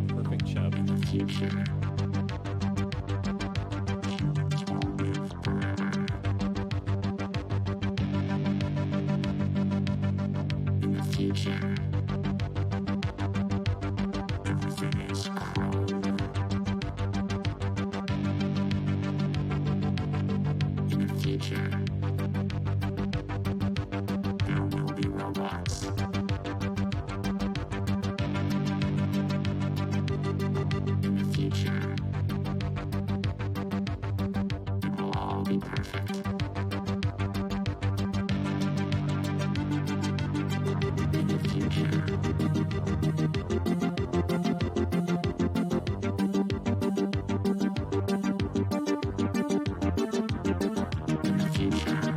Perfect chub. In the future. In the future. Everything is cold. In the future. There will be robots. In the future, it will all be perfect. In the future, in the future.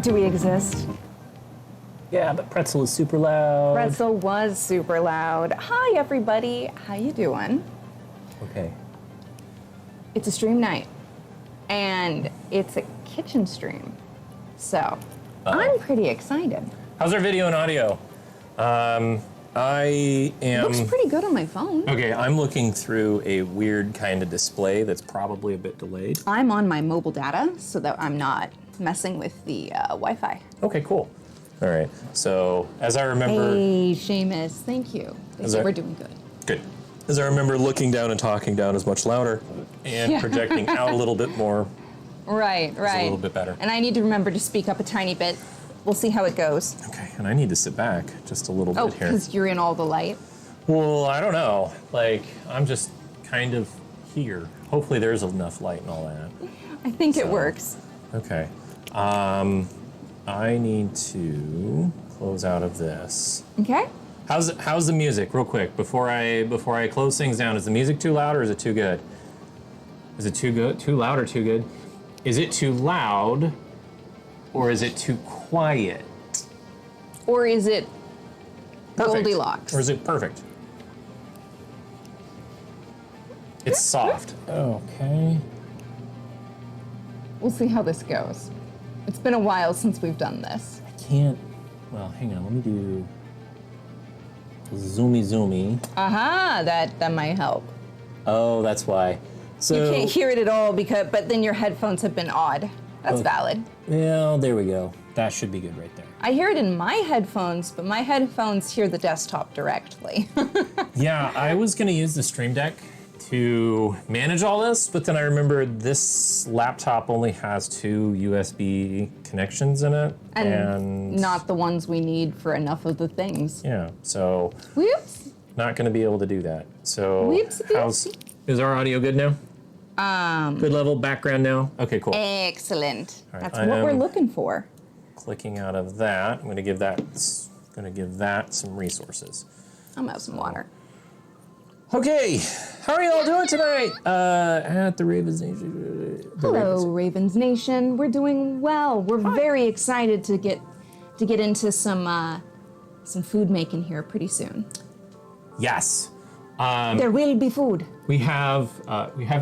Do we exist? Yeah, but pretzel is super loud. Pretzel was super loud. Hi, everybody. How you doing? Okay. It's a stream night, and it's a kitchen stream. So, I'm pretty excited. How's our video and audio? I am... Looks pretty good on my phone. Okay, I'm looking through a weird kind of display that's probably a bit delayed. I'm on my mobile data so that I'm not messing with the Wi-Fi. Okay, cool. All right, so as I remember... Hey, Seamus, thank you. They said we're doing good. Good. As I remember, looking down and talking down is much louder, and projecting out a little bit more. Right. A little bit better. And I need to remember to speak up a tiny bit. We'll see how it goes. Okay, and I need to sit back just a little Oh, bit here. because you're in all the light. Well, I don't know. Like, I'm just kind of here. Hopefully there's enough light and all that. I think it works. Okay. I need to close out of this. Okay. How's the music, real quick, before I close things down? Is the music too loud or is it too good? Is it too good? Too loud or too good? Is it too loud or is it too quiet? Or is it Perfect. Goldilocks? Or is it perfect? It's soft. Okay. We'll see how this goes. It's been a while since we've done this. I can't. Well, hang on. Let me do zoomy. Aha, that might help. Oh, that's why. So You can't hear it at all but then your headphones have been odd. That's valid. Well, there we go. That should be good right there. I hear it in my headphones, but my headphones hear the desktop directly. Yeah, I was gonna use the Stream Deck to manage all this, but then I remembered this laptop only has 2 USB connections in it, and not the ones we need for enough of the things. yeah, so Whoops. not gonna be able to do that. So Whoopsie-doopsie. is our audio good now? Good level background now. Okay, cool. Excellent. right, That's I what we're am- looking for. Clicking out of that, I'm gonna give that some resources. I'm gonna have some water. Okay, how are you all doing tonight? At the Ravens Nation. Hello, Ravens Nation. We're doing well. We're very excited to get into some food making here pretty soon. Yes. There will be food. We have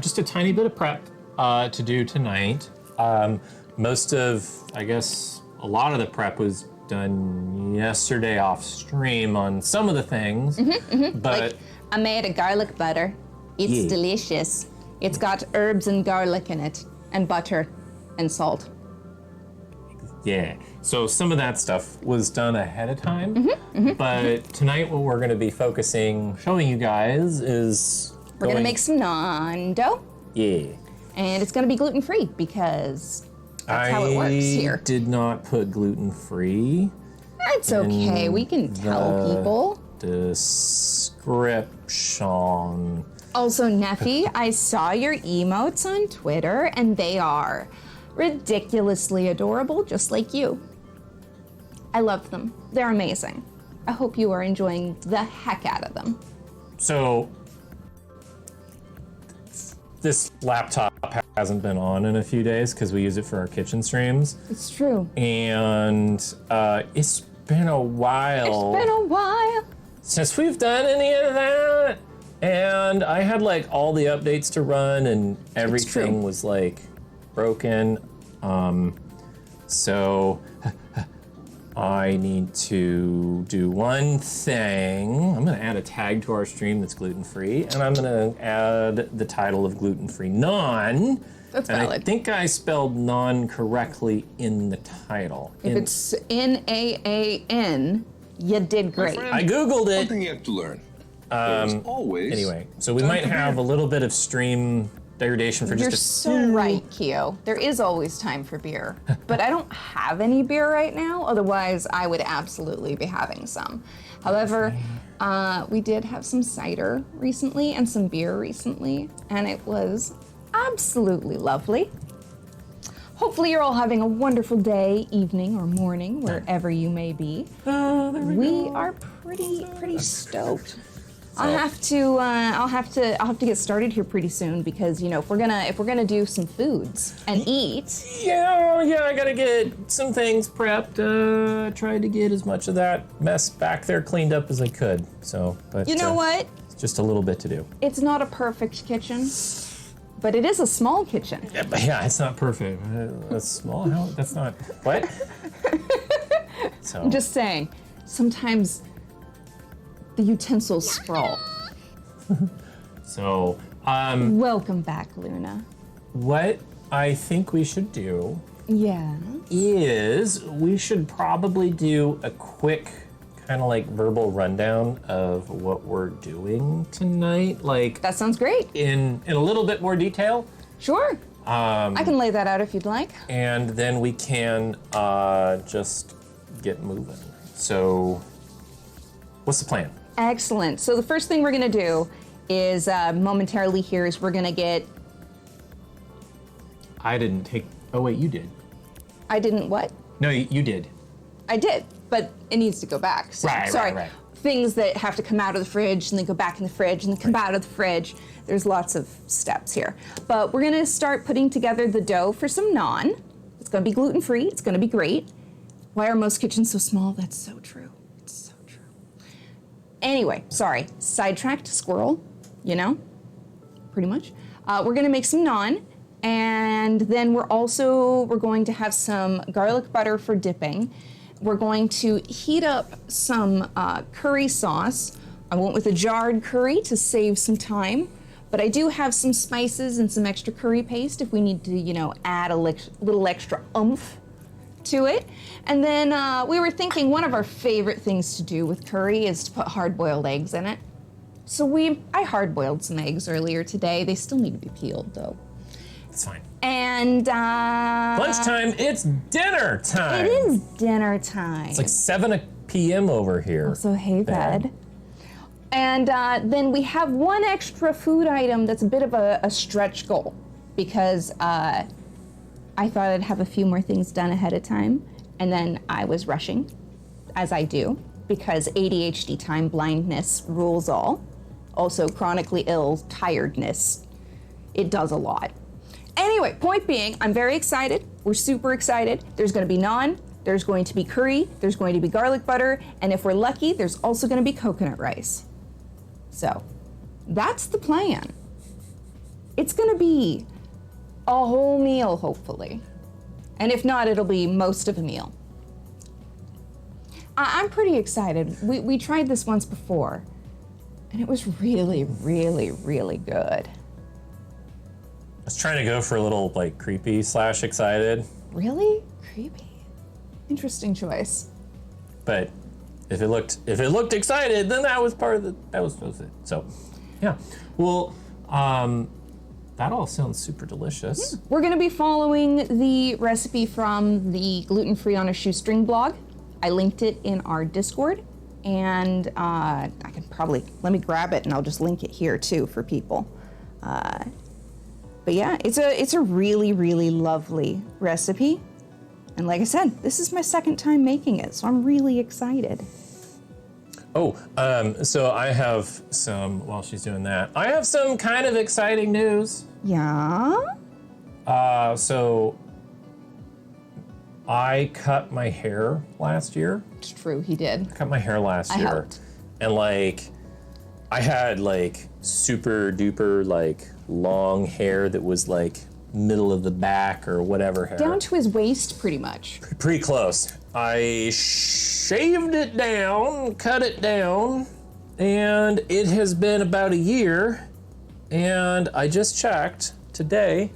just a tiny bit of prep to do tonight. Most of, I guess, a lot of the prep was done yesterday off stream on some of the things, but Like, I made a garlic butter. It's Yeah. delicious. It's got herbs and garlic in it, and butter, and salt. yeah. So some of that stuff was done ahead of time. But tonight, what we're going to be showing you guys is We're gonna make some naan dough, Yeah. and it's gonna be gluten free because that's how it works here. I did not put gluten free. It's okay. We can tell people. Description. Also, Neffy, I saw your emotes on Twitter, and they are ridiculously adorable, just like you. I love them. They're amazing. I hope you are enjoying the heck out of them. So, this laptop hasn't been on in a few days because we use it for our kitchen streams. It's true. And it's been a while It's been a while. since we've done any of that. And I had like all the updates to run and everything was like broken. So I need to do one thing. I'm gonna add a tag to our stream that's gluten-free, and I'm gonna add the title of gluten-free naan. That's And I valid. think I spelled naan correctly in the title. If it's Naan, you did great. I Googled it. Something you have to learn. There's always. Anyway, so we might have a little bit of stream degradation for You're just a so right, Keo. There is always time for beer. But I don't have any beer right now, otherwise I would absolutely be having some. However, we did have some cider recently and some beer recently, and it was absolutely lovely. Hopefully you're all having a wonderful day, evening, or morning, wherever you may be. We are pretty stoked. I'll have to get started here pretty soon because if we're gonna do some foods and eat. Yeah, I gotta get some things prepped. Tried to get as much of that mess back there cleaned up as I could. So, but You know what? It's just a little bit to do. It's not a perfect kitchen, but it is a small kitchen. Yeah, but yeah, it's not perfect. That's small. How? That's not what. So I'm just saying, sometimes the utensils sprawl. So, Welcome back, Luna. what I think we should do Yeah. is we should probably do a quick kind of like verbal rundown of what we're doing tonight, like That sounds great. in a little bit more detail, Sure. I can lay that out if you'd like. and then we can just get moving. So, what's the plan? Excellent. So the first thing we're gonna do is momentarily here is we're gonna get. I didn't take. Oh wait, you did. I didn't what? No, you did. I did, but it needs to go back. So, Right, sorry. right. Things that have to come out of the fridge and then go back in the fridge and then come out of the fridge. There's lots of steps here. But we're gonna start putting together the dough for some naan. It's gonna be gluten-free, it's gonna be great. Why are most kitchens so small? That's so true. It's so true. Anyway, sorry, sidetracked squirrel, pretty much. We're gonna make some naan, and then we're going to have some garlic butter for dipping. We're going to heat up some curry sauce. I went with a jarred curry to save some time, but I do have some spices and some extra curry paste if we need to, add a little extra oomph to it. And then we were thinking one of our favorite things to do with curry is to put hard-boiled eggs in it. So I hard-boiled some eggs earlier today. They still need to be peeled though. It's fine. And Lunchtime. It's dinner time. it is dinner time. It's like 7 p.m. over here. So hey, Bad. bud. And then we have one extra food item that's a bit of a stretch goal because I thought I'd have a few more things done ahead of time, and then I was rushing, as I do, because ADHD time blindness rules all. Also, chronically ill tiredness. It does a lot. Anyway, point being, I'm very excited. We're super excited. There's gonna be naan, there's going to be curry, there's going to be garlic butter, and if we're lucky, there's also gonna be coconut rice. So, that's the plan. It's gonna be a whole meal, hopefully. And if not, it'll be most of a meal. I'm pretty excited. We tried this once before, and it was really, really, really good. I was trying to go for a little like creepy / excited, Really? Creepy. Interesting choice. but if it looked excited, then that was it. So, yeah. Well, that all sounds super delicious. We're gonna be following the recipe from the Gluten Free on a Shoestring blog. I linked it in our Discord, and I can probably, let me grab it and I'll just link it here too for people. But yeah, it's a really, really lovely recipe. And like I said, this is my second time making it, so I'm really excited. Oh, so I have some, while she's doing that, I have some kind of exciting news. Yeah? So I cut my hair last year. It's true, he did. Cut my hair last I year. helped. And like, I had like super duper like long hair that was like middle of the back or whatever hair. Down to his waist, pretty much. Pretty close. I shaved it down, cut it down, and it has been about a year. And I just checked today.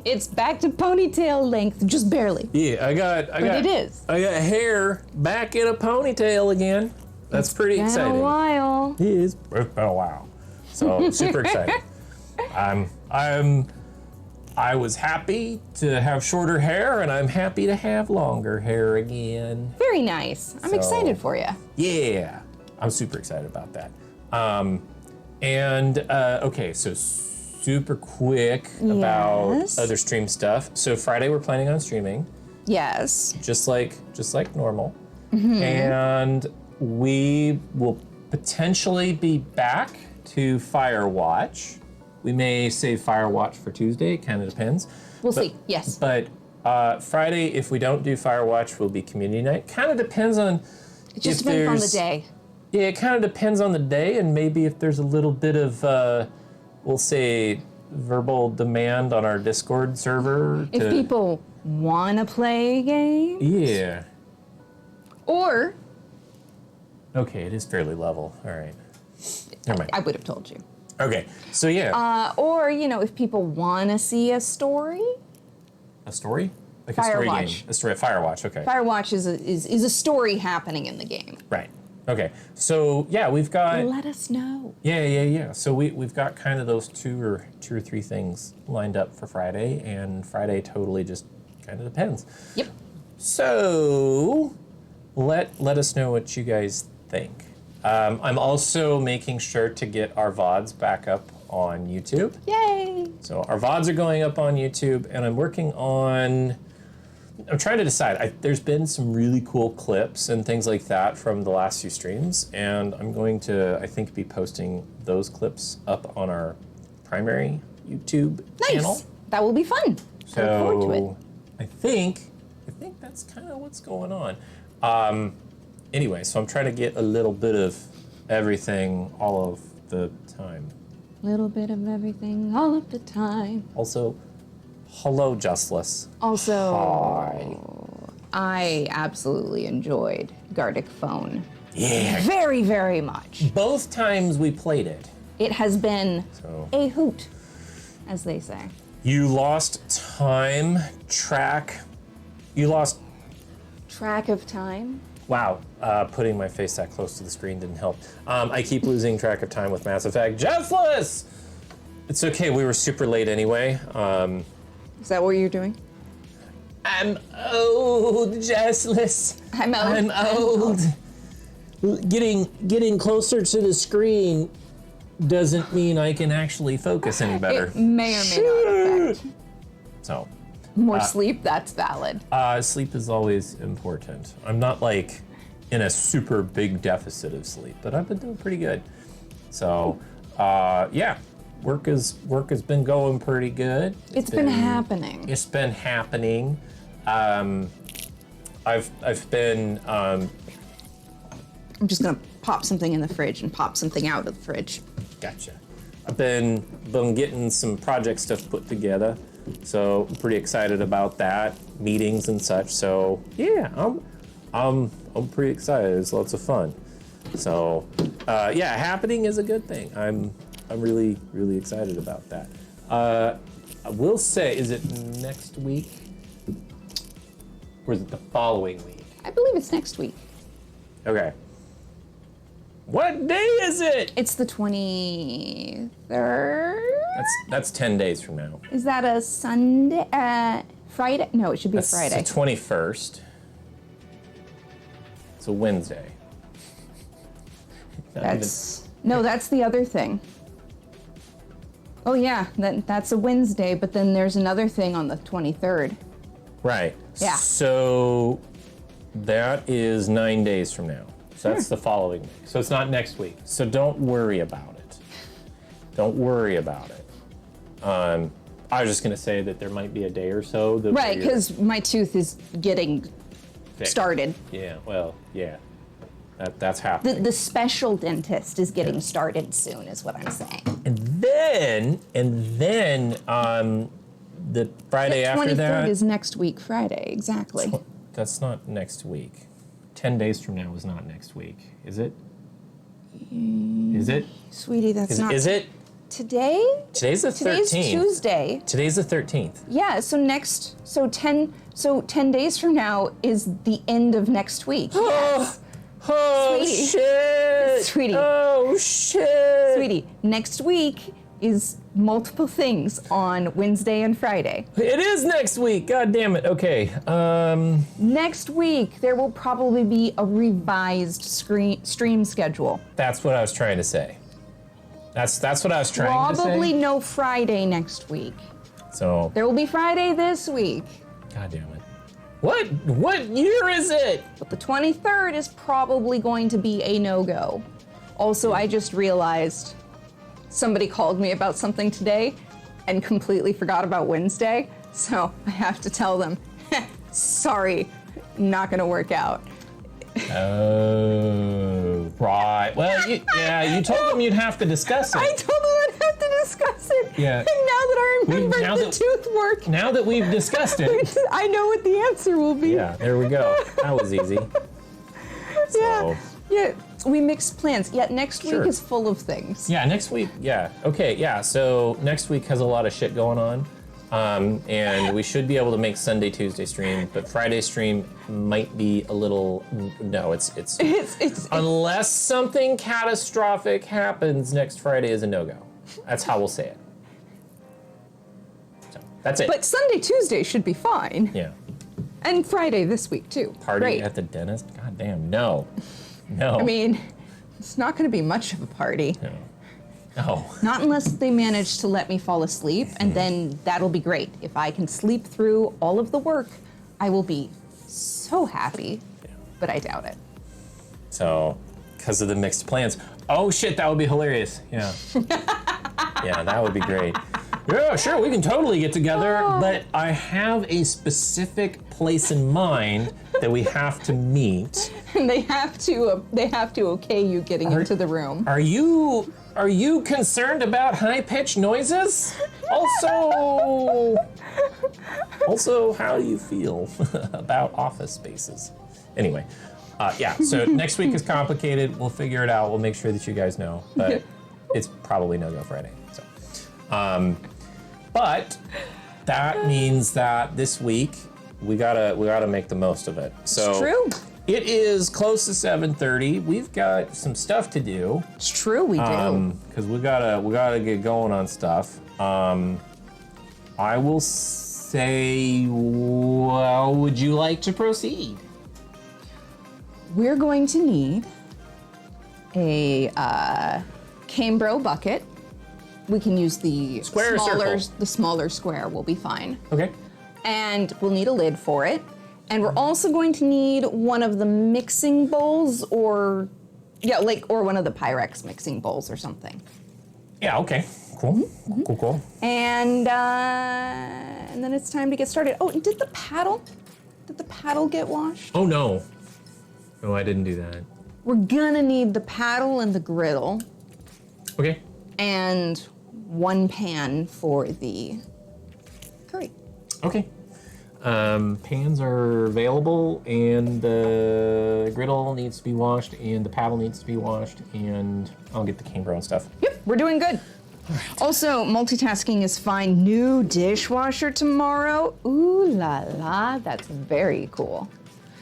It's back to ponytail length, just barely. Yeah, I got it is. I got hair back in a ponytail again. That's pretty Been exciting. a while. It's been a while. So super excited. I was happy to have shorter hair, and I'm happy to have longer hair again. Very nice. I'm excited for you. Yeah, I'm super excited about that. Okay, so super quick about Yes. other stream stuff. So Friday we're planning on streaming, Yes. just like normal. And we will potentially be back to Firewatch. We may save Firewatch for Tuesday. It kind of depends. We'll see. Yes. But Friday, if we don't do Firewatch, will be community night. Kind of depends on. It just depends on the day. Yeah, it kind of depends on the day, and maybe if there's a little bit of, we'll say, verbal demand on our Discord server. If people want to play a game. Yeah. Or. Okay, it is fairly level. All right. Never mind. I would have told you. Okay, so yeah. Or, if people want to see a story. A story? Like a story Firewatch. game. A story. Firewatch. Okay. Firewatch is a story happening in the game. Right. Okay. So yeah, we've got. Let us know. Yeah. So we've got kind of those two or three things lined up for Friday, and Friday totally just kind of depends. Yep. So let us know what you guys think. I'm also making sure to get our VODs back up on YouTube. Yay! So our VODs are going up on YouTube, and I'm trying to decide. There's been some really cool clips and things like that from the last few streams, and I'm going to, I think, be posting those clips up on our primary YouTube channel. Nice. That will be fun. I look forward to it. I think that's kind of what's going on. Anyway, so I'm trying to get a little bit of everything all of the time. Little bit of everything all of the time. Also, hello, Justless. Also, Hi. I absolutely enjoyed Gardic Phone. Yeah. Very, very much. Both times we played it. It has been So a hoot, as they say. you lost track. You lost. Track of time. Wow, putting my face that close to the screen didn't help. I keep losing track of time with Mass Effect. Justless! It's okay, we were super late anyway. Is that what you're doing? I'm old, Justless. I'm old. I'm old. Getting closer to the screen doesn't mean I can actually focus any better. It may or may not affect. So, More sleep, that's valid. sleep is always important. I'm not like in a super big deficit of sleep, but I've been doing pretty good. So, yeah, work has been going pretty good. It's been happening. It's been happening. I've been. I'm just gonna pop something in the fridge and pop something out of the fridge. Gotcha. I've been getting some project stuff put together, so I'm pretty excited about that. Meetings and such. So yeah, I'm pretty excited. It's lots of fun. So yeah, happening is a good thing. I'm really excited about that. I will say, is it next week or is it the following week? I believe it's next week. Okay. What day is it? It's the 23rd. That's 10 days from now. Is that a Sunday? Friday? No, it should be a That's Friday. the 21st. It's a Wednesday. That's the other thing. Oh yeah, that's a Wednesday, but then there's another thing on the 23rd. Right. Yeah. So that is 9 days from now. So that's the following week. So it's not next week. So don't worry about it. Don't worry about it. I was just going to say that there might be a day or so. That Right, because my tooth is getting started. Yeah, well, yeah. That's happening. The special dentist is getting started soon, is what I'm saying. And then the Friday after 23rd that. is next week, Friday, exactly. That's not next week. 10 days from now is not next week, is it? Is it? Sweetie, that's not. Is it? Today? Today's the 13th. Today's Tuesday. Today's the 13th. Yeah, so 10 days from now is the end of next week. Yes. Oh, Sweetie. shit! Sweetie. Oh, shit! Sweetie, next week is multiple things on Wednesday and Friday. It is next week. God damn it. Okay. Next week, there will probably be a revised stream schedule. That's what I was trying to say. That's what I was trying to say. Probably no Friday next week. So. There will be Friday this week. God damn it. What year is it? But the 23rd is probably going to be a no-go. Also, I just realized somebody called me about something today and completely forgot about Wednesday, so I have to tell them, sorry, not gonna work out. Oh, right. Well, you told them you'd have to discuss I it. told them I'd have to discuss it. Yeah. And now that I remember now the that- tooth work, Now that we've discussed it. I know what the answer will be. Yeah, there we go. That was easy. Yeah. Yeah. We mixed plans. Yet next Sure. week is full of things. Yeah, next week. Yeah. Okay. Yeah. So next week has a lot of shit going on, and we should be able to make Sunday, Tuesday stream, but Friday stream might be a little. No, it's unless something catastrophic happens next Friday is a no-go. That's how we'll say it. So that's it. But Sunday, Tuesday should be fine. Yeah. And Friday this week too. Party Great. at the dentist. God damn. No. No. I mean, it's not going to be much of a party. No. No. Not unless they manage to let me fall asleep, and then that'll be great. If I can sleep through all of the work, I will be so happy. But I doubt it. So, because of the mixed plans. Oh shit, that would be hilarious. Yeah. Yeah, that would be great. Yeah, sure, we can totally get together, but I have a specific place in mind that we have to meet. And they have to okay you getting into the room. Are you concerned about high-pitched noises? Also, how do you feel about office spaces? Anyway, yeah, so next week is complicated. We'll figure it out. We'll make sure that you guys know, but it's probably no-go Friday. So, but that means that this week we gotta make the most of it. So It's true. It is close to 7:30. We've got some stuff to do. It's true, we do. Because we gotta get going on stuff. I will say, well, would you like to proceed? We're going to need a Cambro bucket. We can use the Square or smaller, circle? the smaller square will be fine. Okay. And we'll need a lid for it. And we're also going to need one of the mixing bowls or one of the Pyrex mixing bowls or something. Yeah, okay. Cool. Cool. And then it's time to get started. Oh, and did the paddle get washed? Oh no. No, I didn't do that. We're gonna need the paddle and the griddle Okay. and one pan for the curry. Okay. Pans are available, and the griddle needs to be washed, and the paddle needs to be washed, and I'll get the Cambro and stuff. Yep, we're doing good. Also, multitasking is fine. New dishwasher tomorrow. Ooh la la, that's very cool.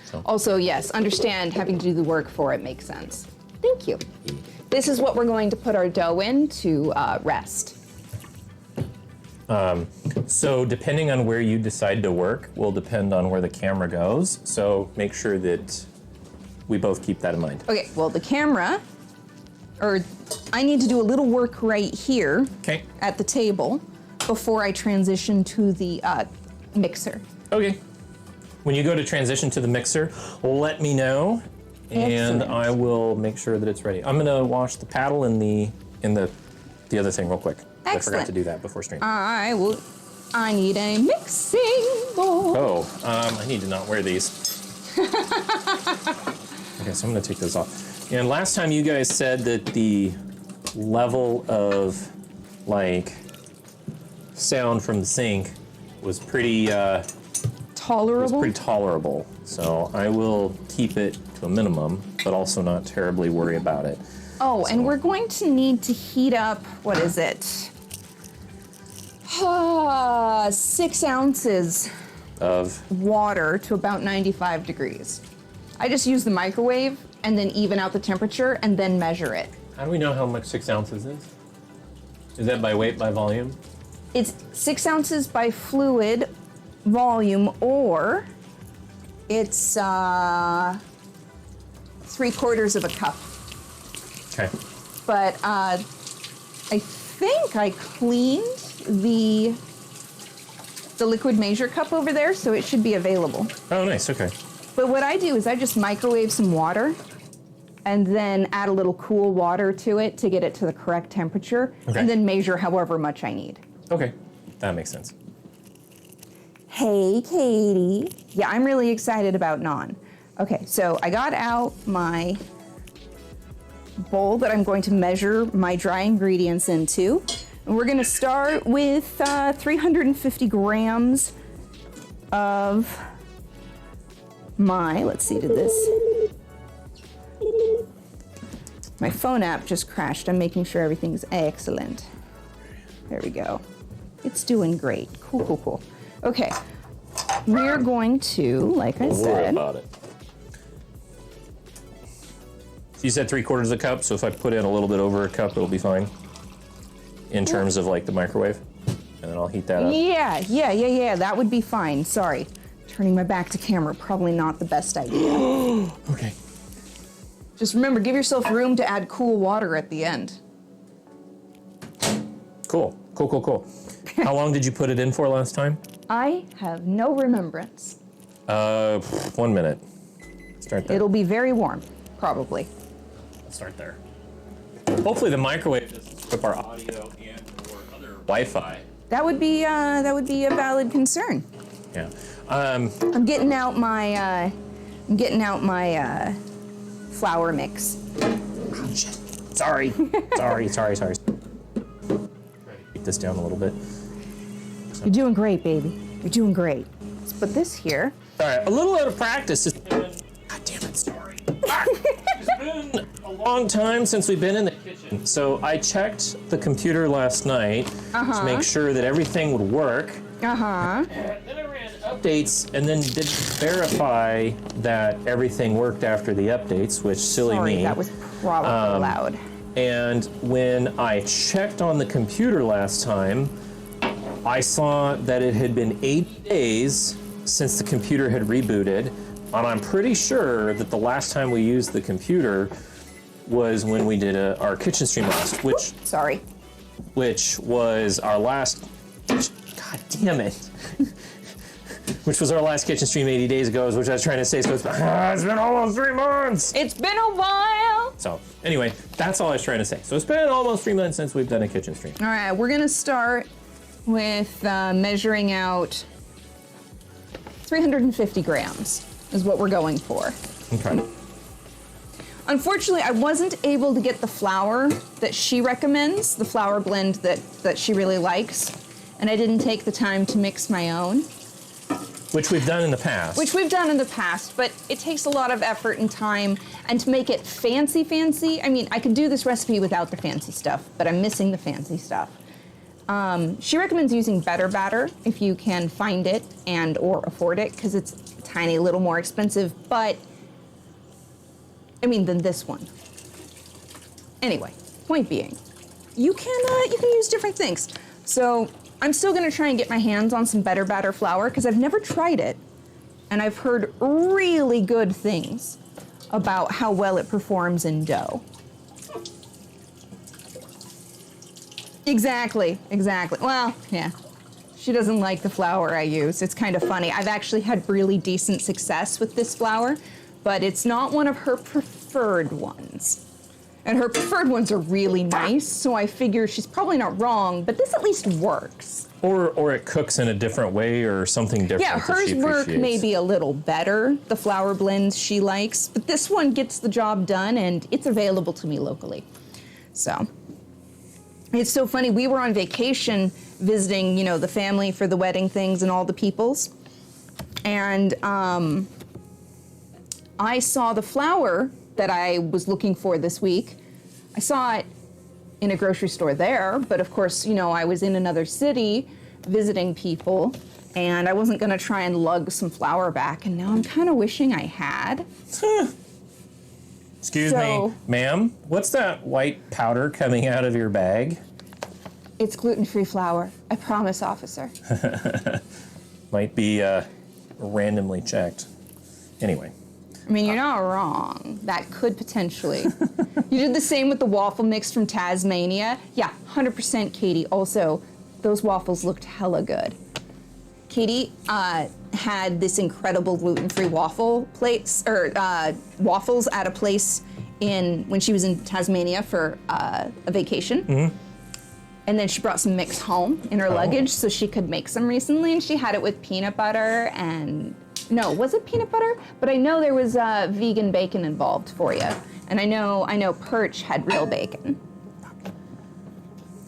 So- Also, yes, understand having to do the work for it makes sense. Thank you. This is what we're going to put our dough in to rest. So depending on where you decide to work will depend on where the camera goes. So make sure that we both keep that in mind. Okay, well, the camera, I need to do a little work right here Okay. at the table before I transition to the mixer. Okay. When you go to transition to the mixer, let me know, and Excellent. I will make sure that it's ready. I'm gonna wash the paddle and the other thing real quick. I forgot Excellent. to do that before stream. I need a mixing bowl. I need to not wear these. Okay, so I'm gonna take those off. And last time you guys said that the level of sound from the sink was pretty Tolerable. So I will keep it to a minimum, but also not terribly worry about it. Oh, and we're going to need to heat up, what is it? 6 ounces Of water to about 95 degrees. I just use the microwave and then even out the temperature and then measure it. how do we know how much 6 ounces is? Is that by weight, by volume? It's 6 ounces by fluid volume, or it's 3/4 of a cup. Okay. But I think I cleaned the the liquid measure cup over there, so it should be available. Oh, nice. Okay. But what I do is I just microwave some water and then add a little cool water to it to get it to the correct temperature, Okay. and then measure however much I need. Okay. That makes sense. Hey, Katie. Yeah, I'm really excited about naan. Okay, so I got out my bowl that I'm going to measure my dry ingredients into. And we're gonna start with 350 grams of my, let's see, did this, my phone app just crashed. I'm making sure everything's excellent. There we go. It's doing great. Cool, cool, cool. Okay, we're going to, like I Don't worry said, about it. So you said 3/4 a cup, so if I put in a little bit over a cup, it'll be fine in terms of like the microwave, and then I'll heat that up. yeah, that would be fine. Sorry. Turning my back to camera, probably not the best idea. Okay. Just remember, give yourself room to add cool water at the end. Cool. How long did you put it in for last time? I have no remembrance. 1 minute. Start there. It'll be very warm, probably. Start there. Hopefully the microwave doesn't strip our audio and or other Wi-Fi. That would be a valid concern. Yeah. I'm getting out my flour mix. Sorry. Sorry. Try to keep this down a little bit. You're doing great, baby. You're doing great. Let's put this here. All right, a little out of practice. It's been, God damn it, sorry. It's been a long time since we've been in the kitchen. So I checked the computer last night to make sure that everything would work. Then I ran updates and then didn't verify that everything worked after the updates, which silly Sorry, me. that was probably loud. And when I checked on the computer last time, I saw that it had been 8 days since the computer had rebooted, and I'm pretty sure that the last time we used the computer was when we did our kitchen stream last, which was our last, God damn it, which was our last kitchen stream 80 days ago, is what I was trying to say. So it's been almost 3 months. It's been a while. So anyway, that's all I was trying to say. So it's been almost 3 months since we've done a kitchen stream. All right, we're gonna start with measuring out 350 grams is what we're going for. Okay. Unfortunately, I wasn't able to get the flour that she recommends, the flour blend that she really likes, and I didn't take the time to mix my own. Which we've done in the past. But it takes a lot of effort and time, and to make it fancy, I mean, I could do this recipe without the fancy stuff, but I'm missing the fancy stuff. She recommends using better batter if you can find it and or afford it, because it's a tiny little more expensive, but I mean, than this one. Anyway, point being, you can use different things. So I'm still gonna try and get my hands on some better batter flour, because I've never tried it, and I've heard really good things about how well it performs in dough. Exactly. Well, yeah. She doesn't like the flour I use. It's kind of funny. I've actually had really decent success with this flour, but it's not one of her preferred ones. And her preferred ones are really nice, so I figure she's probably not wrong, but this at least works. Or it cooks in a different way or something different. Yeah, that hers she work appreciates. maybe a little better, the flour blends she likes, but this one gets the job done, and it's available to me locally. So. It's so funny, we were on vacation visiting, the family for the wedding things and all the peoples. And I saw the flour that I was looking for this week. I saw it in a grocery store there, but of course, I was in another city visiting people, and I wasn't gonna try and lug some flour back, and now I'm kind of wishing I had. Excuse me, ma'am, what's that white powder coming out of your bag? It's gluten-free flour. I promise, officer. Might be randomly checked. Anyway. I mean, you're not wrong. That could potentially. You did the same with the waffle mix from Tasmania. Yeah, 100% Katie. Also, those waffles looked hella good. Katie had this incredible gluten-free waffle plates or waffles at a place when she was in Tasmania for a vacation. Mm-hmm. And then she brought some mix home in her luggage so she could make some recently, and she had it with peanut butter and no, was it peanut butter? But I know there was vegan bacon involved for you, and I know Perch had real bacon.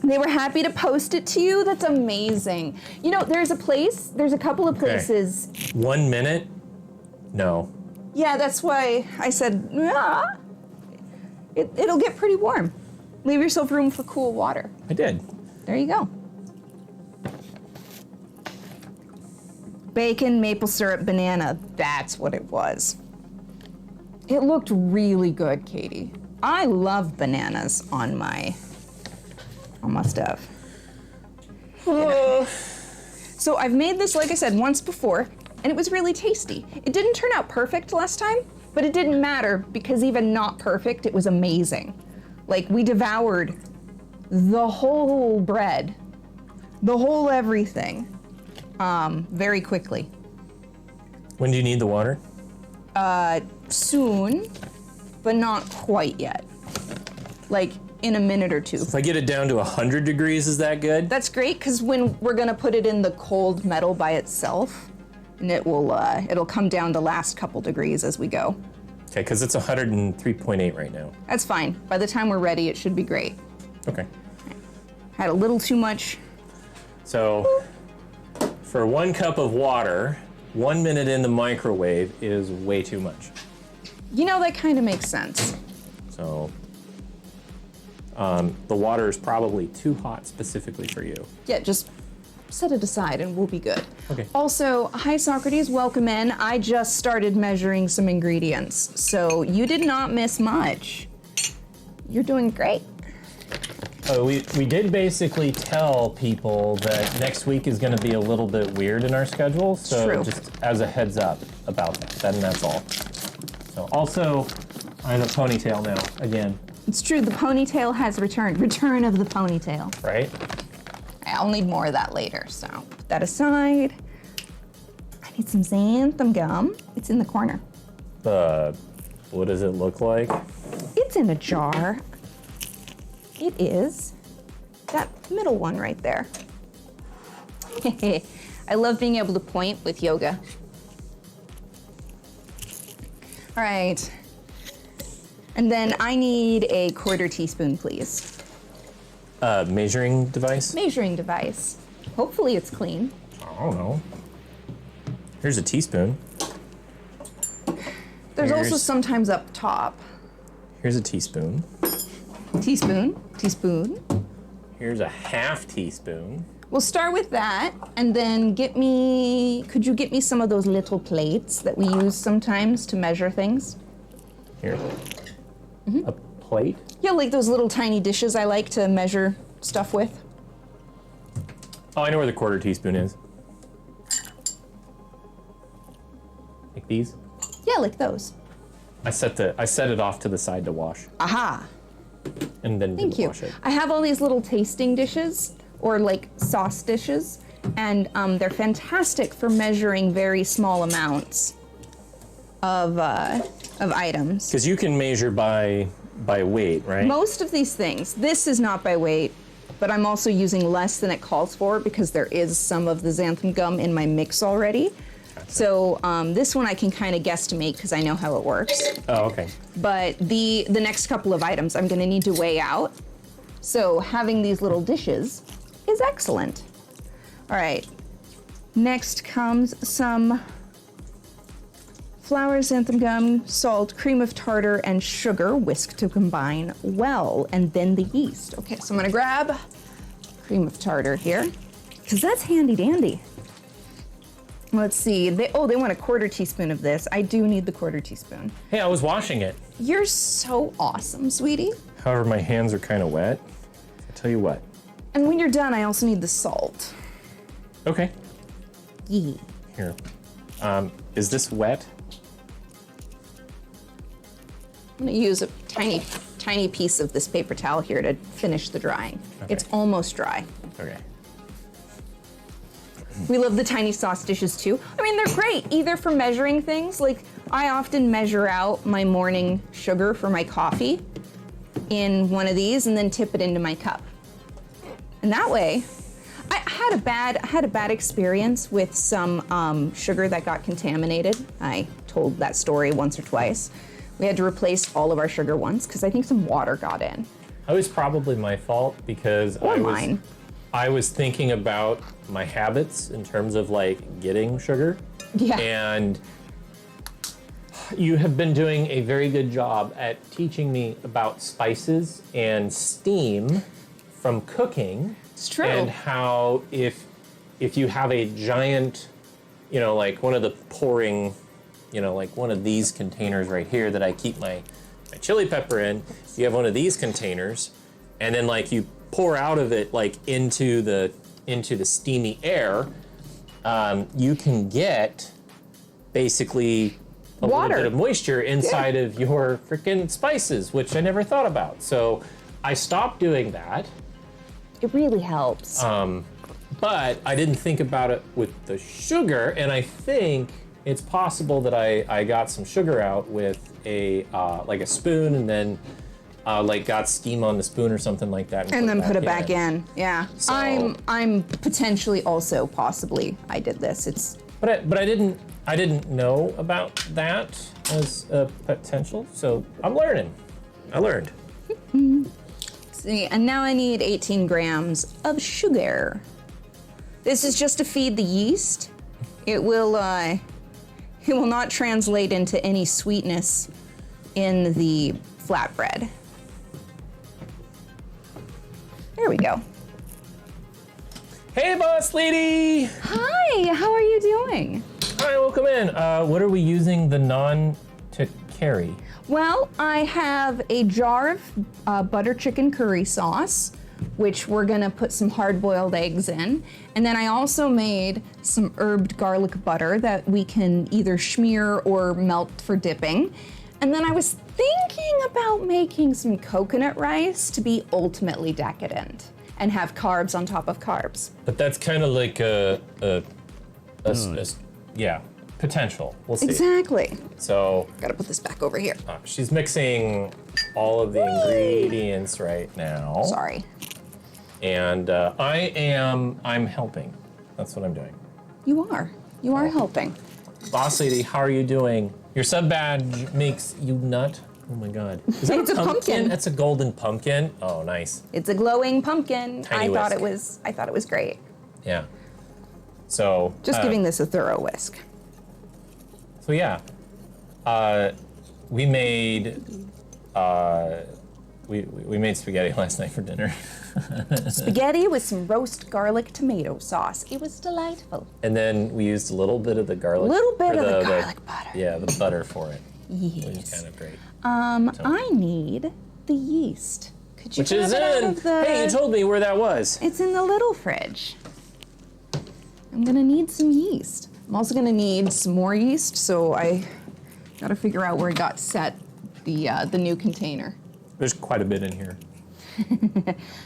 They were happy to post it to you. That's amazing. You know, there's a couple of places. 1 minute? No. Yeah, that's why I said, it'll get pretty warm. Leave yourself room for cool water. I did. There you go. Bacon, maple syrup, banana. That's what it was. It looked really good, Katie. I love bananas on my stuff. So I've made this, like I said, once before, and it was really tasty. It didn't turn out perfect last time, but it didn't matter because even not perfect, it was amazing. Like, we devoured the whole bread, the whole everything, very quickly. When do you need the water? Soon, but not quite yet. Like, in a minute or two. If I get it down to 100 degrees, is that good? That's great, because when we're gonna put it in the cold metal by itself, and it'll come down the last couple degrees as we go. Okay, because it's 103.8 right now. That's fine. By the time we're ready, it should be great. Okay. Had a little too much. So, for 1 cup of water, 1 minute in the microwave is way too much. You know, that kind of makes sense. So, the water is probably too hot specifically for you. Yeah, just set it aside and we'll be good. Okay. Also, hi Socrates, welcome in. I just started measuring some ingredients, so you did not miss much. You're doing great. We did basically tell people that next week is going to be a little bit weird in our schedule, so True. just as a heads up about that, and that's all. So also, I have a ponytail now, again, It's true, the ponytail has returned. Return of the ponytail. right? I'll need more of that later, so put that aside. I need some xanthan gum. It's in the corner. What does it look like? It's in a jar. It is that middle one right there. I love being able to point with yoga. All right. And then I need a 1/4 teaspoon, please. Measuring device? Measuring device. Hopefully it's clean. I don't know. Here's a teaspoon. There's also Here's- sometimes up top. Here's a teaspoon. Teaspoon, teaspoon. Here's a half teaspoon. We'll start with that, and then could you get me some of those little plates that we use sometimes to measure things? Here. A plate? Yeah, like those little tiny dishes I like to measure stuff with. Oh, I know where the 1/4 teaspoon is. Like these? Yeah, like those. I set it off to the side to wash, Aha, and then thank didn't you. wash it. I have all these little tasting dishes, or like sauce dishes, and they're fantastic for measuring very small amounts of items. Because you can measure by weight, right? Most of these things, this is not by weight, but I'm also using less than it calls for because there is some of the xanthan gum in my mix already. So this one I can kind of guesstimate because I know how it works. Oh, okay. But the next couple of items I'm going to need to weigh out. So having these little dishes is excellent. All right. Next comes some flour, xanthan gum, salt, cream of tartar, and sugar whisked to combine well, and then the yeast. Okay, so I'm gonna grab cream of tartar here, because that's handy dandy. Let's see, they want a 1/4 teaspoon of this. I do need the 1/4 teaspoon. Hey, I was washing it. You're so awesome, sweetie. However, my hands are kind of wet. I tell you what. And when you're done, I also need the salt. Okay. Yeah. Here. Is this wet? I'm gonna use a tiny piece of this paper towel here to finish the drying. Okay. It's almost dry. Okay. We love the tiny sauce dishes too. I mean, they're great either for measuring things. Like, I often measure out my morning sugar for my coffee in one of these and then tip it into my cup. And that way, I had a bad experience with some sugar that got contaminated. I told that story once or twice. We had to replace all of our sugar once because I think some water got in. It was probably my fault because I was thinking about my habits in terms of like getting sugar. Yeah. And you have been doing a very good job at teaching me about spices and steam from cooking. It's true. And how if you have a giant, like one of the pouring, like one of these containers right here that I keep my chili pepper in, you have one of these containers, and then like you pour out of it like into the steamy air, you can get basically a water. little bit of moisture inside of your freaking spices, which I never thought about. So I stopped doing that. It really helps. But I didn't think about it with the sugar, and I think it's possible that I got some sugar out with a like a spoon, and then like got steam on the spoon or something like that, and then put it back in. Yeah. So- I'm potentially also possibly I did this. But I didn't know about that as a potential, so I'm learning. I learned. See, and now I need 18 grams of sugar. This is just to feed the yeast. It will not translate into any sweetness in the flatbread. There we go. Hey, boss lady! Hi, how are you doing? Hi, welcome in. What are we using the naan to carry? Well, I have a jar of butter chicken curry sauce, which we're gonna put some hard-boiled eggs in. And then I also made some herbed garlic butter that we can either smear or melt for dipping. And then I was thinking about making some coconut rice to be ultimately decadent and have carbs on top of carbs. But that's kind of like yeah, potential. We'll see. Exactly. So Gotta put this back over here. she's mixing all of the ingredients right now. Sorry. And I'm helping. That's what I'm doing. You are. You are helping. Boss lady, how are you doing? Your sub badge makes you nut. Oh my god. Is that It's a pumpkin. That's a golden pumpkin. Oh, nice. It's a glowing pumpkin. Tiny I thought whisk. it was great. Yeah. So Just giving this a thorough whisk. So yeah, we made we made spaghetti last night for dinner. Spaghetti with some roast garlic tomato sauce. It was delightful. And then we used a little bit of the garlic. Little bit or of the garlic butter. Yeah, the butter for it. Which is Yes. kind of great. I need the yeast. Could you Which grab is it out in. of the? Hey, you told me where that was. It's in the little fridge. I'm gonna need some yeast. I'm also gonna need some more yeast, so I gotta figure out where I got set the new container. There's quite a bit in here.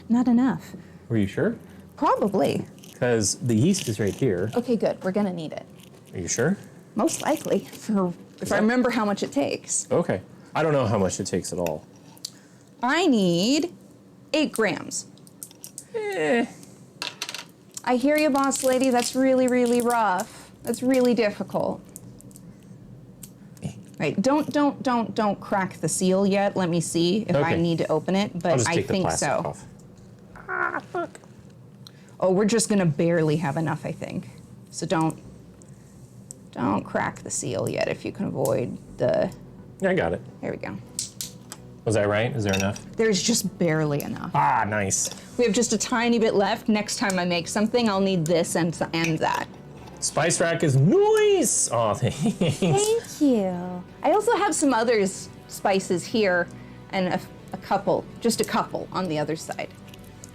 Not enough. Were you sure? Probably. Because the yeast is right here. Okay, good. We're gonna need it. Are you sure? Most likely, if I remember how much it takes. Okay. I don't know how much it takes at all. I need 8 grams. I hear you, boss lady. That's really, really rough. That's really difficult. Right, don't crack the seal yet. Let me see if I Okay. need to open it, I'll but just I take the think plastic so. off. Fuck. Oh, we're just gonna barely have enough, I think. So don't crack the seal yet if you can avoid the. I got it. There we go. Was I right? Is there enough? There's just barely enough. Ah, nice. We have just a tiny bit left. Next time I make something, I'll need this and that. Spice rack is nice. Oh, thanks. Thank you. I also have some other spices here and just a couple on the other side.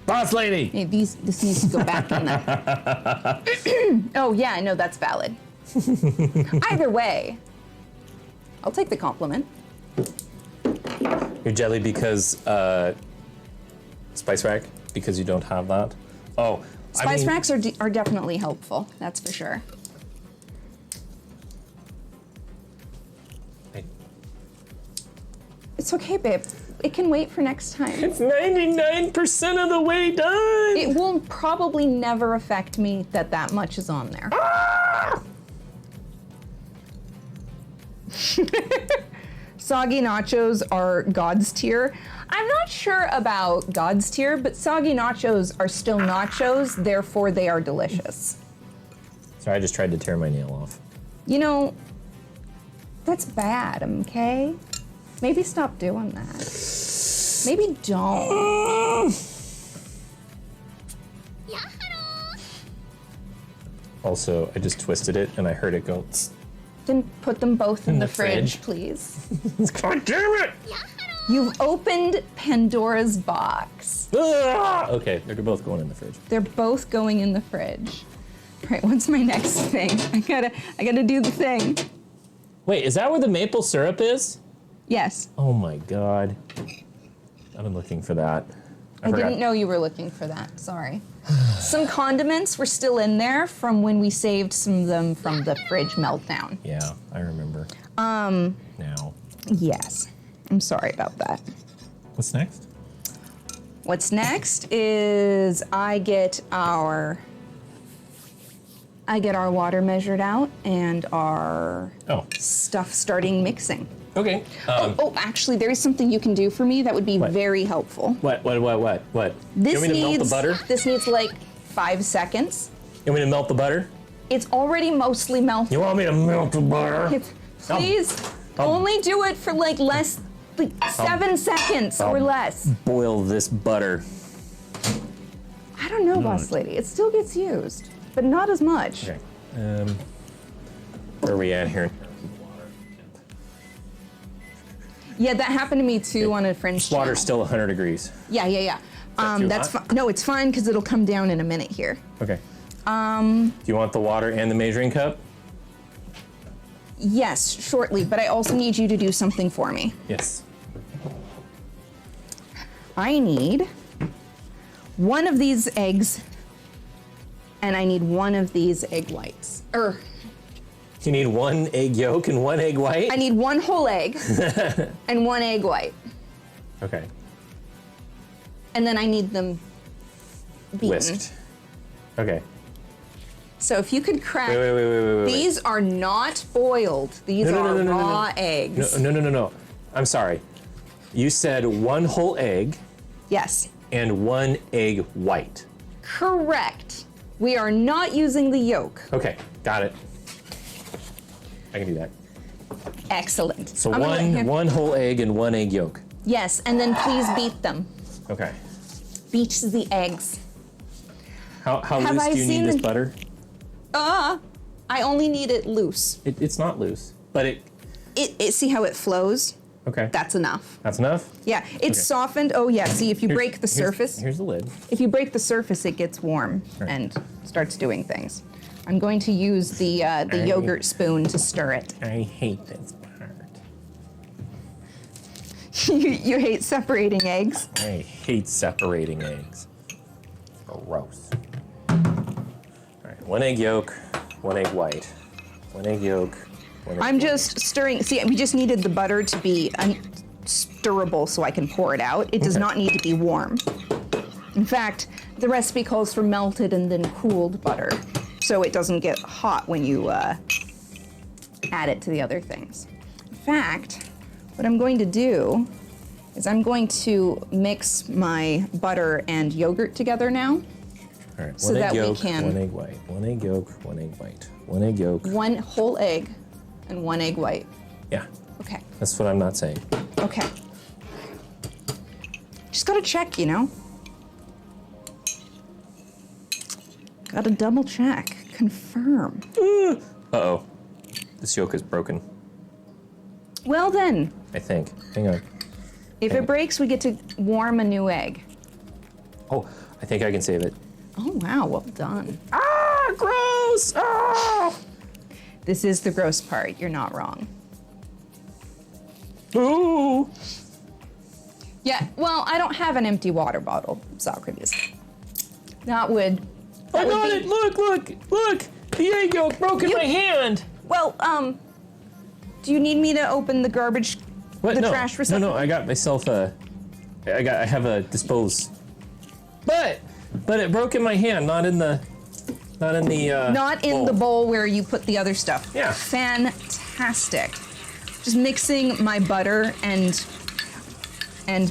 Boss lady. Hey, this needs to go back in there. Oh yeah, I know that's valid. Either way, I'll take the compliment. You're jelly because spice rack because you don't have that. Oh, Spice racks are definitely helpful. That's for sure. It's okay, babe. It can wait for next time. It's 99% of the way done. It will probably never affect me that much is on there. Soggy nachos are God's tier. I'm not sure about God's tier, but soggy nachos are still nachos, therefore they are delicious. Sorry, I just tried to tear my nail off. You know, that's bad, okay? Maybe stop doing that. Maybe don't. Also, I just twisted it and I heard it go. Tss. Then put them both in the the fridge, fridge. please. God damn it! You've opened Pandora's box. Ah! Okay, they're both going in the fridge. They're both going in the fridge. All right, what's my next thing? I gotta do the thing. Wait, is that where the maple syrup is? Yes. Oh my god. I've been looking for that. I didn't know you were looking for that. Sorry. Some condiments were still in there from when we saved some of them from the fridge meltdown. Yeah, I remember. Now. Yes. I'm sorry about that. What's next? What's next is I get our water measured out and our Oh. stuff starting mixing. Okay. Actually, there is something you can do for me that would be What? very helpful. What? Do This you want me to melt the needs butter? this needs like 5 seconds. You want me to melt the butter? It's already mostly melted. You want me to melt the butter? Please, only do it for like 7 seconds or less. Boil this butter. I don't know, boss lady. It still gets used, but not as much. Okay. Where are we at here? Yeah, that happened to me too on a French channel. Water's still 100 degrees. Yeah. that too That's hot? fine. No, it's fine because it'll come down in a minute here. Okay. Do you want the water and the measuring cup? Yes, shortly, but I also need you to do something for me. Yes. I need one of these eggs, and I need one of these egg whites. You need one egg yolk and one egg white? I need one whole egg and one egg white. Okay. And then I need them beaten. Whisked. Okay. So if you could crack, Wait. these are not boiled. These are raw eggs. No. I'm sorry. You said one whole egg Yes, and one egg white. correct. We are not using the yolk. Okay, got it. I can do that. Excellent. So I'm gonna let him- one whole egg and one egg yolk. Yes, and then please beat them. Okay. Beat the eggs. How Have loose I do you seen need this the- butter? I only need it loose. It's not loose, but It see how it flows? okay. That's enough. That's enough? Yeah, it's Okay. softened. Oh yeah, see if you break the Here's- surface. Here's the lid. If you break the surface, it gets warm Right. and starts doing things. I'm going to use the yogurt spoon to stir it. I hate this part. You hate separating eggs? I hate separating eggs. Gross. All right, one egg yolk, one egg white. One egg yolk, one egg I'm white. just stirring. See, we just needed the butter to be stirrable so I can pour it out. It does Okay. not need to be warm. In fact, the recipe calls for melted and then cooled butter, so it doesn't get hot when you add it to the other things. In fact, what I'm going to do is I'm going to mix my butter and yogurt together now. All right, so one egg that we yolk, can- one egg white. One egg yolk, one egg white. One egg yolk. One whole egg and one egg white. Yeah, Okay, that's what I'm not saying. okay. Just gotta check, you know? Gotta double check, confirm. Uh-oh. This yolk is broken, Well then, I think. Hang on. if it breaks, we get to warm a new egg. Oh, I think I can save it. Oh wow, well done. Ah, gross! Ah! This is the gross part, you're not wrong. Ooh! Yeah, well, I don't have an empty water bottle, Socrates. That would I would got be- it! Look! The egg yolk broke in my hand! Well, do you need me to open the garbage, What? the No. trash receptacle? No, I got myself I have a dispose. But it broke in my hand, not in the Not in the bowl where you put the other stuff. Yeah. Fantastic. Just mixing my butter and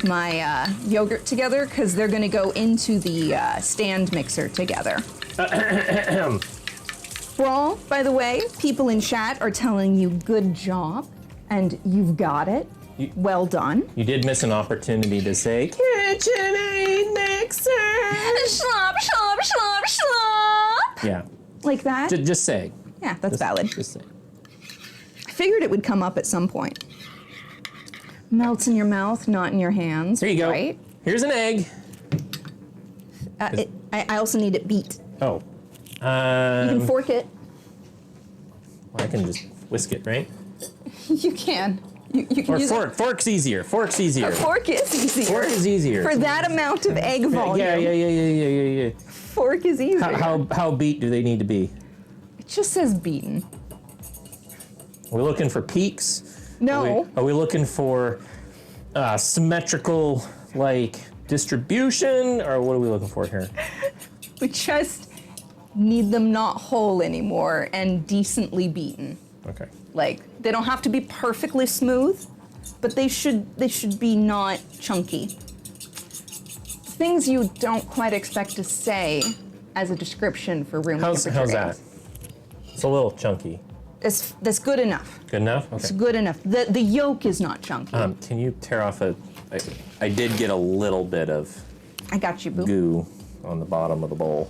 my yogurt together because they're going to go into the stand mixer together. Brawl, by the way, people in chat are telling you good job and you've got it. Well done. You did miss an opportunity to say KitchenAid mixer. Slop, slop, slop, slop. Yeah. Like that? Just say. Yeah, that's valid. Just say. I figured it would come up at some point. Melts in your mouth, not in your hands. Here you go. Right? Here's an egg. I also need it beat. Oh. You can fork it. Well, I can just whisk it, right? You can. You can Or use fork. Fork's easier. Fork's easier. A fork is easier. Fork is easier. For that amount of egg volume. Yeah. Fork is easier. How beat do they need to be? It just says beaten. Are we looking for peaks? No. Are we looking for symmetrical, like, distribution? Or what are we looking for here? We just need them not whole anymore and decently beaten. Okay. Like, they don't have to be perfectly smooth, but they should be not chunky. Things you don't quite expect to say as a description for room temperature. How's that? It's a little chunky. That's good enough. Good enough? It's Okay. good enough. The yolk is not chunky. Can you tear off I did get a little bit of I got you, boo. goo on the bottom of the bowl.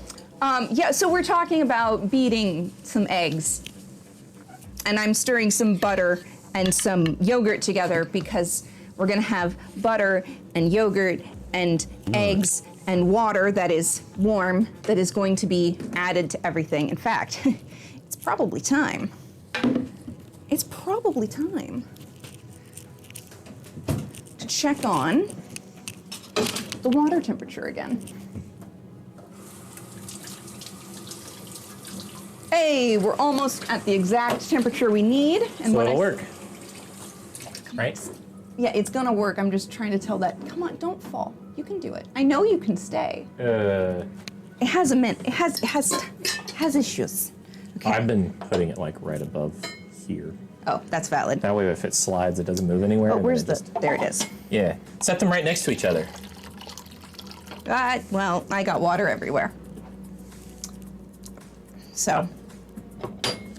Yeah, so we're talking about beating some eggs. And I'm stirring some butter and some yogurt together because we're gonna have butter and yogurt and eggs and water that is warm that is going to be added to everything. In fact, it's probably time. It's probably time to check on the water temperature again. Hey, we're almost at the exact temperature we need. And So when it'll I- work. Right? Yeah, it's gonna work. I'm just trying to tell that. Come on, don't fall. You can do it. I know you can stay. It has it has issues. Okay. I've been putting it like right above here. Oh, that's valid. That way if it slides, it doesn't move anywhere. Oh, and where's then the? it There it is. Yeah. Set them right next to each other. Well, I got water everywhere. So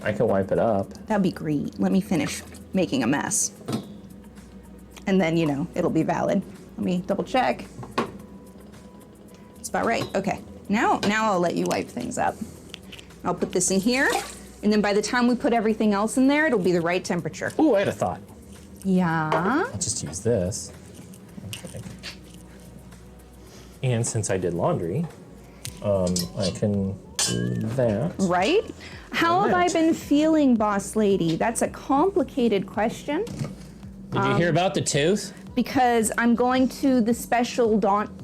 I can wipe it up. that'd be great. Let me finish making a mess, and then it'll be valid. Let me double check. It's about right. Okay. Now I'll let you wipe things up. I'll put this in here, and then by the time we put everything else in there, it'll be the right temperature. Ooh, I had a thought. Yeah. I'll just use this. Okay. And since I did laundry, I can do that. Right? How have I Right. been feeling, boss lady? That's a complicated question Did you hear about the tooth? because I'm going to the special dentist,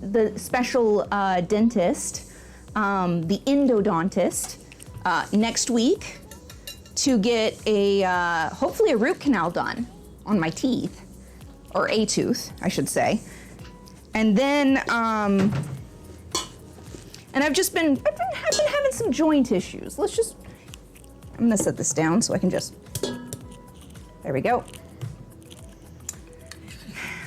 the endodontist, next week to get hopefully a root canal done on my teeth, or a tooth, I should say. And then, and I've been having some joint issues. I'm gonna set this down so I can just, there we go.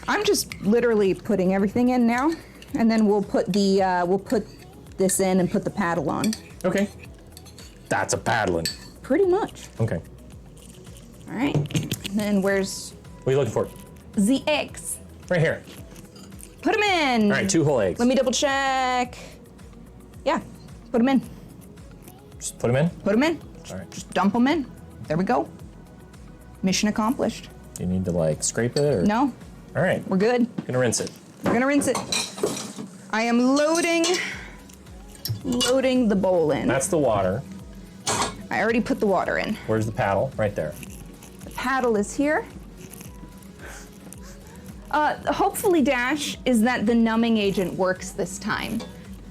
I'm just literally putting everything in now, and then we'll put this in and put the paddle on. Okay. That's a paddling. Pretty much. Okay. All right. And then where's What are you looking for? the eggs? Right here. Put them in. All right, 2 whole eggs. Let me double check. Yeah, put them in. Just put them in. Put them in. All right. Just dump them in. There we go. Mission accomplished. Do you need to like scrape it or? No, All right. we're good. Gonna rinse it. We're gonna rinse it. I am loading the bowl in. That's the water. I already put the water in. Where's the paddle? Right there. The paddle is here. Hopefully, Dash, is that the numbing agent works this time.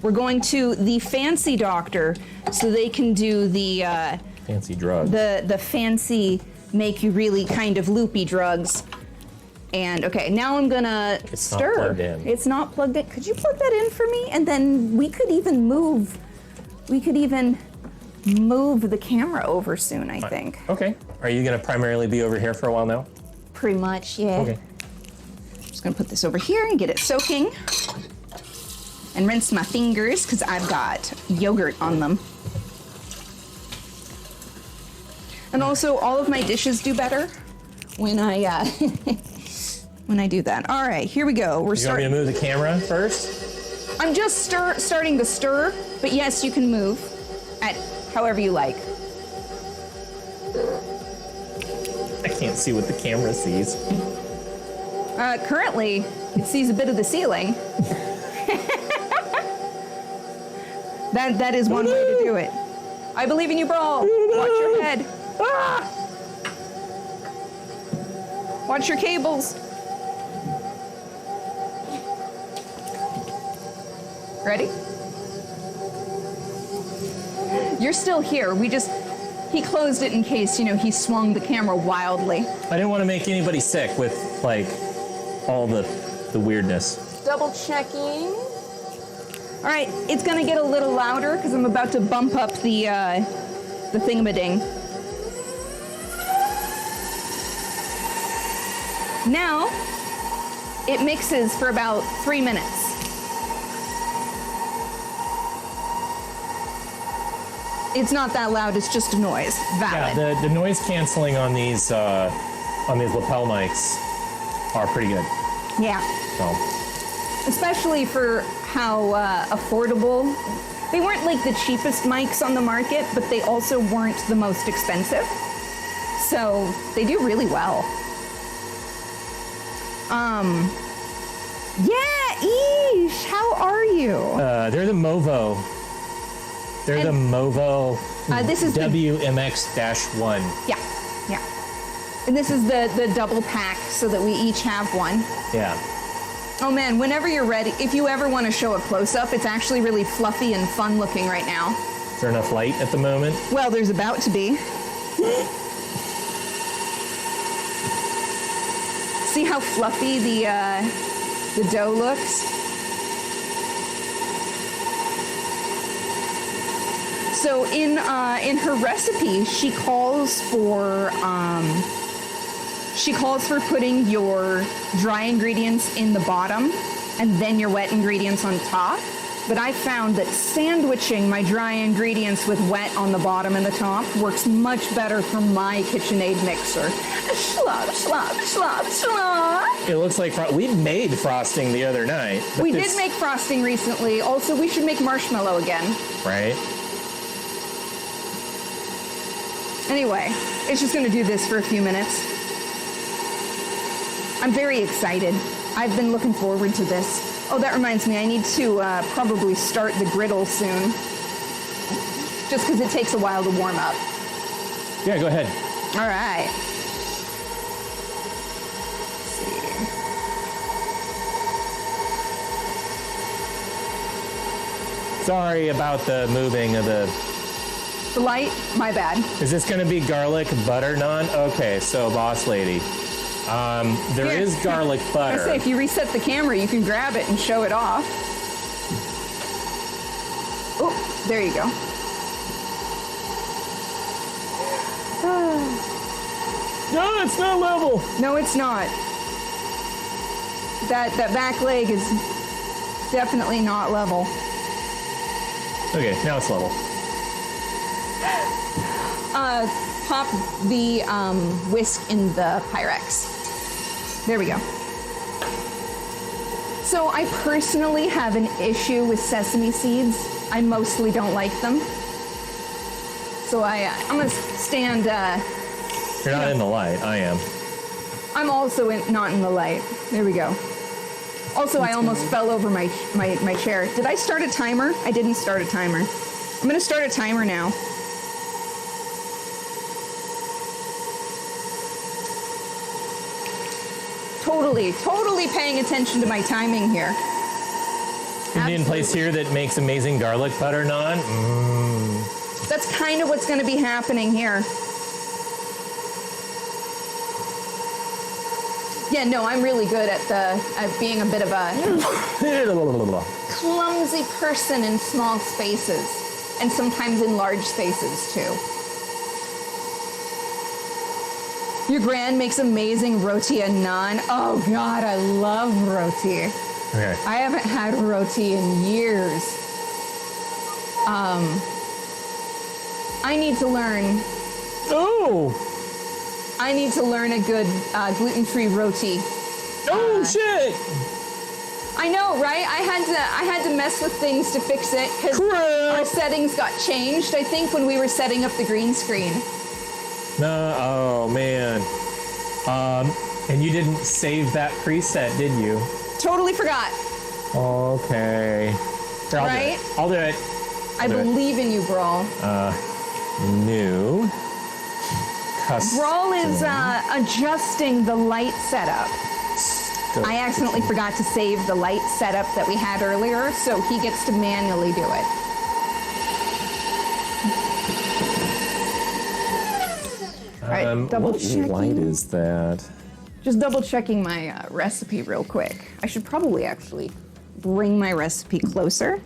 We're going to the fancy doctor so they can do the Fancy drugs. the fancy, make you really kind of loopy drugs. And okay, now I'm gonna stir. Not plugged in. It's not plugged in. Could you plug that in for me? And then we could even move. We could even move the camera over soon, I think. Okay. Are you gonna primarily be over here for a while now? Pretty much, yeah. Okay. Just gonna put this over here and get it soaking. And rinse my fingers because I've got yogurt on them. And also, all of my dishes do better when I when I do that. All right, here we go. We're You want me to starting. move the camera first? I'm just starting to stir, but yes, you can move at however you like. I can't see what the camera sees. Currently, it sees a bit of the ceiling. That is one way to do it. I believe in you, Brawl. Watch your head. Ah! Watch your cables. Ready? You're still here. He closed it in case, he swung the camera wildly. I didn't want to make anybody sick with like all the weirdness. Double checking. All right, it's gonna get a little louder because I'm about to bump up the thingamading. Now, it mixes for about 3 minutes. It's not that loud, it's just a noise. Valid. Yeah, the noise canceling on these lapel mics are pretty good. Yeah. So Especially for how affordable. They weren't like the cheapest mics on the market, but they also weren't the most expensive. So they do really well. Yeah, Eesh, how are you? they're the Movo. They're the And- Movo this is the- WMX-1. Yeah, yeah. And this is the double pack so that we each have one. Yeah. Oh man, whenever you're ready, if you ever want to show a close-up, it's actually really fluffy and fun looking right now. Is there enough light at the moment? Well, there's about to be. See how fluffy the dough looks? So in her recipe, she calls for putting your dry ingredients in the bottom and then your wet ingredients on top. But I found that sandwiching my dry ingredients with wet on the bottom and the top works much better for my KitchenAid mixer. Slop, slop, slop, slop. It looks like we made frosting the other night. but We this- did make frosting recently. Also, we should make marshmallow again. Right? Anyway, it's just gonna do this for a few minutes. I'm very excited. I've been looking forward to this. Oh, that reminds me, I need to probably start the griddle soon. Just because it takes a while to warm up. Yeah, go ahead. All right. Sorry about the moving of the... The light, my bad. Is this going to be garlic butter naan? Okay, so boss lady. There Here. is garlic I butter. say, if you reset the camera, you can grab it and show it off. Oh, there you go. No, it's not level. No, it's not. That back leg is definitely not level. Okay, now it's level. Pop the whisk in the Pyrex. There we go. So I personally have an issue with sesame seeds. I mostly don't like them. So I'm gonna stand. You're not in the light. I am. I'm also not in the light. There we go. Also, I almost fell over my chair. Did I start a timer? I didn't start a timer. I'm gonna start a timer now. Totally paying attention to my timing here. Indian place here that makes amazing garlic butter naan. That's kind of what's going to be happening here. Yeah, no, I'm really good at being a bit of a clumsy person in small spaces, and sometimes in large spaces too. Your gran makes amazing roti and naan. Oh God, I love roti. Okay. I haven't had roti in years. I need to learn. Oh! I need to learn a good gluten-free roti. Oh shit! I know, right? I had to mess with things to fix it because our settings got changed. I think when we were setting up the green screen. No, oh man. And you didn't save that preset, did you? Totally forgot. Okay. Here, Right? I'll do it. I believe in you, Brawl. New. Custom. Brawl is adjusting the light setup. I accidentally forgot to save the light setup that we had earlier, so he gets to manually do it. All right, double what checking. light is that? Just double checking my recipe real quick. I should probably actually bring my recipe closer.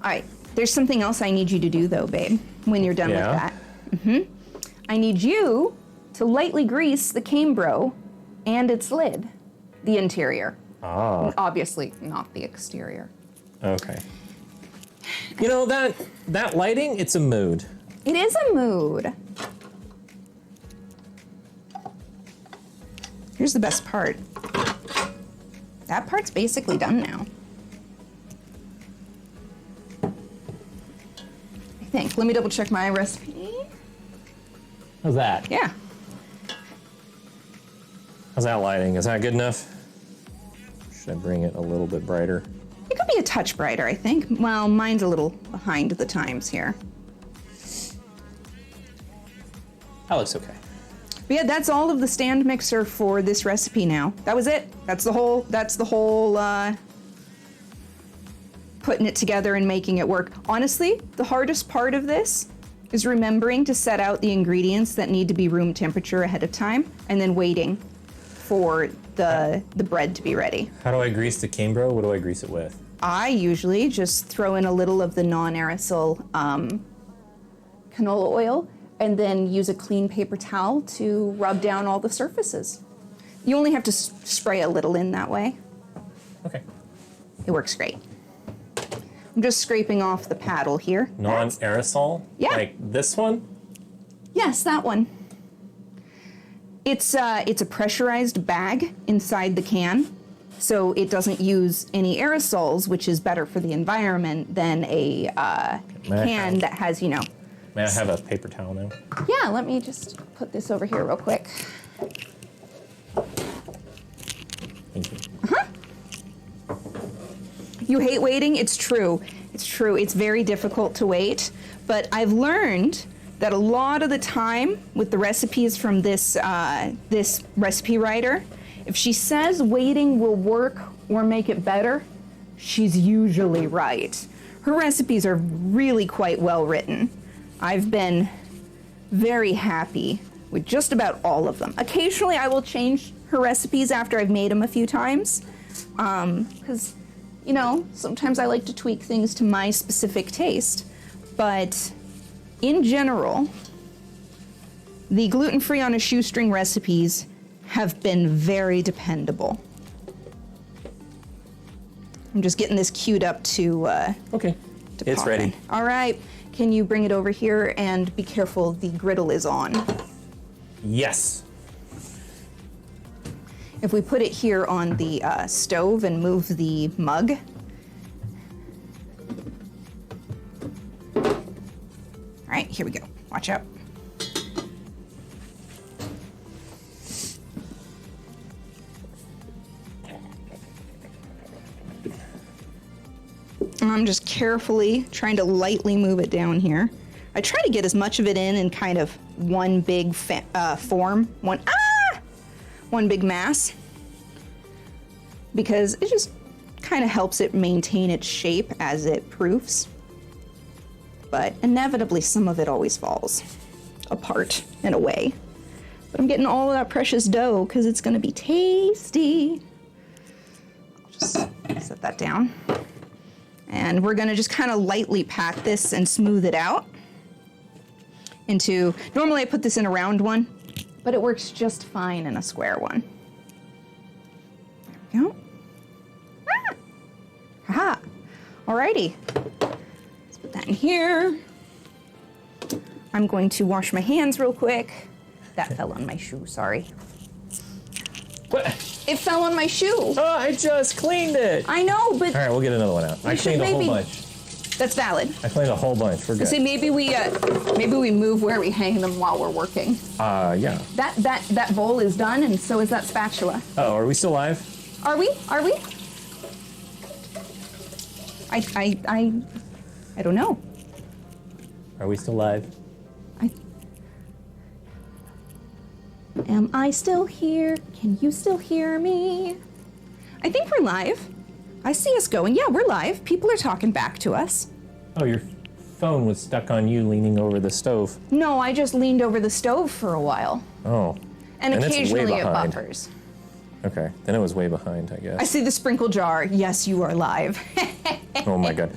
All right, there's something else I need you to do though, babe, when you're done with that. I need you to lightly grease the Cambro and its lid, the interior. Obviously not the exterior. Okay. You know, that lighting, it's a mood. It is a mood. Here's the best part. That part's basically done now. I think. Let me double check my recipe. How's that? Yeah. How's that lighting? Is that good enough? Should I bring it a little bit brighter? It could be a touch brighter, I think. Well, mine's a little behind the times here. That looks okay. But yeah, that's all of the stand mixer for this recipe now. That was it. That's the whole putting it together and making it work. Honestly, the hardest part of this is remembering to set out the ingredients that need to be room temperature ahead of time and then waiting for the bread to be ready. How do I grease the Cambro? What do I grease it with? I usually just throw in a little of the non-aerosol canola oil and then use a clean paper towel to rub down all the surfaces. You only have to spray a little in that way. Okay. It works great. I'm just scraping off the paddle here. Non-aerosol? Yeah. Like this one? Yes, that one. It's a pressurized bag inside the can, so it doesn't use any aerosols, which is better for the environment than a can that has, you know. May I have a paper towel now? Yeah, let me just put this over here real quick. Thank you. You hate waiting? It's true. It's true. It's very difficult to wait, but I've learned that a lot of the time with the recipes from this this recipe writer, if she says waiting will work or make it better, she's usually right. Her recipes are really quite well written. I've been very happy with just about all of them. Occasionally I will change her recipes after I've made them a few times, because you know, sometimes I like to tweak things to my specific taste, but in general, the gluten-free on a shoestring recipes have been very dependable. I'm just getting this queued up to Okay. to It's pop ready. in. All right, can you bring it over here and be careful, the griddle is on. Yes. If we put it here on the stove and move the mug. All right, here we go. Watch out. I'm just carefully trying to lightly move it down here. I try to get as much of it in kind of one big form, one big mass, because it just kind of helps it maintain its shape as it proofs. But inevitably, some of it always falls apart and away. But I'm getting all of that precious dough because it's going to be tasty. I'll just set that down. And we're going to just kind of lightly pat this and smooth it out into, normally I put this in a round one, but it works just fine in a square one. There we go. Haha. Alrighty. Let's put that in here. I'm going to wash my hands real quick. That fell on my shoe, sorry. What? It fell on my shoe. Oh, I just cleaned it. I know, but All right, we'll get another one out. I cleaned a whole bunch. that's valid. I cleaned a whole bunch. We're good. See, maybe we move where we hang them while we're working. Yeah. That bowl is done, and so is that spatula. Oh, are we still live? Are we? I don't know. Are we still live? Am I still here? Can you still hear me? I think we're live. I see us going. Yeah, we're live. People are talking back to us. Oh, your phone was stuck on you leaning over the stove. No, I just leaned over the stove for a while. Oh. And it's way occasionally it behind. buffers. Okay, then it was way behind, I guess. I see the sprinkle jar. Yes, you are live. Oh my god.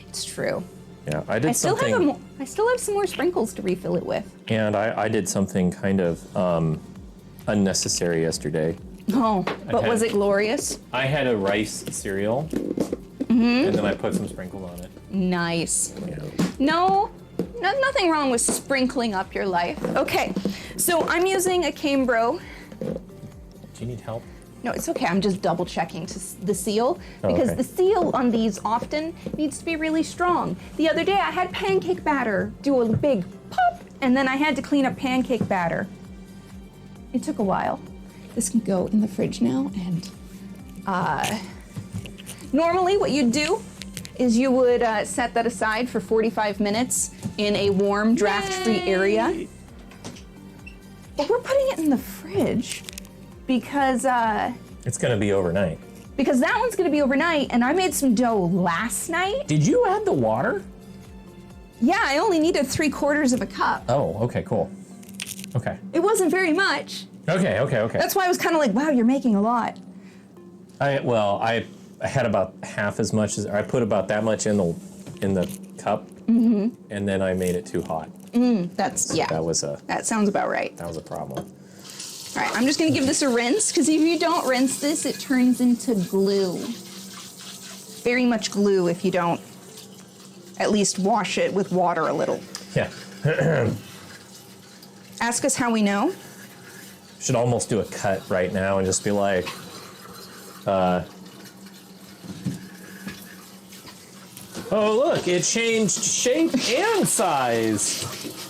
It's true. Yeah, I did something. I still have some more sprinkles to refill it with. And I did something kind of unnecessary yesterday. Oh, but was had- it glorious? I had a rice cereal, and then I put some sprinkles on it. Nice. Yeah. Nothing wrong with sprinkling up your life. Okay, so I'm using a Cambro. Do you need help? No, it's okay. I'm just double checking the seal Oh, because okay. the seal on these often needs to be really strong. The other day I had pancake batter do a big pop, and then I had to clean up pancake batter. It took a while. This can go in the fridge now, and normally what you'd do is you would set that aside for 45 minutes in a warm, draft-free area. But we're putting it in the fridge because It's gonna be overnight. that one's gonna be overnight, and I made some dough last night. Did you add the water? Yeah, I only needed 3/4 of a cup. Oh, okay, cool. Okay. It wasn't very much. Okay. That's why I was kind of like, wow, you're making a lot. I had about half as much as I put about that much in the cup, and then I made it too hot. That That sounds about right. was a problem. All right, I'm just gonna give this a rinse, because if you don't rinse this, it turns into glue. Very much glue if you don't at least wash it with water a little. Yeah. Ask us how we know. Should almost do a cut right now and just be like, oh look, it changed shape and size.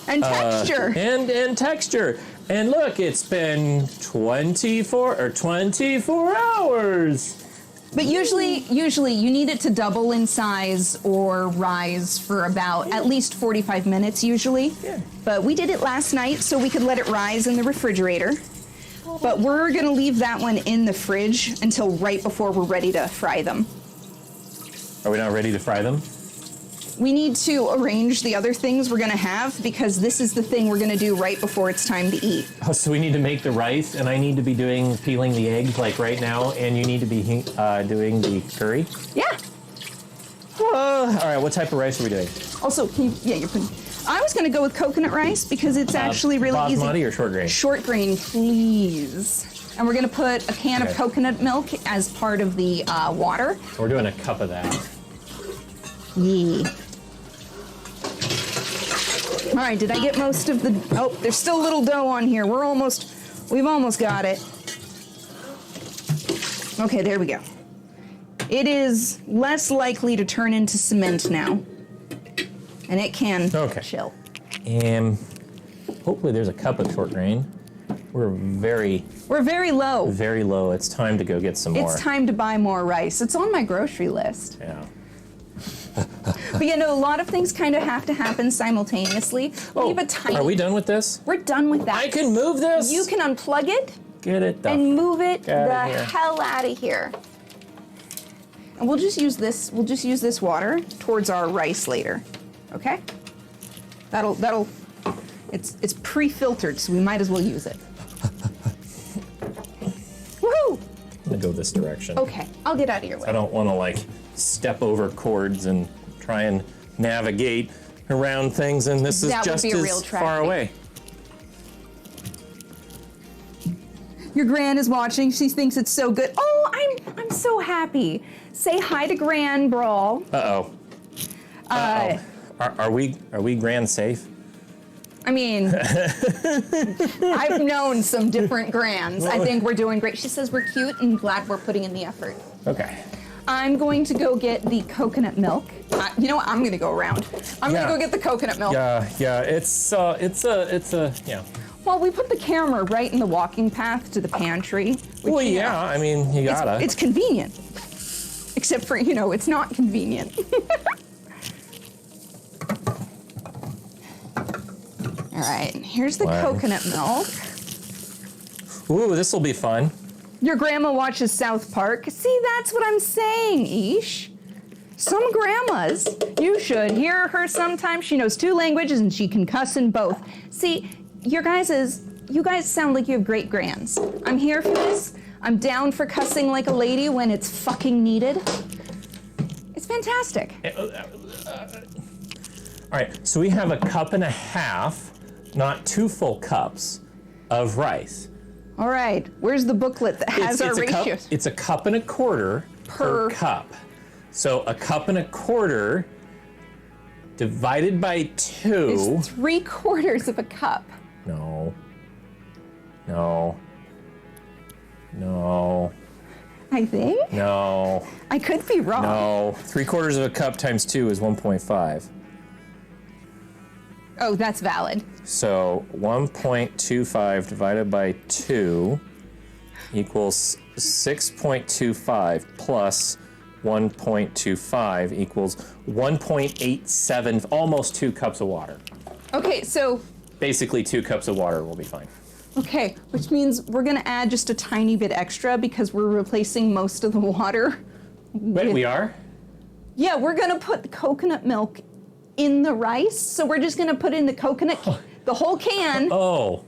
And texture. And texture. And look, it's been 24 hours. But usually you need it to double in size or rise for about at least 45 minutes usually. Yeah. But we did it last night so we could let it rise in the refrigerator. But we're gonna leave that one in the fridge until right before we're ready to fry them. Are we not ready to fry them? We need to arrange the other things we're gonna have because this is the thing we're gonna do right before it's time to eat. Oh, so we need to make the rice, and I need to be peeling the eggs like right now, and you need to be doing the curry. Yeah. All right, what type of rice are we doing? Also, you're putting. I was gonna go with coconut rice because it's actually really easy. Basmati or short grain? Short grain, please. And we're gonna put a can of Okay. coconut milk as part of the water. We're doing a cup of that. Yeah. All right, did I get most of the, oh, there's still a little dough on here. We've almost got it. Okay, there we go. It is less likely to turn into cement now. And it can chill. And hopefully there's a cup of short grain. We're very low. It's time to go get some more. It's time to buy more rice. It's on my grocery list. Yeah. But you know, a lot of things kind of have to happen simultaneously. We have a tiny. Are we done with this? We're done with that. I can move this? You can unplug it Get it done. and move it the outta here. hell out of here. And we'll just use this. We'll just use this water towards our rice later. Okay? That'll. It's pre-filtered, so we might as well use it. Woohoo! I'm gonna go this direction. Okay, I'll get out of your way. I don't want to like step over cords and try and navigate around things, and this is That would just be a as real far tragedy. away. Your Gran is watching. She thinks it's so good. Oh, I'm so happy. Say hi to Gran, Brawl. Uh-oh. Are we grand safe? I mean, I've known some different Grans. I think we're doing great. She says we're cute and glad we're putting in the effort. Okay. I'm going to go get the coconut milk. You know what? I'm going to go around. I'm going to go get the coconut milk. Yeah. It's a yeah. Well, we put the camera right in the walking path to the pantry. Which, Well, you know, yeah. I mean, you gotta. It's convenient. Except for, you know, it's not convenient. All right, here's the Wow. coconut milk. Ooh, this will be fun. Your grandma watches South Park. See, that's what I'm saying, Ish. Some grandmas, you should hear her sometimes. She knows 2 languages and she can cuss in both. See, you guys sound like you have great grands. I'm here for this. I'm down for cussing like a lady when it's fucking needed. It's fantastic. All right, so we have a cup and a half, not 2 full cups, of rice. All right, where's the booklet that has our a cup, ratios? it's a cup and a quarter per cup. So a cup and a quarter divided by 2. It's 3/4 of a cup. No. I think. No. I could be wrong. No. 3/4 of a cup times 2 is 1.5. Oh, that's valid. So 1.25 divided by 2 equals 6.25 plus 1.25 equals 1.87, almost 2 cups of water. Okay, so Basically 2 cups of water will be fine. okay, which means we're gonna add just a tiny bit extra because we're replacing most of the water. Wait, we are? Yeah, we're gonna put the coconut milk in the rice. So we're just gonna put in the coconut, the whole can. Oh,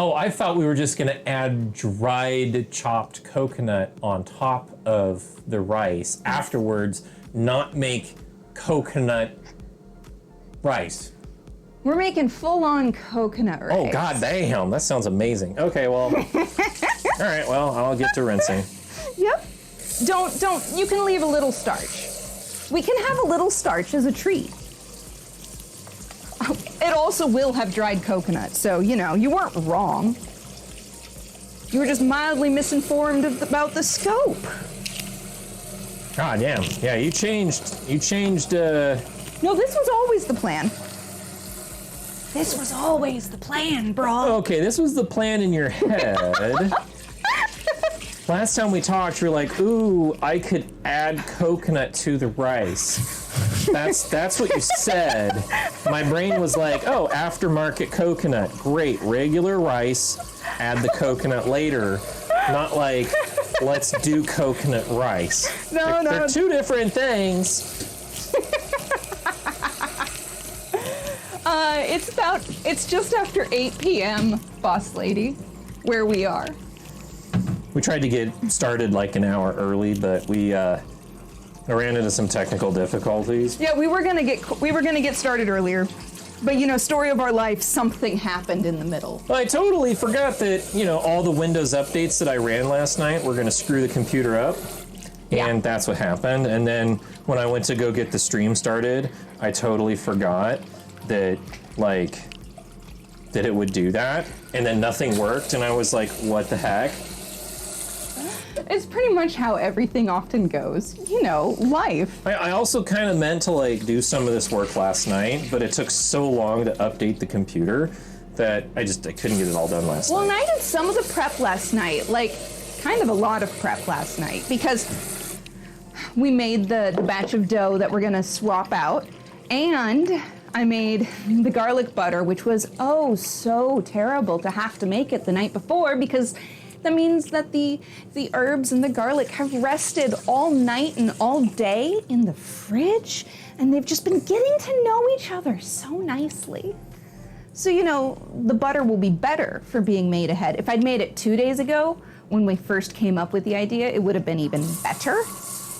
I thought we were just gonna add dried chopped coconut on top of the rice. Afterwards, not make coconut rice. We're making full-on coconut rice. Oh, god damn, that sounds amazing. Okay, well, all right, well, I'll get to rinsing. Yep. Don't, you can leave a little starch. We can have a little starch as a treat. It also will have dried coconut, so, you know, you weren't wrong. You were just mildly misinformed about the scope. God damn, yeah, you changed, No, this was always the plan. This was always the plan, bro. okay, this was the plan in your head. Last time we talked, you were like, ooh, I could add coconut to the rice. That's what you said. My brain was like, oh, aftermarket coconut. Great. Regular rice, add the coconut later. Not like, let's do coconut rice. No. They're 2 different things. It's just after 8 p.m., boss lady, where we are. We tried to get started like an hour early, but we ran into some technical difficulties. Yeah, we were gonna get started earlier, but you know, story of our life, something happened in the middle. I totally forgot that, you know, all the Windows updates that I ran last night were going to screw the computer up. And that's what happened. And then when I went to go get the stream started, I totally forgot that, like, that it would do that. And then nothing worked. And I was like, what the heck? It's pretty much how everything often goes. You know, life. I also kind of meant to, like, do some of this work last night, but it took so long to update the computer that I couldn't get it all done last Well, night. and I did some of the prep last night, like kind of a lot of prep last night, because we made the batch of dough that we're gonna swap out, and I made the garlic butter, which was oh so terrible to have to make it the night before, because that means that the herbs and the garlic have rested all night and all day in the fridge, and they've just been getting to know each other so nicely. So, you know, the butter will be better for being made ahead. If I'd made it 2 days ago, when we first came up with the idea, it would have been even better.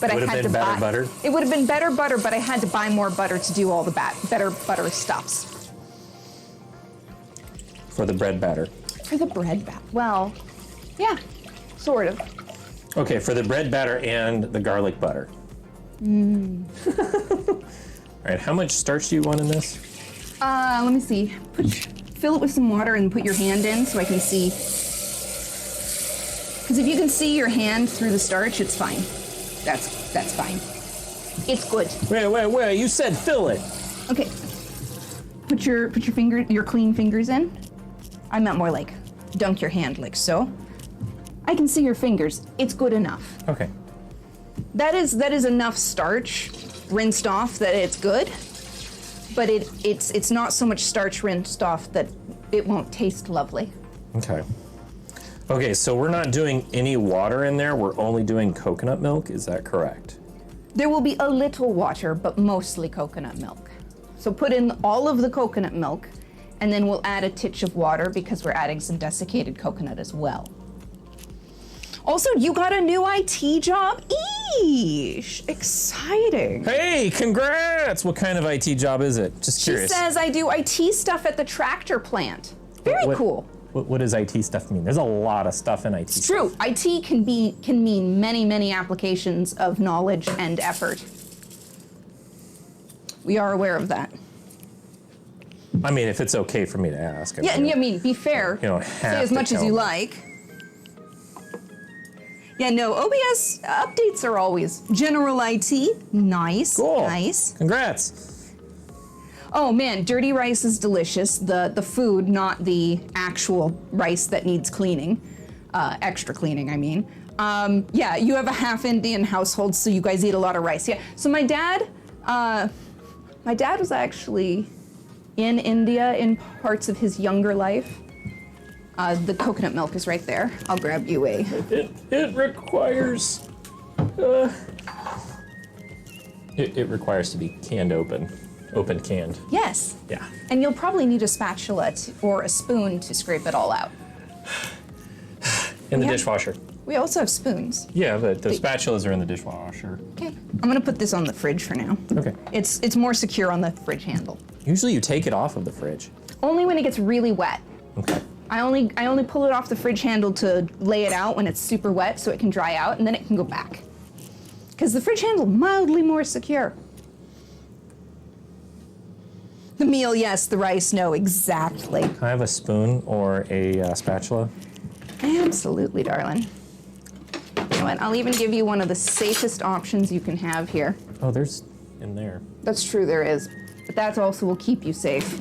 But Would I have had been to better buy butter? It would have been better butter, but I had to buy more butter to do all the better butter stuffs. For the bread batter. For the bread batter. Well, yeah, sort of. Okay, for the bread batter and the garlic butter. All right, how much starch do you want in this? Let me see. Fill it with some water and put your hand in so I can see. Because if you can see your hand through the starch, it's fine. That's fine. It's good. Wait, you said fill it. Okay. Put your clean fingers in. I meant more like dunk your hand like so. I can see your fingers. It's good enough. Okay. That is enough starch rinsed off that it's good. But it's not so much starch rinsed off that it won't taste lovely. Okay. Okay, so we're not doing any water in there. We're only doing coconut milk. Is that correct? There will be a little water, but mostly coconut milk. So put in all of the coconut milk, and then we'll add a titch of water because we're adding some desiccated coconut as well. Also, you got a new IT job? Eesh, exciting. Hey, congrats! What kind of IT job is it? Just She curious. says I do IT stuff at the tractor plant. Very cool. What does IT stuff mean? There's a lot of stuff in IT. It's true. IT can mean many, many applications of knowledge and effort. We are aware of that. I mean, if it's okay for me to ask. Yeah, and I mean, be fair. You don't Say have as to much as tell you me. like. Yeah, no, OBS updates are always general IT. Nice, Cool. nice. Congrats. Oh man, dirty rice is delicious. The food, not the actual rice that needs cleaning. Extra cleaning, I mean. Yeah, you have a half Indian household, so you guys eat a lot of rice. Yeah, so my dad was actually in India in parts of his younger life. The coconut milk is right there. I'll grab you a. It requires. It requires to be canned open canned. Yes. Yeah. And you'll probably need a spatula or a spoon to scrape it all out. In the Yeah. dishwasher. We also have spoons. Yeah, but the spatulas are in the dishwasher. Okay. I'm gonna put this on the fridge for now. Okay. It's more secure on the fridge handle. Usually you take it off of the fridge. Only when it gets really wet. Okay. I only pull it off the fridge handle to lay it out when it's super wet so it can dry out and then it can go back. Because the fridge handle mildly more secure. The meal, yes. The rice, no. Exactly. Can I have a spoon or a spatula? Absolutely, darling. You know what? I'll even give you one of the safest options you can have here. Oh, there's in there. That's true, there is. But that also will keep you safe.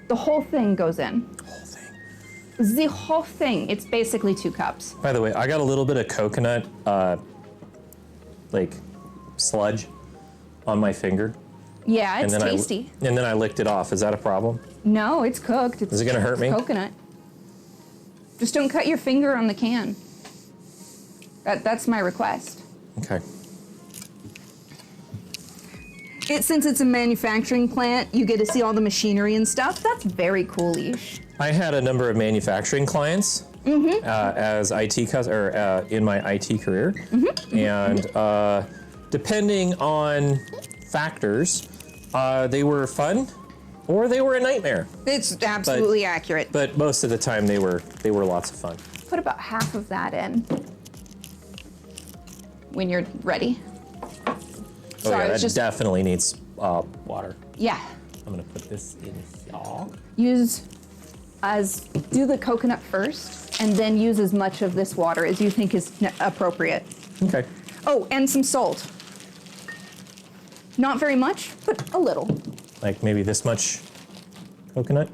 The whole thing goes in. Whole thing. The whole thing. It's basically 2 cups. By the way, I got a little bit of coconut, like sludge, on my finger. Yeah, it's and then tasty. And then I licked it off. Is that a problem? No, it's cooked. Is it gonna hurt me? Coconut. Just don't cut your finger on the can. That's my request. Okay. Since it's a manufacturing plant, you get to see all the machinery and stuff. That's very cool-ish. I had a number of manufacturing clients as in my IT career, and depending on factors, they were fun or they were a nightmare. It's absolutely accurate. But most of the time, they were lots of fun. Put about half of that in when you're ready. Oh Sorry, yeah, it's that just definitely needs water. yeah. I'm gonna put this in here. Do the coconut first, and then use as much of this water as you think is appropriate. Okay. Oh, and some salt. Not very much, but a little. Like maybe this much coconut.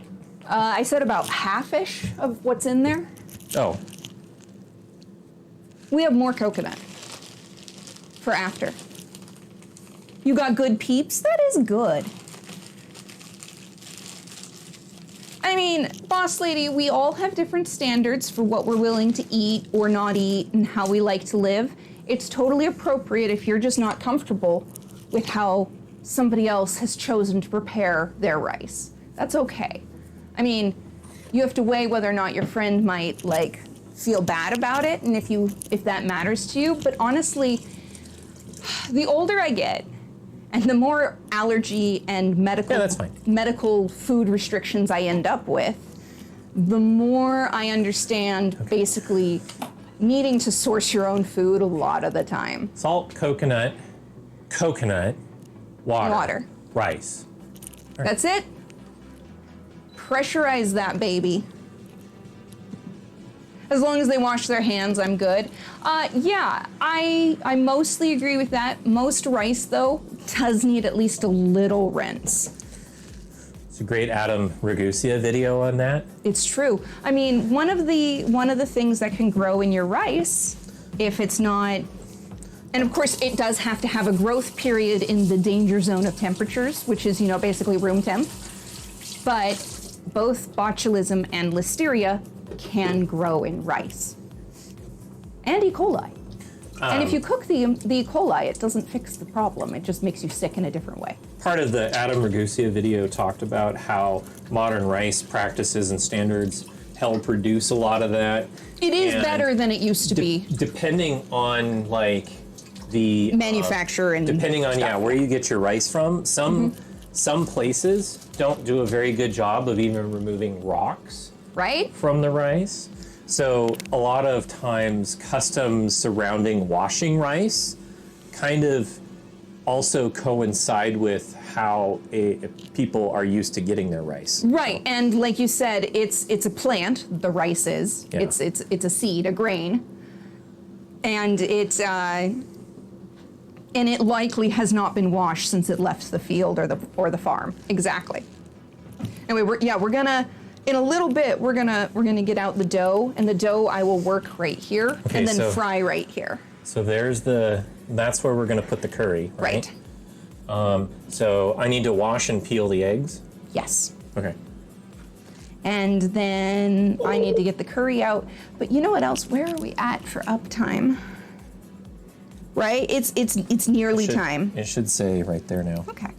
I said about half-ish of what's in there. Oh, We have more coconut. for after. You got good peeps? That is good. I mean, boss lady, we all have different standards for what we're willing to eat or not eat and how we like to live. It's totally appropriate if you're just not comfortable with how somebody else has chosen to prepare their rice. That's okay. I mean, you have to weigh whether or not your friend might like feel bad about it and if that matters to you. But honestly, the older I get and the more allergy and medical food restrictions I end up with, the more I understand basically needing to source your own food a lot of the time. Salt, coconut, water. Rice. Right. That's it. Pressurize that baby. As long as they wash their hands, I'm good. Yeah, I mostly agree with that. Most rice, though, does need at least a little rinse. It's a great Adam Ragusa video on that. It's true. I mean, one of the things that can grow in your rice, if it's not, and of course it does have to have a growth period in the danger zone of temperatures, which is, basically room temp. But both botulism and listeria can grow in rice. And E. coli. And if you cook the E. coli, it doesn't fix the problem. It just makes you sick in a different way. Part of the Adam Ragusa video talked about how modern rice practices and standards help reduce a lot of that. It is better than it used to be. Depending on like the manufacturer and depending on stuff. where you get your rice from. Some places don't do a very good job of even removing rocks from the rice. So a lot of times customs surrounding washing rice kind of also coincide with how people are used to getting their rice. Right, and like you said, it's a plant. The rice is. Yeah. It's a seed, a grain, and it likely has not been washed since it left the field or the farm. Exactly. Anyway, we're gonna. In a little bit, we're gonna get out the dough, and the dough I will work right here, and then fry right here. So that's where we're gonna put the curry, right? So I need to wash and peel the eggs? Yes. Okay. And then I need to get the curry out. But you know what else? Where are we at for uptime? Right? It's nearly time. It should say right there now. Okay.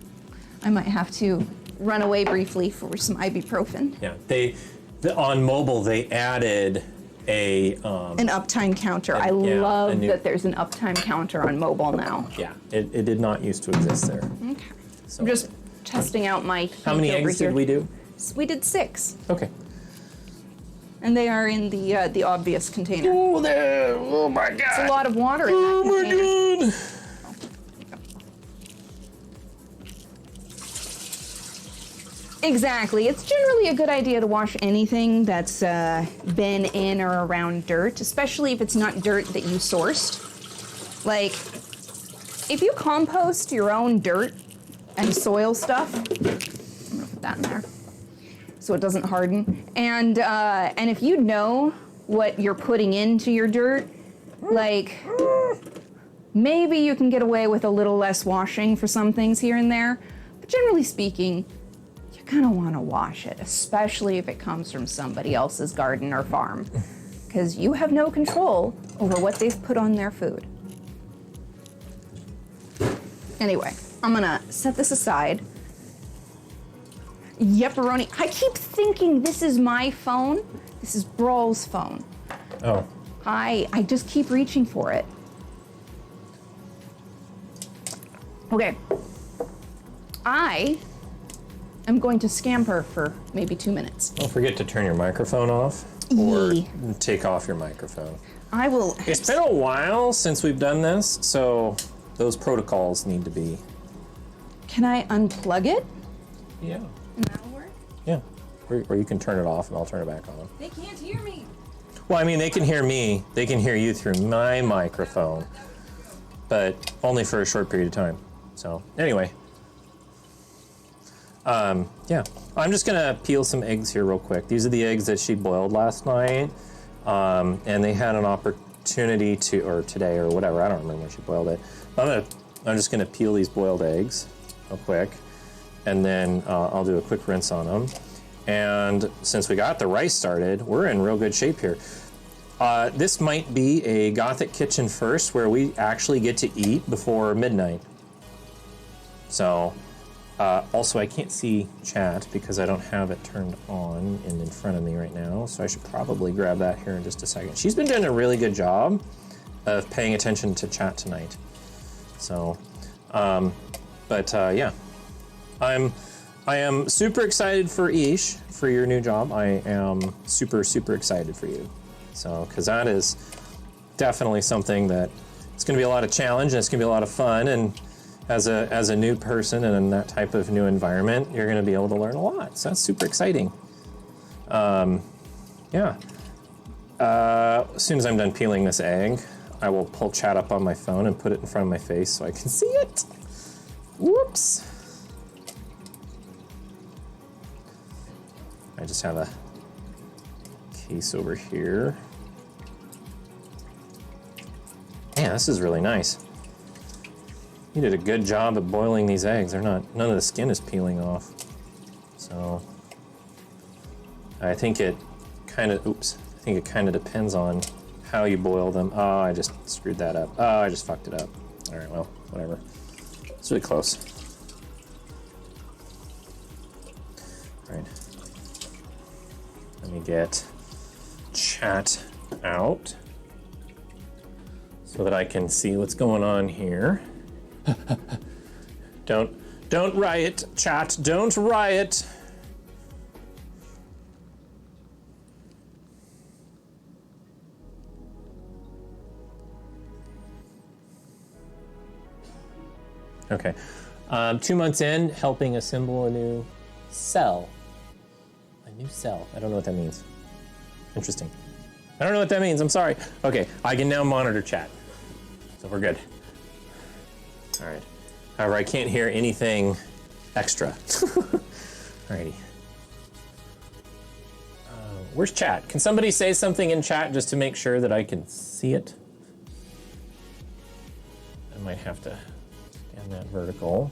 I might have to run away briefly for some ibuprofen. Yeah, on mobile they added an uptime counter. I love that there's an uptime counter on mobile now. Yeah, it did not used to exist there. Okay. So I'm just testing out my heat. How many eggs did we do? We did 6. Okay. And they are in the obvious container. Oh my god. It's a lot of water in that container. Oh my god. Exactly. It's generally a good idea to wash anything that's been in or around dirt, especially if it's not dirt that you sourced. Like, if you compost your own dirt and soil stuff, I'm gonna put that in there so it doesn't harden. And if you know what you're putting into your dirt, like, maybe you can get away with a little less washing for some things here and there. But generally speaking, kind of want to wash it, especially if it comes from somebody else's garden or farm, because you have no control over what they've put on their food. Anyway, I'm gonna set this aside. Yepperoni. I keep thinking this is my phone. This is Brawl's phone. Oh. I just keep reaching for it. Okay. I'm going to scamper for maybe 2 minutes. Don't forget to turn your microphone off or take off your microphone. I will. It's been a while since we've done this, so those protocols need to be. Can I unplug it? Yeah. And that'll work? Yeah. Or you can turn it off and I'll turn it back on. They can't hear me. Well, I mean, they can hear me. They can hear you through my microphone, but only for a short period of time. So, anyway. Yeah, I'm just gonna peel some eggs here real quick. These are the eggs that she boiled last night, and they had an opportunity to, or today or whatever, I don't remember when she boiled it. I'm just gonna peel these boiled eggs real quick, and then I'll do a quick rinse on them. And since we got the rice started, we're in real good shape here. This might be a Gothic kitchen first where we actually get to eat before midnight. So, also I can't see chat because I don't have it turned on and in front of me right now, so I should probably grab that here in just a second. She's been doing a really good job of paying attention to chat tonight. So, yeah. I am super excited for Ish, for your new job. I am super, super excited for you. So, because that is definitely something that it's going to be a lot of challenge and it's going to be a lot of fun. And as a new person and in that type of new environment, you're going to be able to learn a lot. So that's super exciting. Yeah. As soon as I'm done peeling this egg, I will pull chat up on my phone and put it in front of my face so I can see it. Whoops. I just have a case over here. Man, this is really nice. You did a good job at boiling these eggs. None of the skin is peeling off. So I think it kind of depends on how you boil them. Oh, I just screwed that up. Oh, I just fucked it up. All right, well, whatever. It's really close. All right. Let me get chat out so that I can see what's going on here. Don't riot, chat. Don't riot. Okay. 2 months in, helping assemble a new cell. A new cell. I don't know what that means. Interesting. I don't know what that means. I'm sorry. Okay, I can now monitor chat. So we're good. All right. However, I can't hear anything extra. Alrighty. Where's chat? Can somebody say something in chat just to make sure that I can see it? I might have to scan that vertical.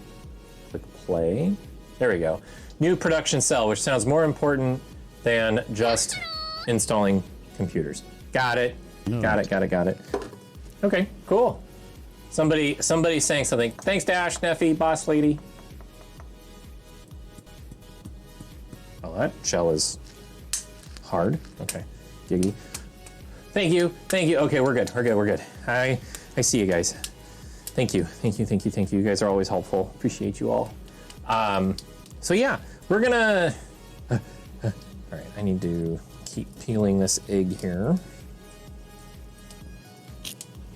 Click play. There we go. New production cell, which sounds more important than just installing computers. Got it. Got it. Okay, cool. Somebody saying something. Thanks, Dash, Neffy, boss lady. Oh, that shell is hard. Okay, Giggy. Thank you. Okay, we're good. I see you guys. Thank you. You guys are always helpful. Appreciate you all. So yeah, we're gonna. All right, I need to keep peeling this egg here.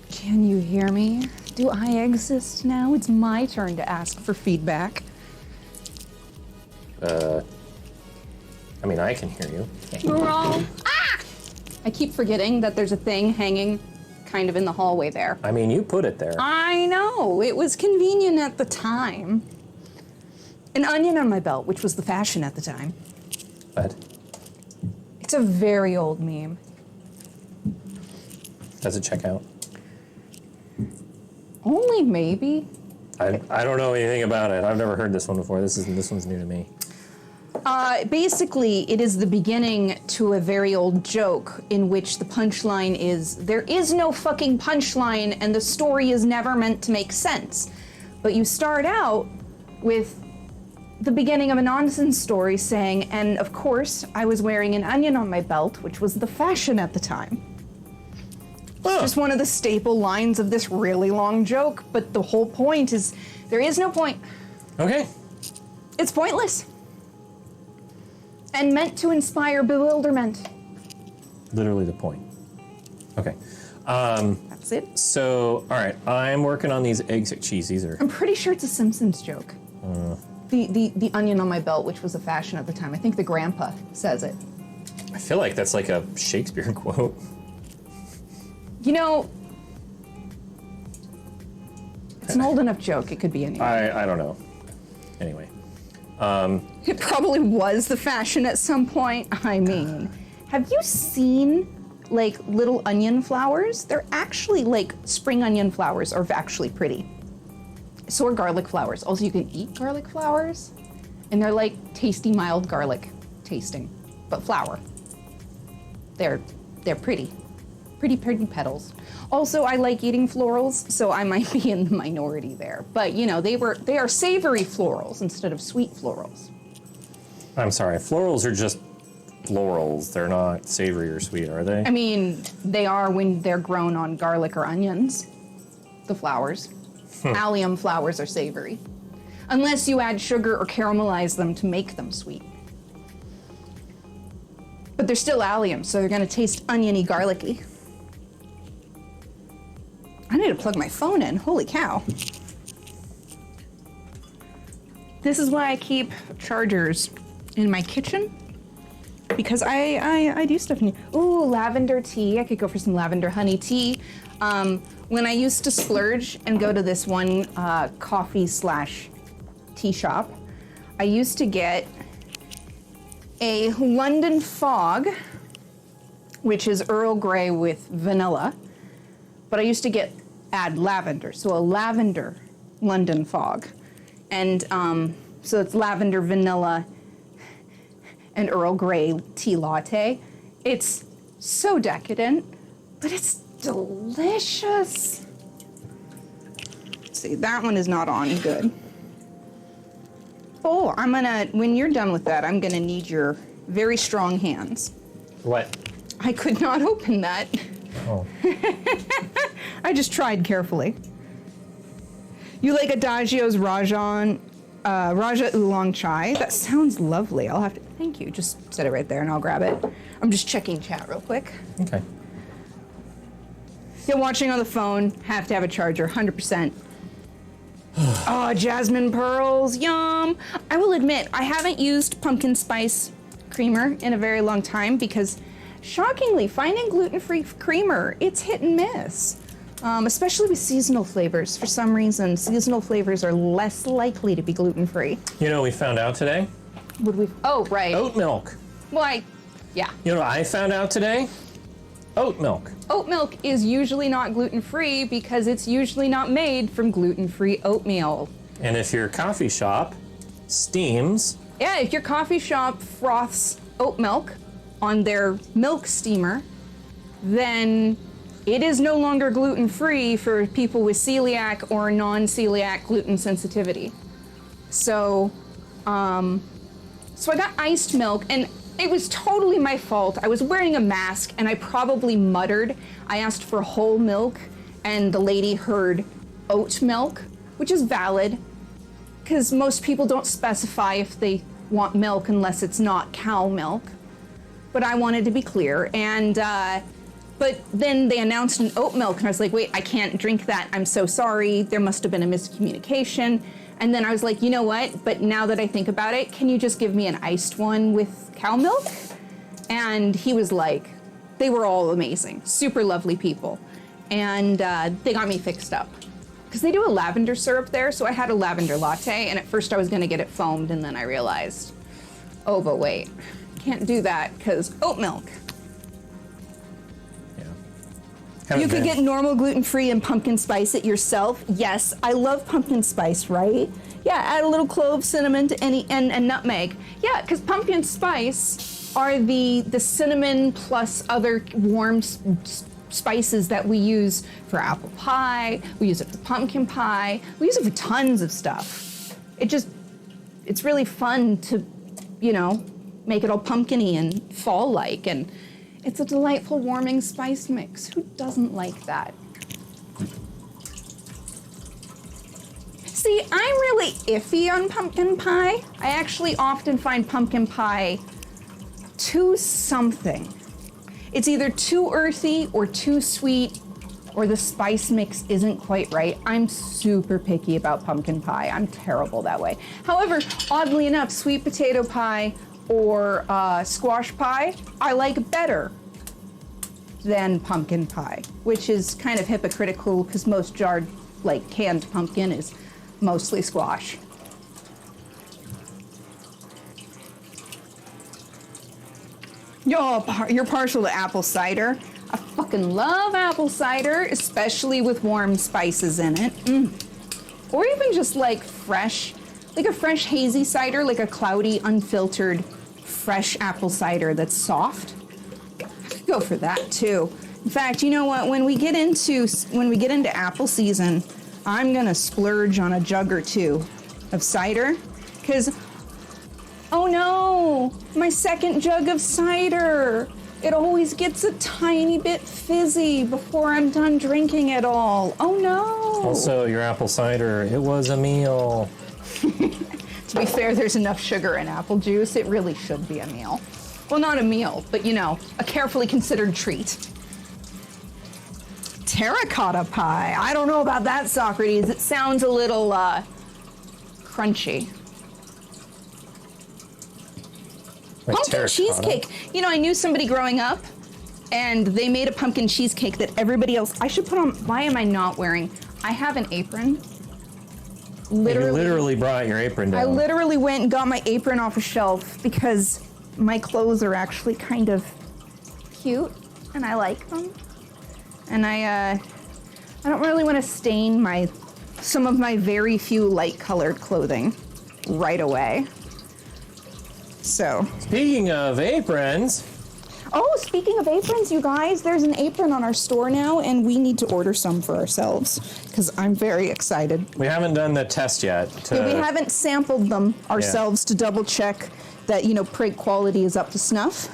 Can you hear me? Do I exist now? It's my turn to ask for feedback. I mean, I can hear you. Wrong. Ah! I keep forgetting that there's a thing hanging kind of in the hallway there. I mean, you put it there. I know. It was convenient at the time. An onion on my belt, which was the fashion at the time. What? It's a very old meme. Does it check out? Only maybe. I don't know anything about it. I've never heard this one before. This one's new to me. Basically, it is the beginning to a very old joke in which the punchline is, there is no fucking punchline and the story is never meant to make sense. But you start out with the beginning of a nonsense story saying, and of course, I was wearing an onion on my belt, which was the fashion at the time. It's just one of the staple lines of this really long joke, but the whole point is, there is no point. Okay. It's pointless. And meant to inspire bewilderment. Literally the point. Okay. That's it. So, all right, I'm working on these eggs at cheese. These are. I'm pretty sure it's a Simpsons joke. The onion on my belt, which was a fashion at the time. I think the grandpa says it. I feel like that's like a Shakespeare quote. You know, it's an old enough joke. It could be anything. I don't know. Anyway. It probably was the fashion at some point. I mean, have you seen like little onion flowers. They're actually like spring onion flowers are actually pretty. So are garlic flowers. Also, you can eat garlic flowers, and they're like tasty, mild garlic tasting, but flower. They're pretty. Pretty petals. Also, I like eating florals, so I might be in the minority there. But you know, they are savory florals instead of sweet florals. I'm sorry, florals are just florals. They're not savory or sweet, are they? I mean, they are when they're grown on garlic or onions, the flowers. Allium flowers are savory. Unless you add sugar or caramelize them to make them sweet. But they're still allium, so they're gonna taste oniony, garlicky. I need to plug my phone in, holy cow. This is why I keep chargers in my kitchen, because I do stuff in. Ooh, lavender tea. I could go for some lavender honey tea. When I used to splurge and go to this one coffee/tea shop, I used to get a London Fog, which is Earl Grey with vanilla, but I used to add lavender, so a lavender London Fog. And so it's lavender, vanilla, and Earl Grey tea latte. It's so decadent, but it's delicious. Let's see, that one is not on good. Oh, when you're done with that, I'm gonna need your very strong hands. What? I could not open that. Oh. I just tried carefully. You like Adagio's Raja Oolong Chai? That sounds lovely. I'll have to, thank you. Just set it right there and I'll grab it. I'm just checking chat real quick. Okay. Yeah, watching on the phone, have to have a charger, 100%. Oh, jasmine pearls, yum. I will admit, I haven't used pumpkin spice creamer in a very long time because shockingly, finding gluten-free creamer, it's hit and miss. Especially with seasonal flavors. For some reason, seasonal flavors are less likely to be gluten-free. You know what we found out today? Oh, right. Oat milk. Well, yeah. You know what I found out today? Oat milk. Oat milk is usually not gluten-free because it's usually not made from gluten-free oatmeal. And if your coffee shop steams... Yeah, if your coffee shop froths oat milk on their milk steamer, then it is no longer gluten-free for people with celiac or non-celiac gluten sensitivity. So I got iced milk, and it was totally my fault. I was wearing a mask, and I probably muttered. I asked for whole milk, and the lady heard oat milk, which is valid, because most people don't specify if they want milk unless it's not cow milk. But I wanted to be clear, and but then they announced an oat milk, and I was like, wait, I can't drink that. I'm so sorry. There must have been a miscommunication. And then I was like, you know what? But now that I think about it, can you just give me an iced one with cow milk? And he was like, they were all amazing, super lovely people. And they got me fixed up. Because they do a lavender syrup there, so I had a lavender latte, and at first I was gonna get it foamed, and then I realized, oh, but wait, can't do that, because oat milk. You could get normal gluten-free and pumpkin spice it yourself. Yes, I love pumpkin spice, right? Yeah, add a little clove, cinnamon, to and nutmeg. Yeah, because pumpkin spice are the cinnamon plus other warm spices that we use for apple pie. We use it for pumpkin pie. We use it for tons of stuff. It's really fun to, make it all pumpkin-y and fall-like, and it's a delightful warming spice mix. Who doesn't like that? See, I'm really iffy on pumpkin pie. I actually often find pumpkin pie too something. It's either too earthy or too sweet, or the spice mix isn't quite right. I'm super picky about pumpkin pie. I'm terrible that way. However, oddly enough, sweet potato pie or squash pie, I like better than pumpkin pie, which is kind of hypocritical because most jarred, canned pumpkin is mostly squash. You're partial to apple cider. I fucking love apple cider, especially with warm spices in it. Or even just like fresh, like a fresh hazy cider, like a cloudy, unfiltered, fresh apple cider that's soft. I could go for that too. In fact, you know what? When we get into apple season, I'm gonna splurge on a jug or two of cider, because oh no, my second jug of cider. It always gets a tiny bit fizzy before I'm done drinking it all. Oh no. Also, your apple cider, it was a meal. To be fair, there's enough sugar in apple juice. It really should be a meal. Well, not a meal, but you know, a carefully considered treat. Terracotta pie. I don't know about that, Socrates. It sounds a little crunchy. Like Pumpkin terracotta. cheesecake. You know, I knew somebody growing up, and they made a pumpkin cheesecake that everybody else. I should put on. Why am I not wearing? I have an apron. You literally brought your apron down. I literally went and got my apron off a shelf because my clothes are actually kind of cute, and I like them. And I don't really want to stain some of my very few light-colored clothing right away. So. Speaking of aprons. Oh, speaking of aprons, you guys, there's an apron on our store now, and we need to order some for ourselves because I'm very excited. We haven't done the test yet. Yeah, we haven't sampled them ourselves to double check that, you know, print quality is up to snuff.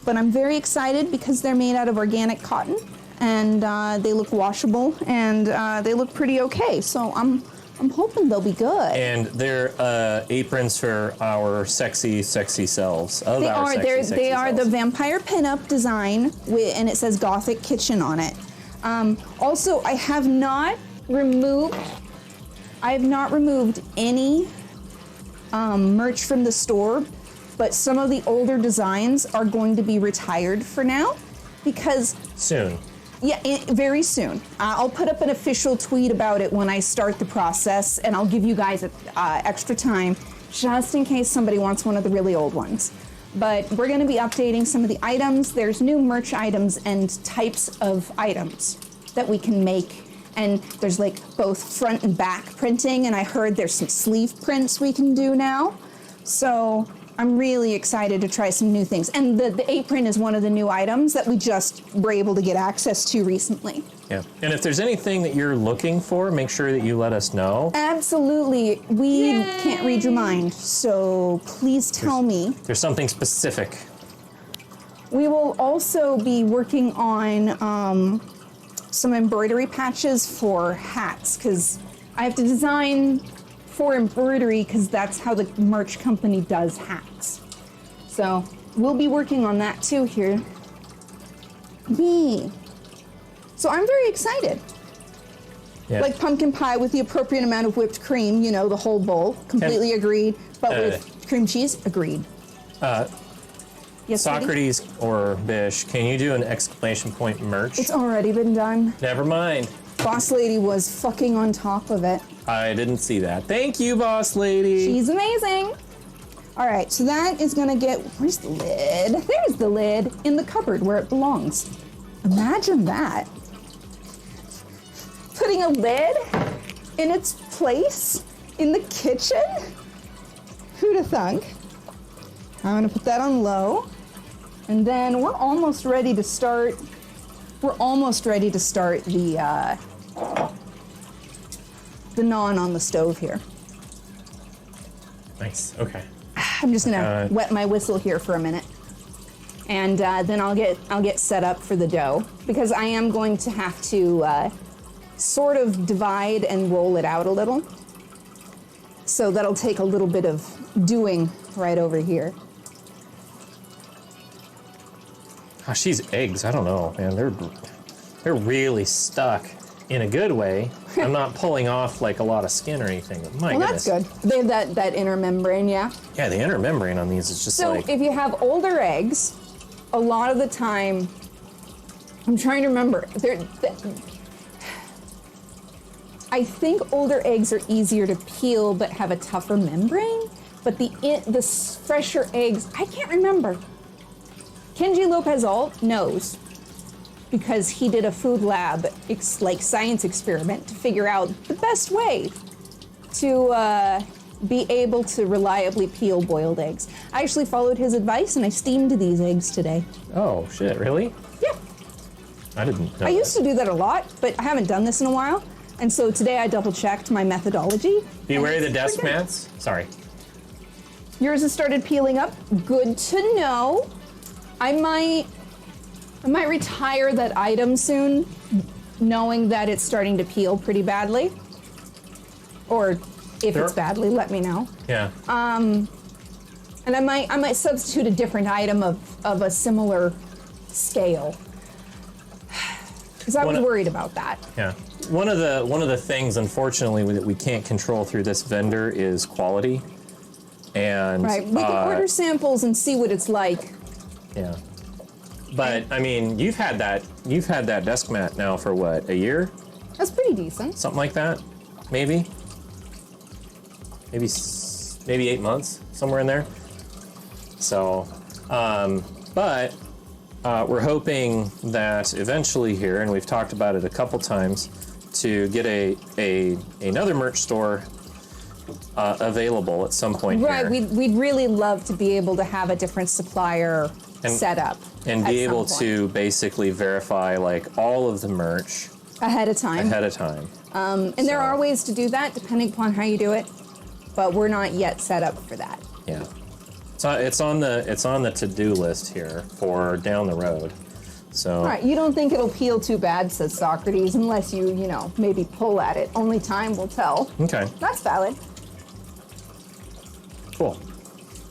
But I'm very excited because they're made out of organic cotton, and they look washable, and they look pretty okay. So I'm hoping they'll be good. And they're aprons for our sexy selves. They are the vampire pinup design, and it says Gothic Kitchen on it. Also, I have not removed any merch from the store, but some of the older designs are going to be retired for now because soon. Yeah, very soon. I'll put up an official tweet about it when I start the process, and I'll give you guys extra time just in case somebody wants one of the really old ones. But we're going to be updating some of the items. There's new merch items and types of items that we can make. And there's like both front and back printing, and I heard there's some sleeve prints we can do now. So I'm really excited to try some new things. And the apron is one of the new items that we just were able to get access to recently. Yeah. And if there's anything that you're looking for, make sure that you let us know. Absolutely. We can't read your mind, so please tell me. There's something specific. We will also be working on some embroidery patches for hats, because I have to design for embroidery because that's how the merch company does hats. So we'll be working on that too here. Yay. So I'm very excited. Yeah. Like pumpkin pie with the appropriate amount of whipped cream, you know, the whole bowl. Completely agreed. But with cream cheese, agreed. Yes, Socrates or Bish, can you do an exclamation point merch? It's already been done. Never mind. Boss Lady was fucking on top of it. I didn't see that. Thank you, Boss Lady. She's amazing. All right, so that is gonna get, where's the lid? There's the lid in the cupboard where it belongs. Imagine that. Putting a lid in its place in the kitchen? Who'd have thunk? I'm gonna put that on low. And then we're almost ready to start. We're almost ready to start the naan on the stove here. Nice. Okay. I'm just gonna wet my whistle here for a minute, and then I'll get set up for the dough, because I am going to have to sort of divide and roll it out a little. So that'll take a little bit of doing right over here. Gosh, these eggs, I don't know, man. They're really stuck in a good way. I'm not pulling off like a lot of skin or anything. My goodness. That's good. They have that inner membrane, yeah. Yeah, the inner membrane on these is just So like. if you have older eggs, a lot of the time, I'm trying to remember. I think older eggs are easier to peel but have a tougher membrane. But the fresher eggs, I can't remember. Kenji Lopez Alt knows because he did a food lab science experiment to figure out the best way to be able to reliably peel boiled eggs. I actually followed his advice and I steamed these eggs today. Oh shit! Really? Yeah. I didn't know I used to do that a lot, but I haven't done this in a while. And so today I double checked my methodology. Beware and the it's desk pretty good. mats. Sorry. Yours has started peeling up. Good to know. I might retire that item soon, knowing that it's starting to peel pretty badly. Or if Sure. it's badly, let me know. Yeah. And I might substitute a different item of a similar scale. Because I was Wanna- worried about that. Yeah. One of the things, unfortunately, that we can't control through this vendor is quality. And Right. We can order samples and see what it's like. yeah. But I mean, you've had that desk mat now for what, a year? That's pretty decent. Something like that, maybe. Maybe 8 months, somewhere in there. So, but we're hoping that eventually here, and we've talked about it a couple times, to get another merch store available at some point Right. here. We'd really love to be able to have a different supplier set up. And at be some able point. to basically verify like all of the merch ahead of time. ahead of time. And there are ways to do that depending upon how you do it, but we're not yet set up for that. Yeah. So it's on the to-do list here for down the road. So All right, you don't think it'll peel too bad, says Socrates, unless you maybe pull at it. Only time will tell. okay, That's valid. cool.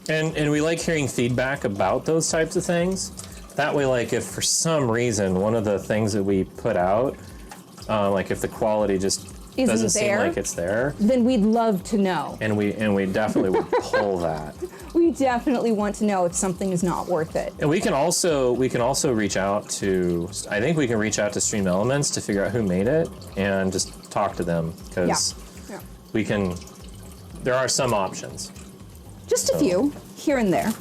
And we like hearing feedback about those types of things. That way, like if for some reason one of the things that we put out, like if the quality just Isn't doesn't seem there? like it's there, Then we'd love to know. and we definitely would pull that. We definitely want to know if something is not worth it. And we can also reach out to, I think we can reach out to Stream Elements to figure out who made it and just talk to them because Yeah. we can. There are some options. Just a few, here and there.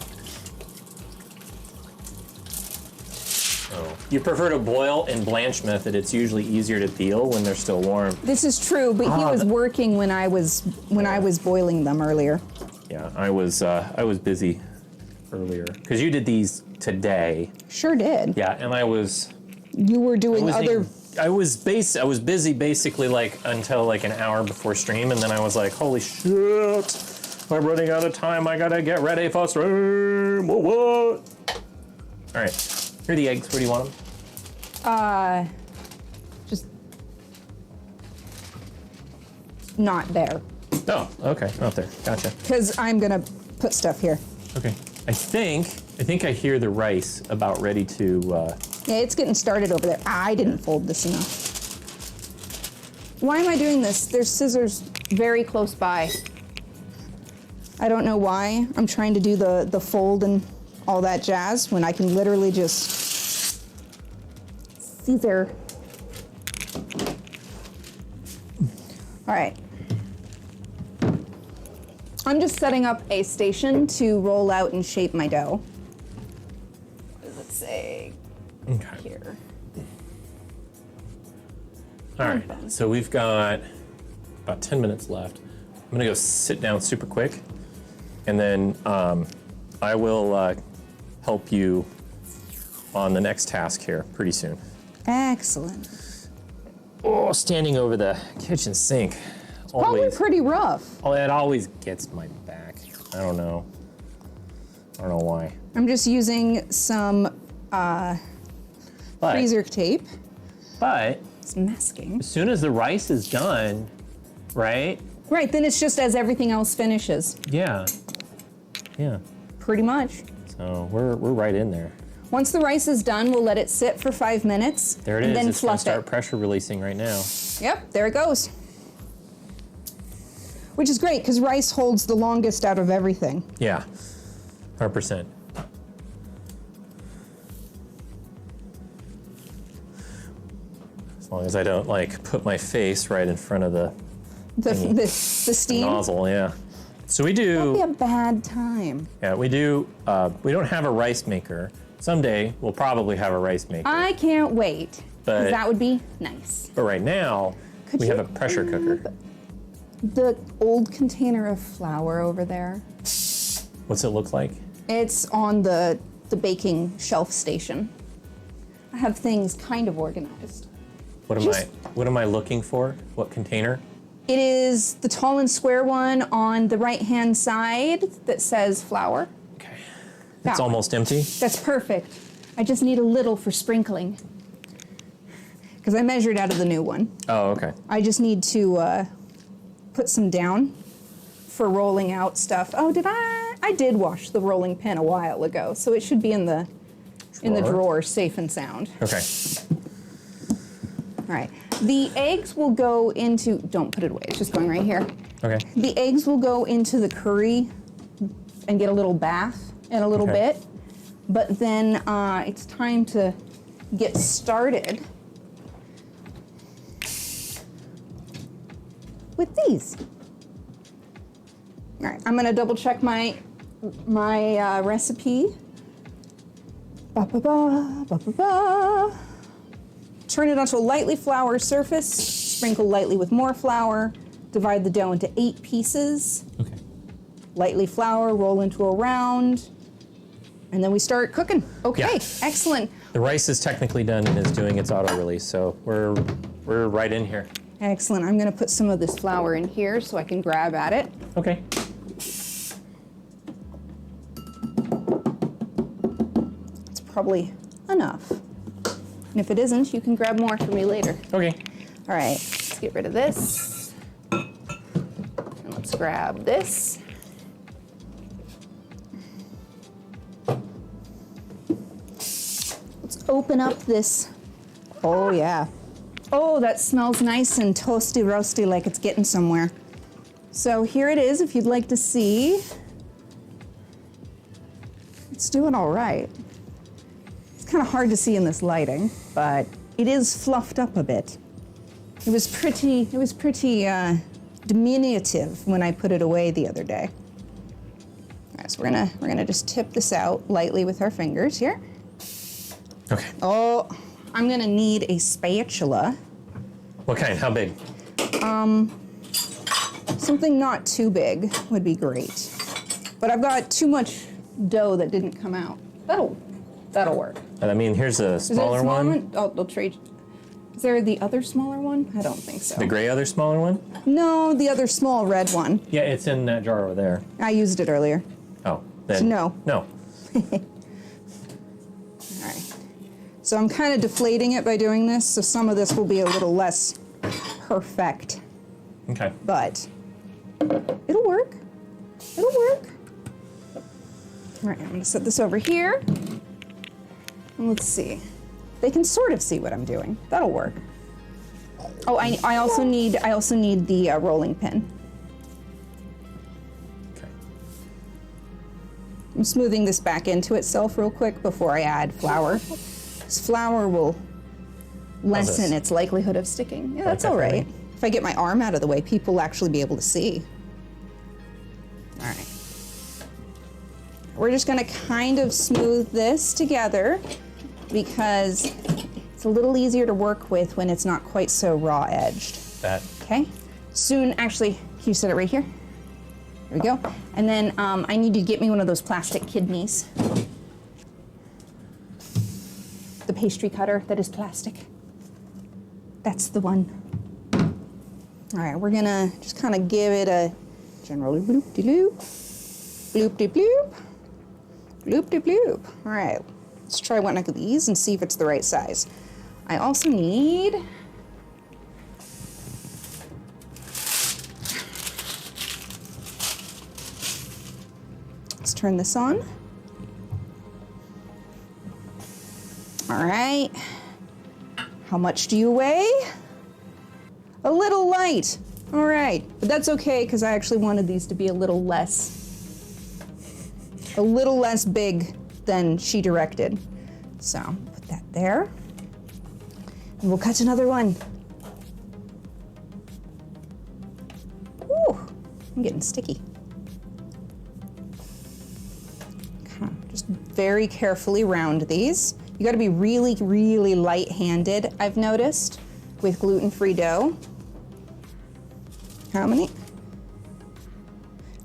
You prefer to boil in blanch method. It's usually easier to peel when they're still warm. This is true, but he was working when I was boiling them earlier. Yeah, I was busy earlier because you did these today. Sure did. Yeah, and I was. You were doing other. I was busy basically like until like an hour before stream, and then I was like, holy shit, I'm running out of time. I gotta get ready for stream. What? All right, here are the eggs. Where do you want them? Just not there, Oh, okay, not there. Gotcha. because I'm gonna put stuff here. Okay. I think I hear the rice about ready to. Yeah, it's getting started over there. I didn't fold this enough. Why am I doing this? There's scissors very close by. I don't know why I'm trying to do the fold and all that jazz when I can literally just scissor. All right. I'm just setting up a station to roll out and shape my dough. Let's say Okay. here. All right. So we've got about 10 minutes left. I'm gonna go sit down super quick, and then I will help you on the next task here pretty soon. Excellent. Oh, standing over the kitchen sink. Probably Always. pretty rough. Oh, it always gets my back. I don't know why. I'm just using some But, freezer tape. but It's masking. as soon as the rice is done, right? Right, then it's just as everything else finishes. Yeah. Yeah. Pretty much. So we're right in there. Once the rice is done, we'll let it sit for 5 minutes. There it and is. then It's gonna fluff start it. pressure releasing right now. Yep, there it goes. Which is great, because rice holds the longest out of everything. Yeah. 100%. As long as I don't like put my face right in front of the The steam. nozzle, yeah. So we That'd be do, a bad time. yeah, we don't have a rice maker, someday we'll probably have a rice maker. I can't wait. But- Because that would be nice. But right now, Could we you have a pressure cooker. The old container of flour over there. What's it look like? It's on the baking shelf station. I have things kind of organized. What am I looking for? What container? It is the tall and square one on the right-hand side that says flour. Okay. That It's one. almost empty. That's perfect. I just need a little for sprinkling. Because I measured out of the new one. Oh, okay. I just need to put some down for rolling out stuff. Oh, did I? I did wash the rolling pin a while ago, so it should be in the drawer, safe and sound. Okay. All right. The eggs will go into. Don't put it away. It's just going right here. Okay. The eggs will go into the curry and get a little bath in a little Okay. bit, but then it's time to get started with these. All right, I'm gonna double check my recipe. Ba ba ba ba ba ba. Turn it onto a lightly floured surface. Sprinkle lightly with more flour. Divide the dough into 8 pieces. Okay. Lightly flour, roll into a round, and then we start cooking. Okay, Yeah. excellent. The rice is technically done and is doing its auto release, so we're right in here. Excellent. I'm gonna put some of this flour in here so I can grab at it. Okay. It's probably enough. And if it isn't, you can grab more for me later. Okay. All right, let's get rid of this. And let's grab this. Let's open up this. Oh, yeah. Oh, that smells nice and toasty roasty like it's getting somewhere. So here it is if you'd like to see. It's doing all right. It's kind of hard to see in this lighting, but it is fluffed up a bit. It was pretty diminutive when I put it away the other day. All right, so we're gonna just tip this out lightly with our fingers here. Okay. Oh, I'm gonna need a spatula. What kind? How big? Something not too big would be great. But I've got too much dough that didn't come out. That'll work. I mean, here's a Is there a smaller small one. Oh, they'll trade. Is there the other smaller one? I don't think so. The gray other smaller one? No, the other small red one. Yeah, it's in that jar over there. I used it earlier. Oh, then No. No. All right. So I'm kind of deflating it by doing this, so some of this will be a little less perfect, Okay. but it'll work. It'll work. All right, I'm gonna set this over here. And let's see. They can sort of see what I'm doing. That'll work. Oh, I also need the rolling pin. Okay. I'm smoothing this back into itself real quick before I add flour. This flour will lessen this? its likelihood of sticking. Yeah, that's Okay, all right. really? If I get my arm out of the way, people will actually be able to see. All right. We're just gonna kind of smooth this together because it's a little easier to work with when it's not quite so raw edged. That. Okay. Soon, actually, can you set it right here? There we go. And then I need you to get me one of those plastic kidneys. The pastry cutter that is plastic. That's the one. All right, we're gonna just kind of give it a general bloop-de-loop, bloop-de-bloop, bloop-de-bloop. All right, let's try one of these and see if it's the right size. I also need let's turn this on. All right. How much do you weigh? A little light. All right, but that's okay because I actually wanted these to be a little less big than she directed. So put that there. And we'll cut another one. Ooh, I'm getting sticky. Just very carefully round these. You gotta be really, really light-handed, I've noticed, with gluten-free dough. How many?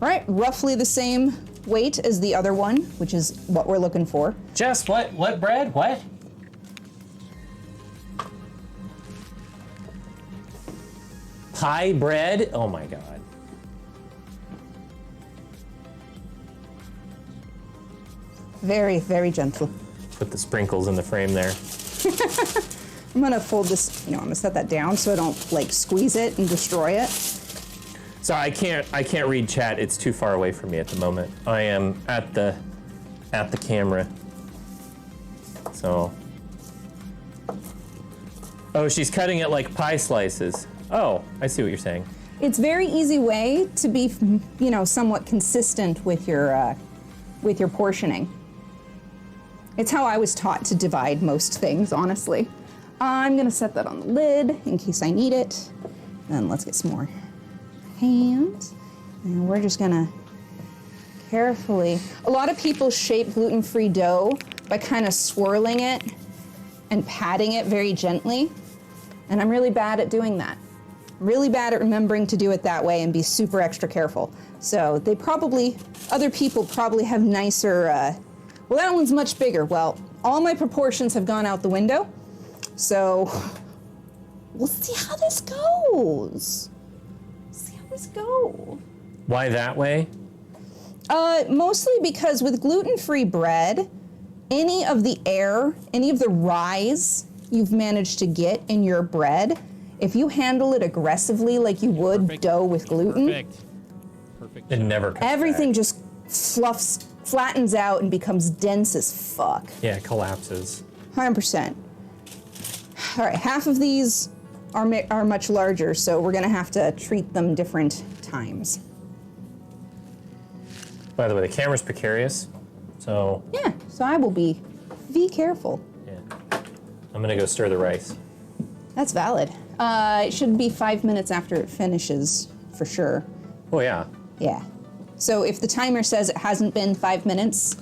All right, roughly the same weight as the other one, which is what we're looking for. Jess, what bread? What? Pie bread? Oh my God. Very, very gentle. Put the sprinkles in the frame there. I'm gonna fold this, I'm gonna set that down so I don't like squeeze it and destroy it. Sorry, I can't read chat. It's too far away from me at the moment. I am at the camera. So. Oh, she's cutting it like pie slices. Oh, I see what you're saying. It's a very easy way to be, somewhat consistent with your portioning. It's how I was taught to divide most things, honestly. I'm gonna set that on the lid in case I need it. Then let's get some more hands. And we're just gonna carefully, a lot of people shape gluten-free dough by kind of swirling it and patting it very gently. And I'm really bad at doing that. Really bad at remembering to do it that way and be super extra careful. So other people probably have nicer, well, that one's much bigger. Well, all my proportions have gone out the window. So we'll see how this goes. See how this goes. Why that way? Mostly because with gluten-free bread, any of the rise you've managed to get in your bread, if you handle it aggressively like you would dough with gluten, It never comes everything back. just flattens out and becomes dense as fuck. Yeah, it collapses. 100%. All right, half of these are much larger, so we're gonna have to treat them different times. By the way, the camera's precarious, so Yeah, so I will be careful. yeah. I'm gonna go stir the rice. That's valid. It should be 5 minutes after it finishes, for sure. Oh yeah. Yeah. So if the timer says it hasn't been 5 minutes,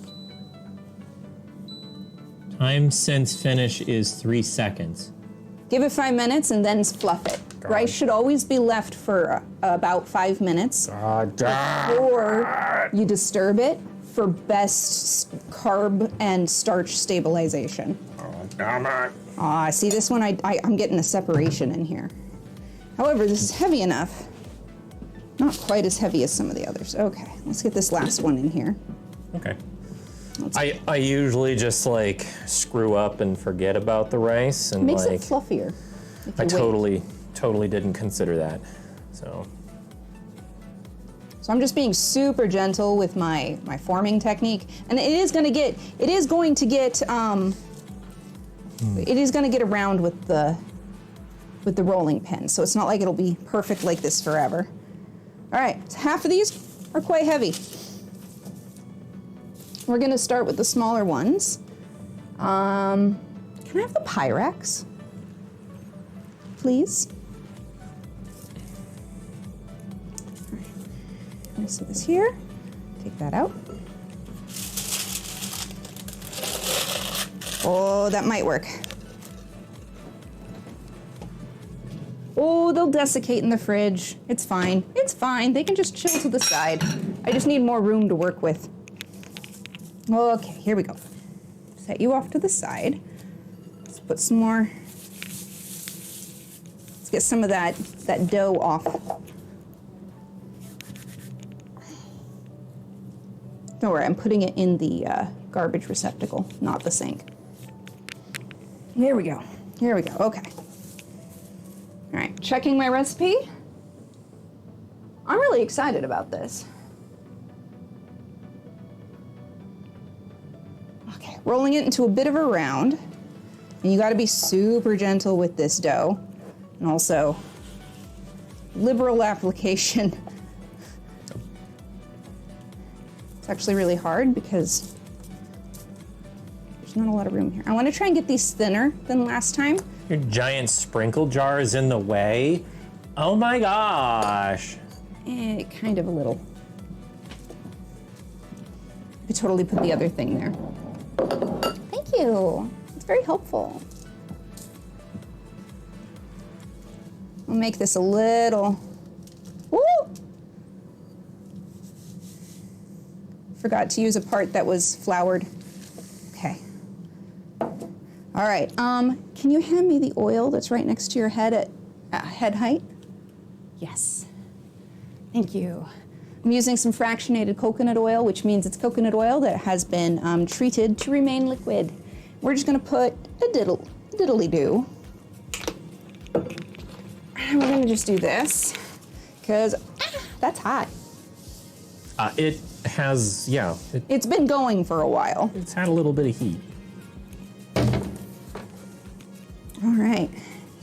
Time since finish is 3 seconds. give it 5 minutes and then fluff it. Rice should always be left for about 5 minutes before you disturb it for best carb and starch stabilization. See, this one, I'm getting a separation in here. However, this is heavy enough. Not quite as heavy as some of the others. Okay, let's get this last one in here. Okay. I usually just like screw up and forget about the rice and Makes like it fluffier. if I you wait. totally didn't consider that. So So I'm just being super gentle with my forming technique, and it is going to get around with the rolling pin. So it's not like it'll be perfect like this forever. All right, so half of these are quite heavy. We're going to start with the smaller ones. Can I have the Pyrex, please? Let me see this here. Take that out. Oh, that might work. Oh, they'll desiccate in the fridge. It's fine. It's fine. They can just chill to the side. I just need more room to work with. Okay, here we go. Set you off to the side. Let's put some more. Let's get some of that dough off. Don't worry, I'm putting it in the garbage receptacle, not the sink. Here we go. Here we go. Okay. All right, checking my recipe. I'm really excited about this. Okay, rolling it into a bit of a round. And you gotta be super gentle with this dough. And also, liberal application. It's actually really hard because there's not a lot of room here. I wanna try and get these thinner than last time. your giant sprinkle jar is in the way. Oh my gosh. Kind of a little. I could totally put the other thing there. you. It's very helpful. I'll make this a little. Woo! Forgot to use a part that was floured. Okay. All right. Can you hand me the oil that's right next to your head at head height? Yes. Thank you. I'm using some fractionated coconut oil, which means it's coconut oil that has been treated to remain liquid. We're just gonna put a diddly-do. And we're gonna just do this, because that's hot. It has, yeah, It's been going for a while. it's had a little bit of heat. All right,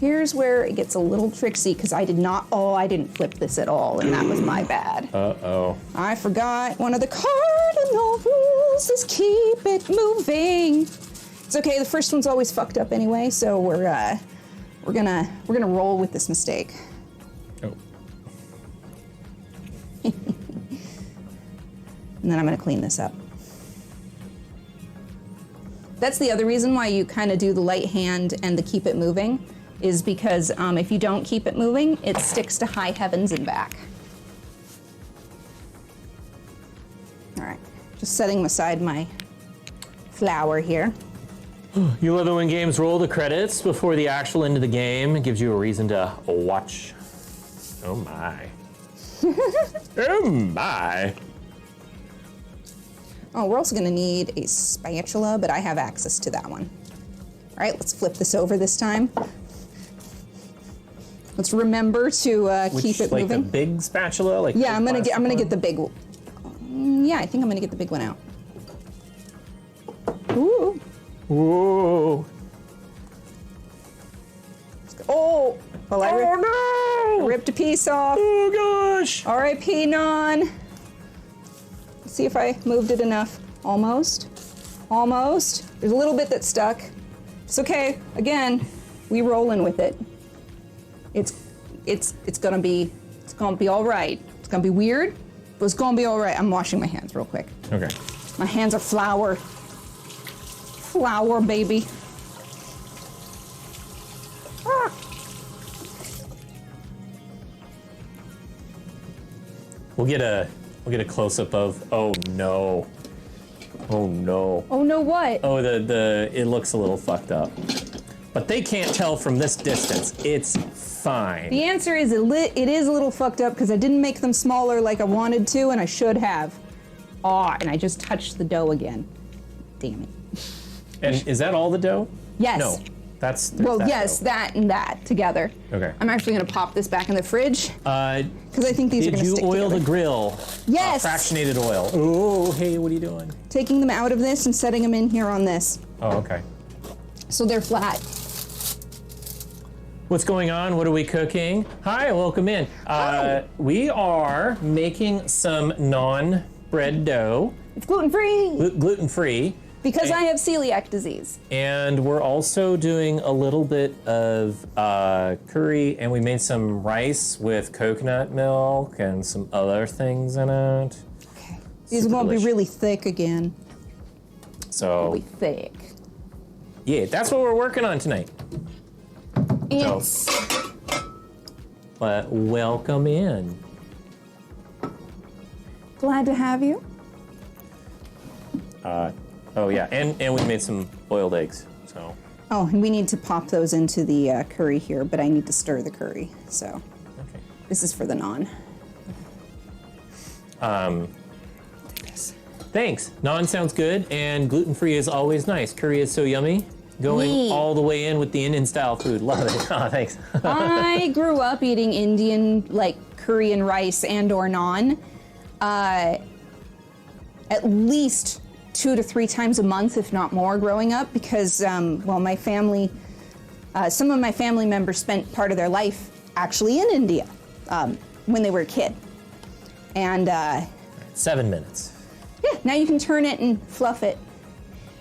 here's where it gets a little tricksy, because I didn't flip this at all, and that was my bad. Uh-oh. I forgot one of the cardinal rules is keep it moving. It's okay, the first one's always fucked up anyway, so we're gonna roll with this mistake. Oh. And then I'm gonna clean this up. That's the other reason why you kind of do the light hand and the keep it moving, is because if you don't keep it moving, it sticks to high heavens and back. All right, just setting aside my flour here. You love it when games roll the credits before the actual end of the game. It gives you a reason to watch. Oh my. Oh my. Oh, we're also gonna need a spatula, but I have access to that one. All right, let's flip this over this time. Let's remember to keep it like moving. the big spatula? Like Yeah, the I'm gonna get plastic the big. Yeah, I think I'm gonna get the big one out. Ooh. one? Whoa. Oh. Well, I no! ripped a piece off. Oh gosh. R.I.P. Naan. Let's see if I moved it enough. Almost. Almost. There's a little bit that's stuck. It's okay. Again, we rolling with it. It's gonna be all right. It's gonna be weird, but it's gonna be all right. I'm washing my hands real quick. Okay. My hands are flour. Flour, baby. Ah. We'll get a close up of, oh no. Oh no. Oh no, what? Oh, it looks a little fucked up. But they can't tell from this distance. It's fine. The answer is it is a little fucked up because I didn't make them smaller like I wanted to, and I should have. And I just touched the dough again. Damn it. And is that all the dough? Yes. No. There's Well, that yes, dough. that and that together. Okay. I'm actually gonna pop this back in the fridge because I think these are Did gonna you stick oil together. the grill? Yes. Fractionated oil. Oh, hey, what are you doing? Taking them out of this and setting them in here on this, Oh, okay. so they're flat. What's going on? What are we cooking? Hi, welcome in. We are making some naan bread dough, It's gluten-free gluten-free. because I have celiac disease. And we're also doing a little bit of curry, and we made some rice with coconut milk and some other things in it. Okay. These Super are gonna delicious. be really thick again. So, Really thick. yeah, that's what we're working on tonight. It's Welcome in. glad to have you. Oh yeah, and we made some boiled eggs. So Oh, and we need to pop those into the curry here, but I need to stir the curry. So okay. this is for the naan. Thanks. Naan sounds good, and gluten-free is always nice. Curry is so yummy. Going Yee. all the way in with the Indian-style food. Love it. Oh, thanks. I grew up eating Indian, like curry and rice and or naan, at least 2 to 3 times a month, if not more, growing up, because my family, some of my family members spent part of their life actually in India when they were a kid, and 7 minutes. yeah, now you can turn it and fluff it.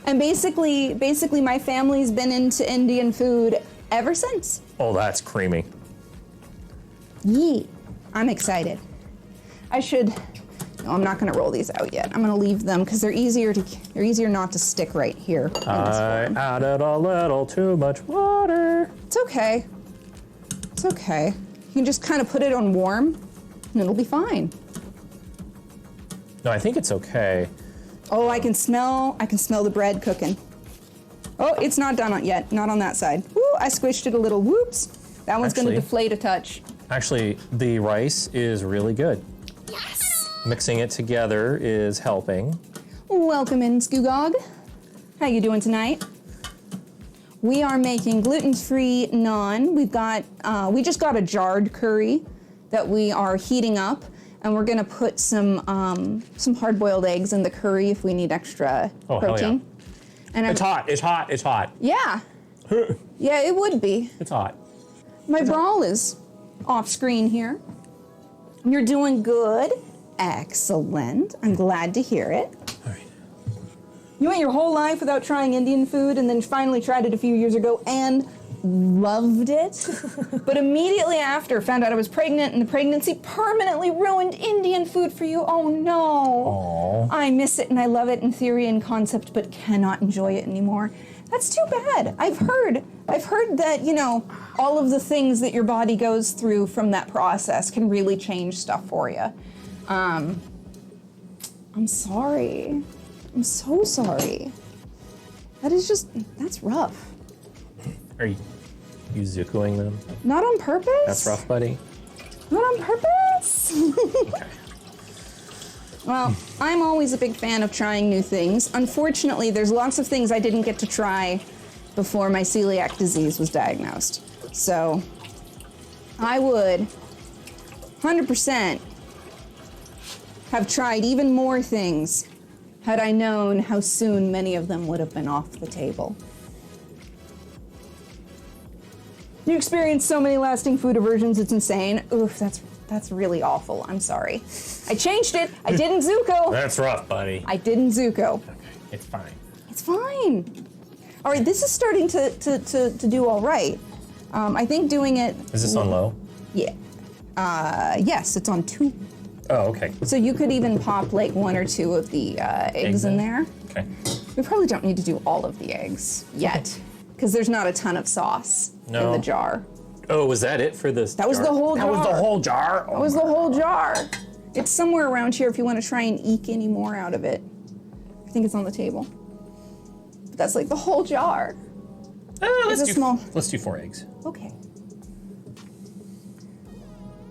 And basically, my family's been into Indian food ever since. Oh, that's creamy. Yee, I'm excited. I should No, I'm not gonna roll these out yet. I'm gonna leave them because they're easier not to stick right here. I added a little too much water. It's okay. It's okay. You can just kind of put it on warm and it'll be fine. No, I think it's okay. Oh, I can smell the bread cooking. Oh, it's not done yet. Not on that side. Woo, I squished it a little. Whoops. That one's gonna Actually- deflate a touch. Actually, the rice is really good. Yes. Mixing it together is helping. Welcome in, Skoogog. How you doing tonight? We are making gluten-free naan. We just got a jarred curry that we are heating up, and we're gonna put some hard-boiled eggs in the curry if we need extra Oh, hell protein. And It's hot, it's hot, it's hot. Yeah. Yeah, it would be. It's hot. My brawl is off screen here. You're doing good. Excellent. I'm glad to hear it. All right. You went your whole life without trying Indian food and then finally tried it a few years ago and loved it. But immediately after found out I was pregnant and the pregnancy permanently ruined Indian food for you. Oh no. Aww. I miss it and I love it in theory and concept but cannot enjoy it anymore. That's too bad. I've heard that, you know, all of the things that your body goes through from that process can really change stuff for you. I'm sorry. I'm so sorry. That's rough. Are you Zukoing them? Not on purpose? That's rough, buddy. Not on purpose? Okay. Well, I'm always a big fan of trying new things. Unfortunately, there's lots of things I didn't get to try before my celiac disease was diagnosed. So, I would 100% have tried even more things had I known how soon many of them would have been off the table. You experience so many lasting food aversions, it's insane. Oof, that's really awful. I'm sorry. I changed it. I didn't Zuko. That's rough, buddy. I didn't Zuko. Okay, it's fine. It's fine. All right, this is starting to do all right. I think doing it. Is this on low? Yeah. Yes, it's on 2. Oh, okay. So you could even pop like 1 or 2 of the eggs in there. Okay. We probably don't need to do all of the eggs yet, because there's not a ton of sauce in No. the jar. Oh, was that it for this? That was the whole That was the jar. whole jar? That was the whole jar. It's somewhere around here if you want to try and eke any more out of it. I think it's on the table. But that's like the whole jar. Let's a do small- Let's do 4 eggs. Okay.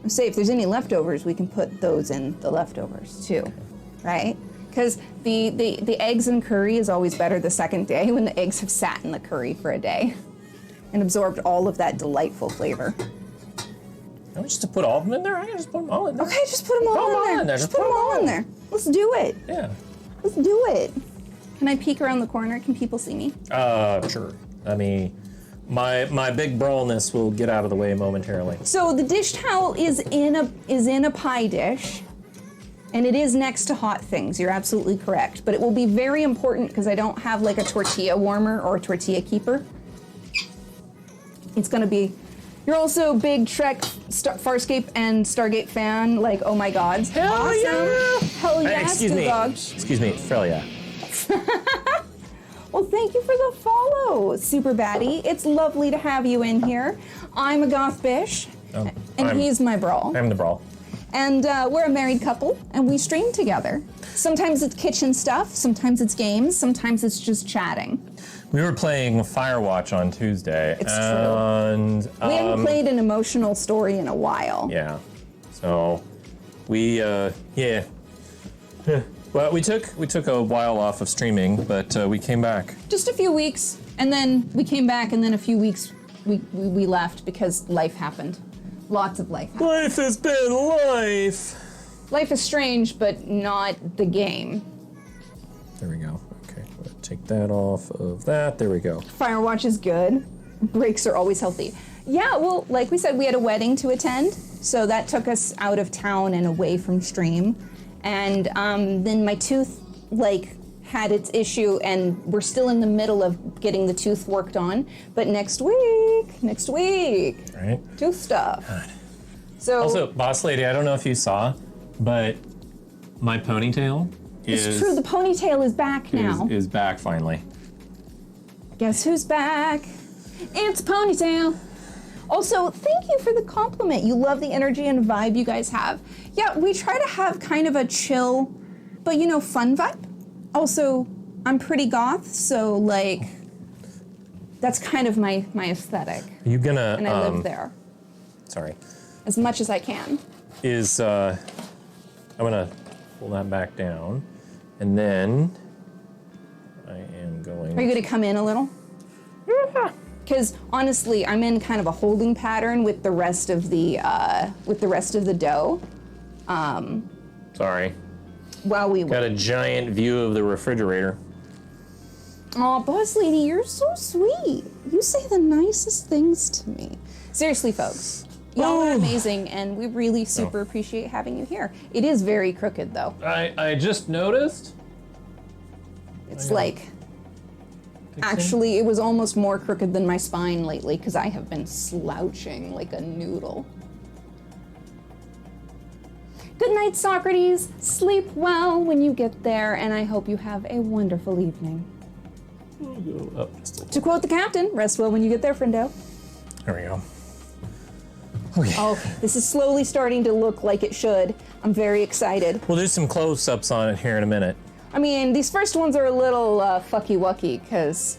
Say if there's any leftovers, we can put those in the leftovers too, right? Because the eggs in curry is always better the second day when the eggs have sat in the curry for a day and absorbed all of that delightful flavor. No, just to put all of them in there? I can just put them all in there. Okay, just put them all in there. Just put them all in there. Let's do it. Yeah. Let's do it. Can I peek around the corner? Can people see me? Sure. I mean, my big brawlness will get out of the way momentarily. So the dish towel is in a pie dish, and it is next to hot things. You're absolutely correct. But it will be very important because I don't have like a tortilla warmer or a tortilla keeper. It's gonna be. You're also a big Trek, Farscape, and Stargate fan. Like, oh my God! Hell awesome! yeah! Hell yeah! Excuse me. Skoogog. Excuse me, Frelia. Well, thank you for the follow, Super Baddie. It's lovely to have you in here. I'm a goth bish, and he's my brawl. I'm the brawl. And we're a married couple, and we stream together. Sometimes it's kitchen stuff, sometimes it's games, sometimes it's just chatting. We were playing Firewatch on Tuesday. It's true. And We haven't played an emotional story in a while. yeah. So we yeah. Well, we took a while off of streaming, but we came back. Just a few weeks, and then we came back, and then a few weeks we left because life happened. Lots of life happened. Life has been life. Life is strange, but not the game. There we go. Okay, we'll take that off of that. There we go. Firewatch is good. Breaks are always healthy. Yeah, well, like we said, we had a wedding to attend, so that took us out of town and away from stream. And then my tooth, had its issue, and we're still in the middle of getting the tooth worked on. But next week, Right. tooth stuff. So Also, boss lady, I don't know if you saw, but My ponytail It's true, the ponytail is back now. is back finally. Guess who's back? It's Ponytail. Also, thank you for the compliment. You love the energy and vibe you guys have. Yeah, we try to have kind of a chill, but fun vibe. Also, I'm pretty goth, so like, that's kind of my aesthetic. You gonna? And I live there Sorry. as much as I can. I'm gonna pull that back down, and then I am going. Are you gonna come in a little? Yeah. Because honestly, I'm in kind of a holding pattern with the rest of the dough. Sorry. While we Got a wait. giant view of the refrigerator. Aw, boss lady, you're so sweet. You say the nicest things to me. Seriously, folks, y'all are amazing, and we really super appreciate having you here. It is very crooked, though. I just noticed. It's like, actually, it was almost more crooked than my spine lately because I have been slouching like a noodle. Good night, Socrates. Sleep well when you get there, and I hope you have a wonderful evening. We'll go up just a little. To quote the captain, rest well when you get there, friendo. There we go. Okay. Oh, this is slowly starting to look like it should. I'm very excited. We'll do some close-ups on it here in a minute. I mean, these first ones are a little fucky-wucky, because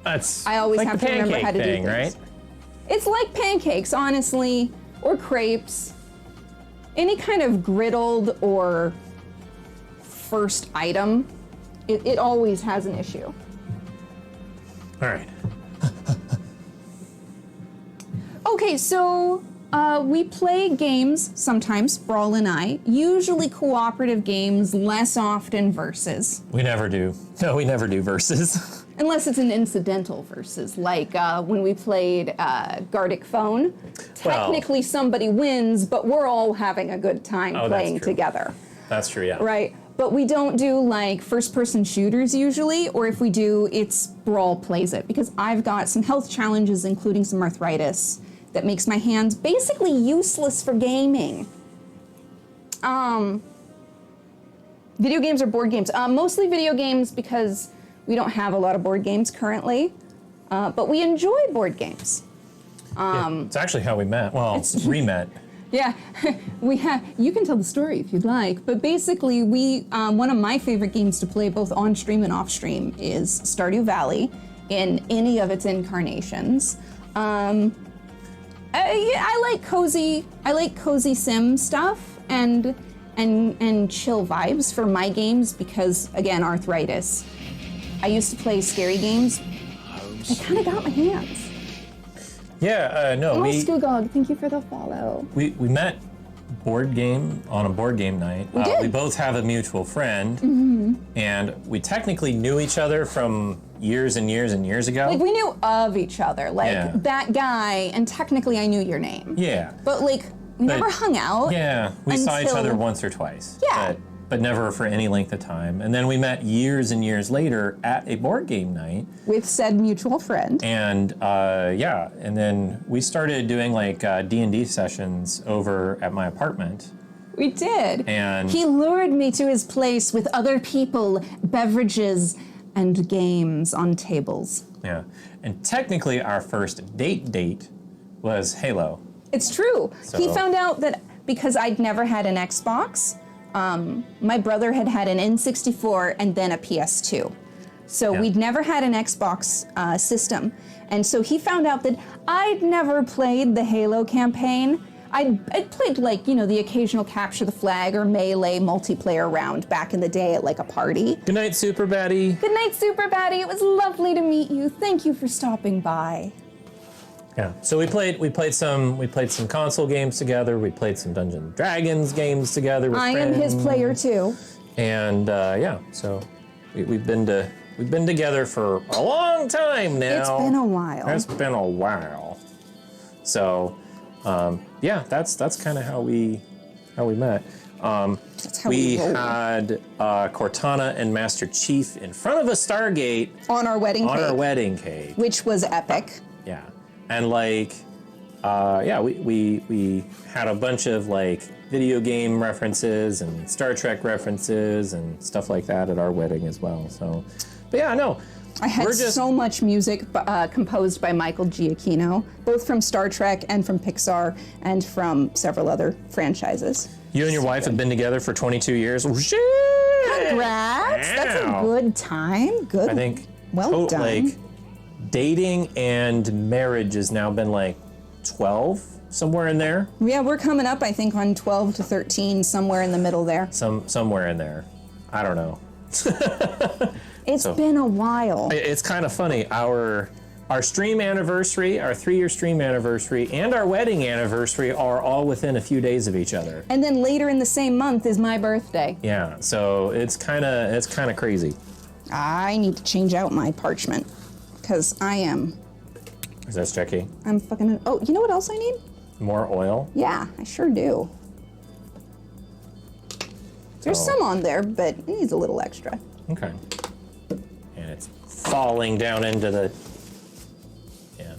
That's I always like have the to remember pancake how to do thing, things. right? It's like pancakes, honestly, or crepes. Any kind of griddled or first item, it always has an issue. All right. Okay, so we play games sometimes, Brawl and I, usually cooperative games, less often versus. We never do. No, we never do verses. Unless it's an incidental versus, like when we played Gardic Phone. Technically somebody wins, but we're all having a good time playing together. That's true, yeah. Right, but we don't do like first-person shooters usually, or if we do, it's Brawl plays it, because I've got some health challenges, including some arthritis, that makes my hands basically useless for gaming. Video games or board games? Mostly video games because we don't have a lot of board games currently, but we enjoy board games. Yeah, it's actually how we met. Well, re-met. Yeah, you can tell the story if you'd like, but basically one of my favorite games to play both on stream and off stream is Stardew Valley in any of its incarnations. I like cozy sim stuff and chill vibes for my games because, again, arthritis. I used to play scary games. I kind of got my hands. Yeah, no, Oh, Skoogog, thank you for the follow. we met on a board game night. We did. We both have a mutual friend, and we technically knew each other from years and years and years ago. Like, we knew of each other, like Yeah. that guy, and technically I knew your name. Yeah. But like, we never hung out. Yeah, we saw each until- other once or twice. Yeah. But never for any length of time. And then we met years and years later at a board game night. With said mutual friend. And and then we started doing like D&D sessions over at my apartment. We did. And- he lured me to his place with other people, beverages, and games on tables. Yeah. And technically our first date was Halo. It's true. He So- found out that because I'd never had an Xbox, my brother had an N64 and then a PS2. So Yeah. we'd never had an Xbox system. And so he found out that I'd never played the Halo campaign. I'd played like, the occasional capture the flag or melee multiplayer round back in the day at like a party. Good night, Super Baddie. Good night, Super Baddie. It was lovely to meet you. Thank you for stopping by. Yeah. So we played some console games together. We played some Dungeons and Dragons games together with I friends. am his player too. And so we've been together for a long time now. It's been a while. It's been a while. So that's kind of how we met. That's how We roll. had Cortana and Master Chief in front of a Stargate On our wedding on cake, our wedding cake. which was epic. Yeah. And like yeah, we had a bunch of like video game references and Star Trek references and stuff like that at our wedding as well. So, but yeah, no. I had so much music composed by Michael Giacchino, both from Star Trek and from Pixar and from several other franchises. You and your wife have been together for 22 years. Oh, shit! Congrats! That's a good time. Good. I think well done. Like dating and marriage has now been like 12, somewhere in there. Yeah, we're coming up, I think, on 12 to 13, somewhere in the middle there. Somewhere in there. I don't know. It's been a while. It's kind of funny. Our stream anniversary, our 3-year stream anniversary, and our wedding anniversary are all within a few days of each other. And then later in the same month is my birthday. Yeah, so it's kind of crazy. I need to change out my parchment because I am. Is that Jackie? I'm fucking. Oh, you know what else I need? More oil? Yeah, I sure do. There's some on there, but it needs a little extra. Okay. And it's falling down into the. Yeah.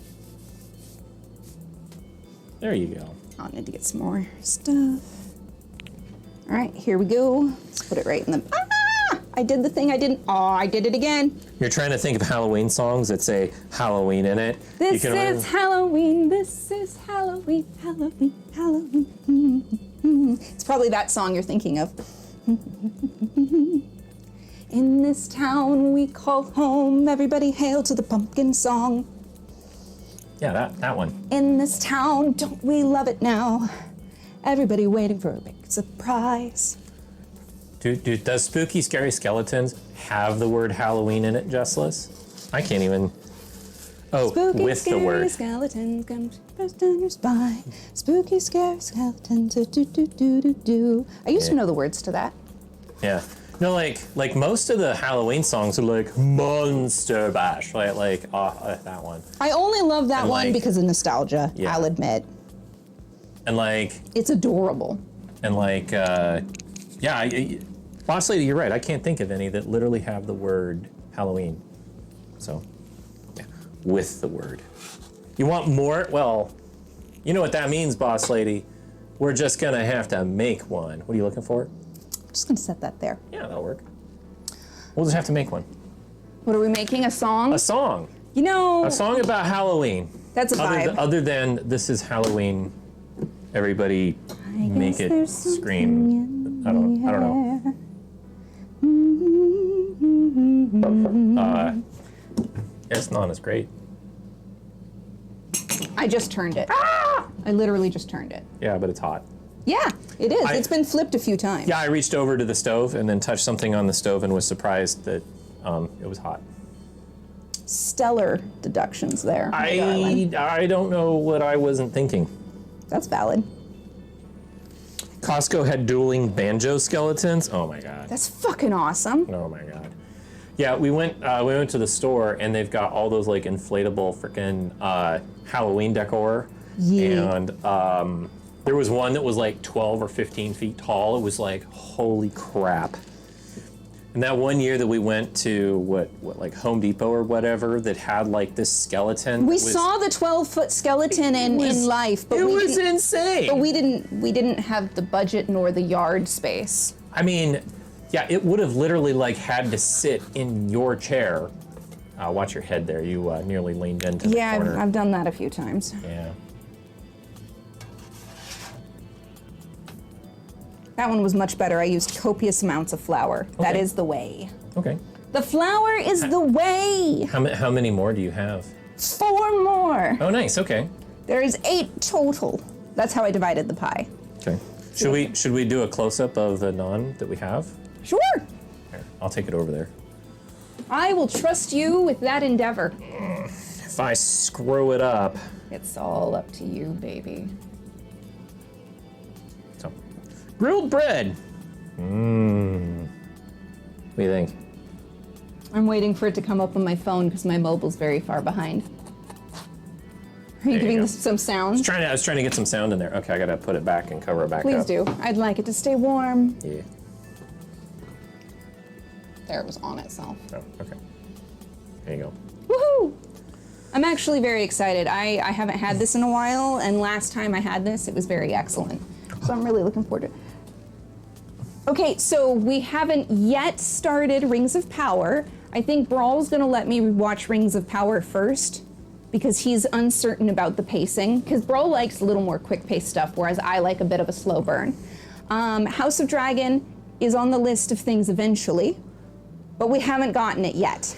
There you go. I'll need to get some more stuff. All right, here we go. Let's put it right in the. Ah! I did the thing I didn't. Oh, I did it again. You're trying to think of Halloween songs that say Halloween in it. This is Halloween. This is Halloween. Halloween. Halloween. It's probably that song you're thinking of. In this town we call home, everybody hail to the pumpkin song. Yeah, that one. In this town, don't we love it now? Everybody waiting for a big surprise. Does Spooky Scary Skeletons have the word Halloween in it, Jessless? I can't even. Oh, Spooky, with the word. Spooky skeletons come burst down your spine. Spooky scary skeletons do. I used to know the words to that. Yeah. No, like most of the Halloween songs are like Monster Bash, like that one. I only love that one like, because of nostalgia, yeah. I'll admit. And like. It's adorable. And like, yeah, Boss Lady, you're right. I can't think of any that literally have the word Halloween. So, yeah, with the word. You want more? Well, you know what that means, Boss Lady. We're just gonna have to make one. What are you looking for? I'm just gonna set that there. Yeah, that'll work. We'll just have to make one. What are we making? A song? A song. You know. A song about Halloween. That's a vibe. Other than this is Halloween, everybody make it scream. I don't know. It's not as great. I just turned it. Ah! I literally just turned it. Yeah, but it's hot. Yeah, it is. It's been flipped a few times. Yeah, I reached over to the stove and then touched something on the stove and was surprised that it was hot. Stellar deductions there. I don't know what I wasn't thinking. That's valid. Costco had dueling banjo skeletons. Oh my god. That's fucking awesome. Oh my god. Yeah, we went to the store and they've got all those like inflatable freaking Halloween decor. Yeah. And there was one that was like 12 or 15 feet tall. It was like, holy crap. And that one year that we went to what like Home Depot or whatever that had like this skeleton. We saw the 12-foot skeleton in life, but it was insane. But we didn't have the budget nor the yard space. I mean, yeah, it would have literally like had to sit in your chair. Watch your head there. You nearly leaned into the corner. Yeah, I've done that a few times. Yeah. That one was much better. I used copious amounts of flour. Okay. That is the way. Okay. The flour is the way. How many more do you have? 4 more. Oh, nice. Okay. There is 8 total. That's how I divided the pie. Okay. Should we do a close-up of the naan that we have? Sure. Here, I'll take it over there. I will trust you with that endeavor. If I screw it up. It's all up to you, baby. So, grilled bread. Mmm. What do you think? I'm waiting for it to come up on my phone because my mobile's very far behind. Are you giving this some sound? I was trying to get some sound in there. Okay, I gotta put it back and cover it back up. Please do. I'd like it to stay warm. Yeah. There, it was on itself. Oh, okay. There you go. Woohoo! I'm actually very excited. I haven't had this in a while, and last time I had this, it was very excellent. So I'm really looking forward to it. Okay, so we haven't yet started Rings of Power. I think Brawl's gonna let me watch Rings of Power first because he's uncertain about the pacing, because Brawl likes a little more quick-paced stuff, whereas I like a bit of a slow burn. House of Dragon is on the list of things eventually, but we haven't gotten it yet.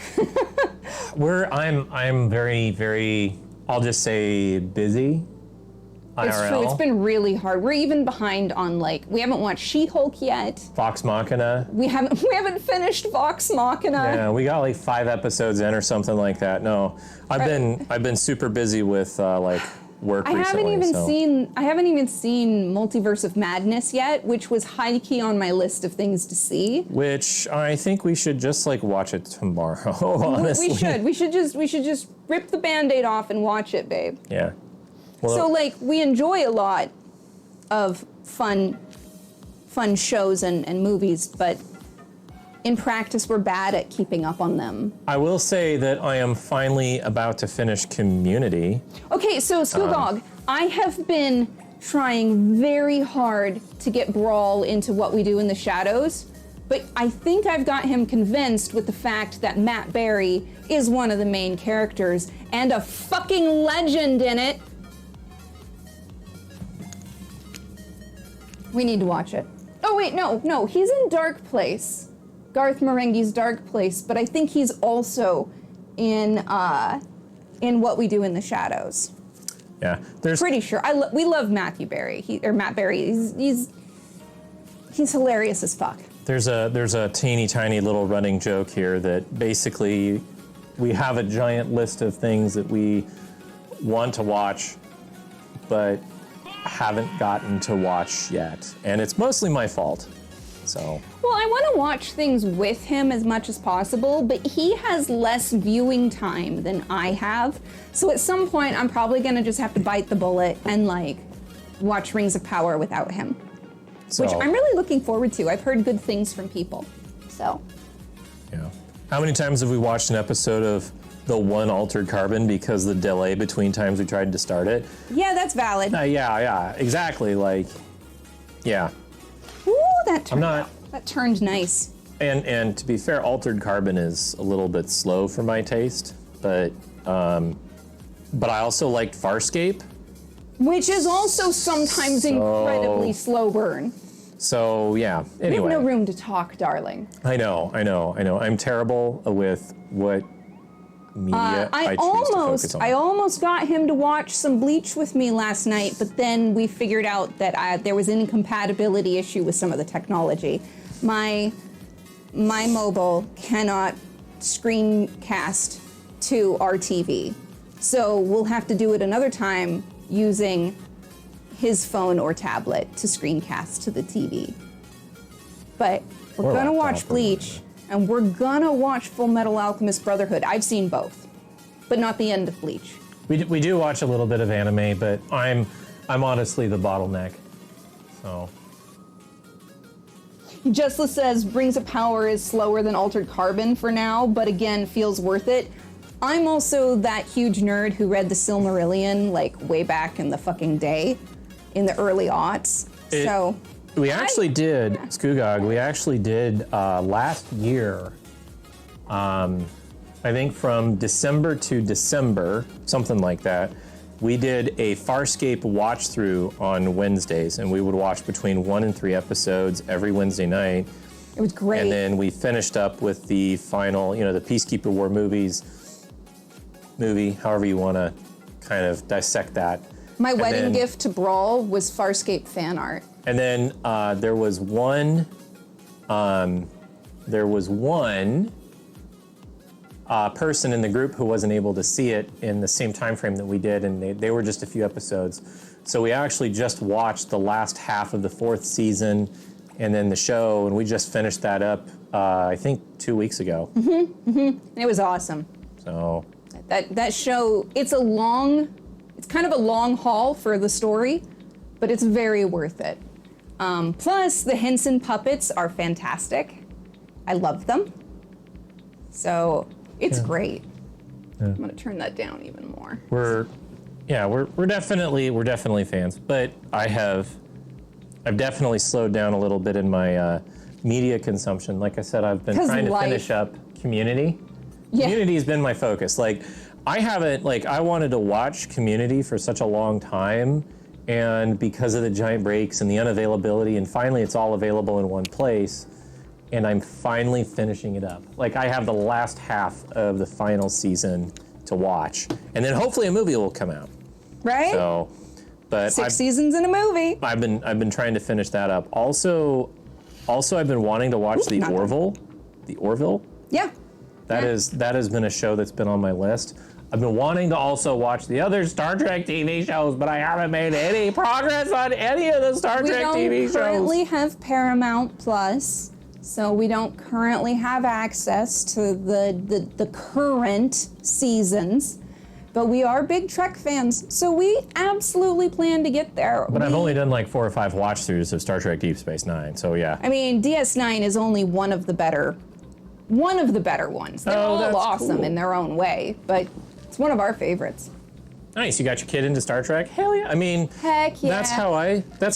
I'm very, very, I'll just say busy. IRL. It's true, it's been really hard. We're even behind on we haven't watched She-Hulk yet. Vox Machina. We haven't finished Vox Machina. Yeah, we got 5 episodes in or something like that. No, I've been super busy with work recently. I haven't even seen Multiverse of Madness yet, which was high key on my list of things to see. Which I think we should just watch it tomorrow. Honestly, we should just rip the Band-Aid off and watch it, babe. Yeah. Well, So we enjoy a lot of fun shows and movies, but in practice we're bad at keeping up on them. I will say that I am finally about to finish Community. Okay, so Skoogog, I have been trying very hard to get Brawl into What We Do in the Shadows, but I think I've got him convinced with the fact that Matt Berry is one of the main characters and a fucking legend in it. We need to watch it. Oh wait, no, he's in Dark Place. Garth Marenghi's Dark Place, but I think he's also in What We Do in the Shadows. Yeah, Pretty sure. We love Matthew Berry. Matt Berry. He's hilarious as fuck. There's a teeny tiny little running joke here that basically we have a giant list of things that we want to watch, but haven't gotten to watch yet, and it's mostly my fault. So. Well, I want to watch things with him as much as possible, but he has less viewing time than I have. So at some point, I'm probably going to just have to bite the bullet and watch Rings of Power without him, which I'm really looking forward to. I've heard good things from people. So. Yeah. How many times have we watched an episode of the one Altered Carbon because the delay between times we tried to start it? Yeah, that's valid. Yeah, exactly. Yeah. Ooh, that turned nice. And to be fair, Altered Carbon is a little bit slow for my taste, but I also liked Farscape, which is also sometimes incredibly slow burn. So yeah. Anyway, we have no room to talk, darling. I know. I'm terrible with what media I choose to focus on. I almost got him to watch some Bleach with me last night, but then we figured out that there was an incompatibility issue with some of the technology. My mobile cannot screencast to our TV, so we'll have to do it another time using his phone or tablet to screencast to the TV. But we're gonna watch Bleach. And we're gonna watch Full Metal Alchemist Brotherhood. I've seen both, but not the end of Bleach. We do watch a little bit of anime, but I'm honestly the bottleneck. So. Justless says Rings of Power is slower than Altered Carbon for now, but again feels worth it. I'm also that huge nerd who read the Silmarillion way back in the fucking day, in the early aughts. We actually did, Skoogog, last year, I think from December to December, something like that, we did a Farscape watch through on Wednesdays, and we would watch between 1 and 3 episodes every Wednesday night. It was great. And then we finished up with the final, the Peacekeeper War movie, however you want to kind of dissect that. My wedding gift to Brawl was Farscape fan art. And then there was one person in the group who wasn't able to see it in the same time frame that we did, and they were just a few episodes. So we actually just watched the last half of the 4th season and then the show, and we just finished that up, I think 2 weeks ago. It was awesome. So that show, it's kind of a long haul for the story, but it's very worth it. Plus, the Henson puppets are fantastic. I love them. So it's great. I'm gonna turn that down even more. We're definitely fans, but I've definitely slowed down a little bit in my media consumption. Like I said, I've been 'Cause trying to life. finish up Community. Yeah. Community's been my focus. Like, I wanted to watch Community for such a long time, and because of the giant breaks and the unavailability, and finally it's all available in one place, and I'm finally finishing it up. Like, I have the last half of the final season to watch, and then hopefully a movie will come out. Right? So, but 6 seasons in a movie. I've been trying to finish that up. Also, I've been wanting to watch The not bad. Orville. The Orville. Yeah. That has been a show that's been on my list. I've been wanting to also watch the other Star Trek TV shows, but I haven't made any progress on any of the Star Trek TV We shows. don't currently have Paramount Plus, so we don't currently have access to the current seasons. But we are big Trek fans, so we absolutely plan to get there. But I've only done like 4 or 5 watch-throughs of Star Trek Deep Space Nine, so yeah. I mean, DS9 is only one of the better ones. They're all that's awesome cool. in their own way, but it's one of our favorites. Nice, you got your kid into Star Trek? Hell yeah! I mean, Heck yeah. That's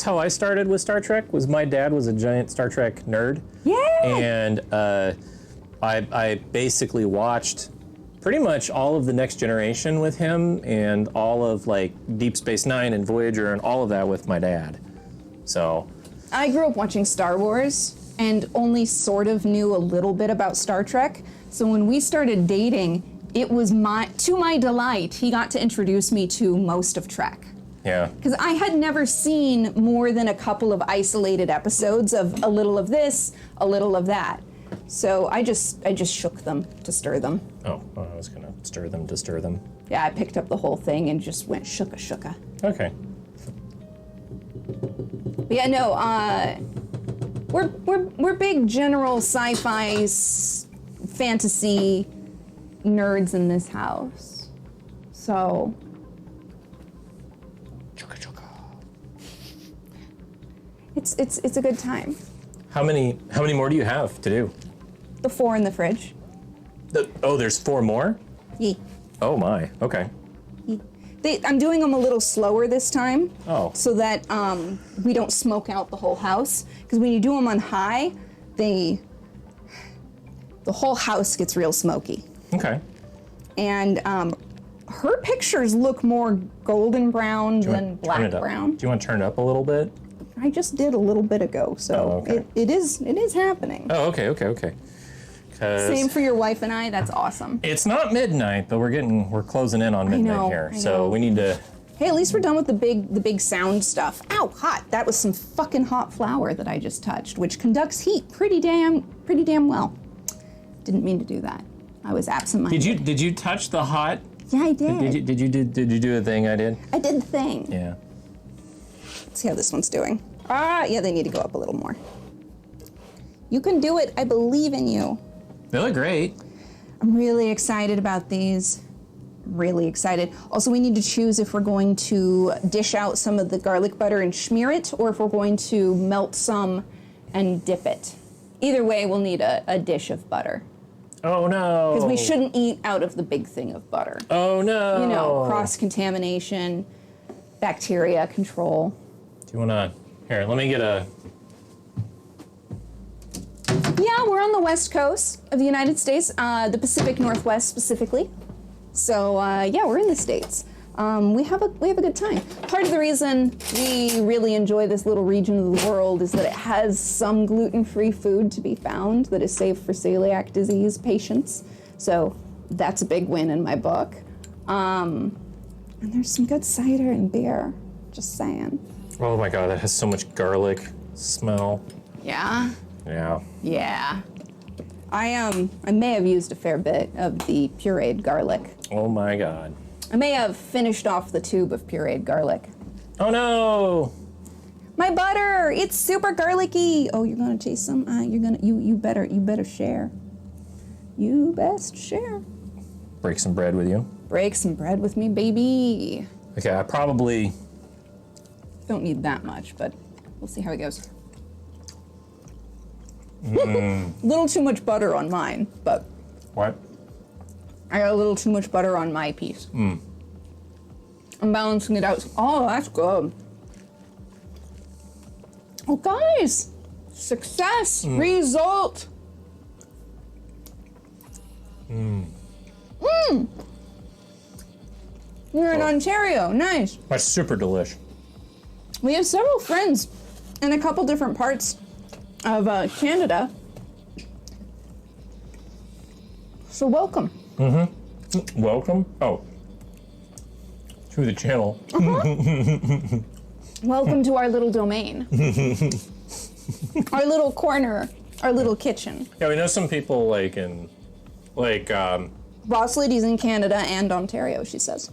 how I started with Star Trek. Was my dad was a giant Star Trek nerd. Yeah. And I basically watched pretty much all of the Next Generation with him, and all of like Deep Space Nine and Voyager and all of that with my dad. So I grew up watching Star Wars and only sort of knew a little bit about Star Trek. So when we started dating, it was to my delight, he got to introduce me to most of Trek. yeah. Because I had never seen more than a couple of isolated episodes of a little of this, a little of that. So I just shook them to stir them. Oh, well, I was gonna stir them to stir them. Yeah, I picked up the whole thing and just went shooka. Okay. But yeah, no, we're big general sci-fi fantasy nerds in this house. So it's a good time. How many more do you have to do? The 4 in the fridge. There's 4 more? Yeah. Oh my. Okay. I'm doing them a little slower this time. Oh. So that we don't smoke out the whole house. Because when you do them on high, the whole house gets real smoky. Okay. And her pictures look more golden brown than black brown. Do you want to turn it up a little bit? I just did a little bit ago, so Oh, okay. it is happening. Oh, okay. 'Cause Same for your wife and I. That's awesome. it's not midnight, but we're closing in on midnight know, here. I So know. we need to. Hey, at least we're done with the big sound stuff. Ow, hot! That was some fucking hot flour that I just touched, which conducts heat pretty damn well. Didn't mean to do that. I was absent-minded. Did you touch the hot? Yeah, I did. Did you do a thing I did? I did the thing. Yeah. Let's see how this one's doing. Yeah, they need to go up a little more. You can do it. I believe in you. They look great. I'm really excited about these. Really excited. Also, we need to choose if we're going to dish out some of the garlic butter and smear it, or if we're going to melt some and dip it. Either way, we'll need a dish of butter. Oh no. Because we shouldn't eat out of the big thing of butter. Oh no. You know, cross-contamination, bacteria control. Do you wanna? Here, let me get a. Yeah, we're on the west coast of the United States, the Pacific Northwest specifically. So yeah, we're in the States. We have a good time. Part of the reason we really enjoy this little region of the world is that it has some gluten-free food to be found that is safe for celiac disease patients. So that's a big win in my book. And there's some good cider and beer. Just saying. Oh my god, that has so much garlic smell. Yeah. Yeah. Yeah. I may have used a fair bit of the pureed garlic. Oh my god. I may have finished off the tube of pureed garlic. Oh no. My butter, it's super garlicky. Oh, you're gonna taste some? You better share. You best share. Break some bread with you. Break some bread with me, baby. Okay, I probably. Don't need that much, but we'll see how it goes. Little too much butter on mine, but What? I got a little too much butter on my piece. I'm balancing it out. Oh, that's good. Oh, guys, success, result. You're in Ontario, nice. That's super delish. We have several friends in a couple different parts of Canada. So welcome. Welcome. Oh, to the channel. Welcome to our little domain. Our little corner, our little kitchen. Yeah, we know some people Boss Lady's in Canada and Ontario, she says.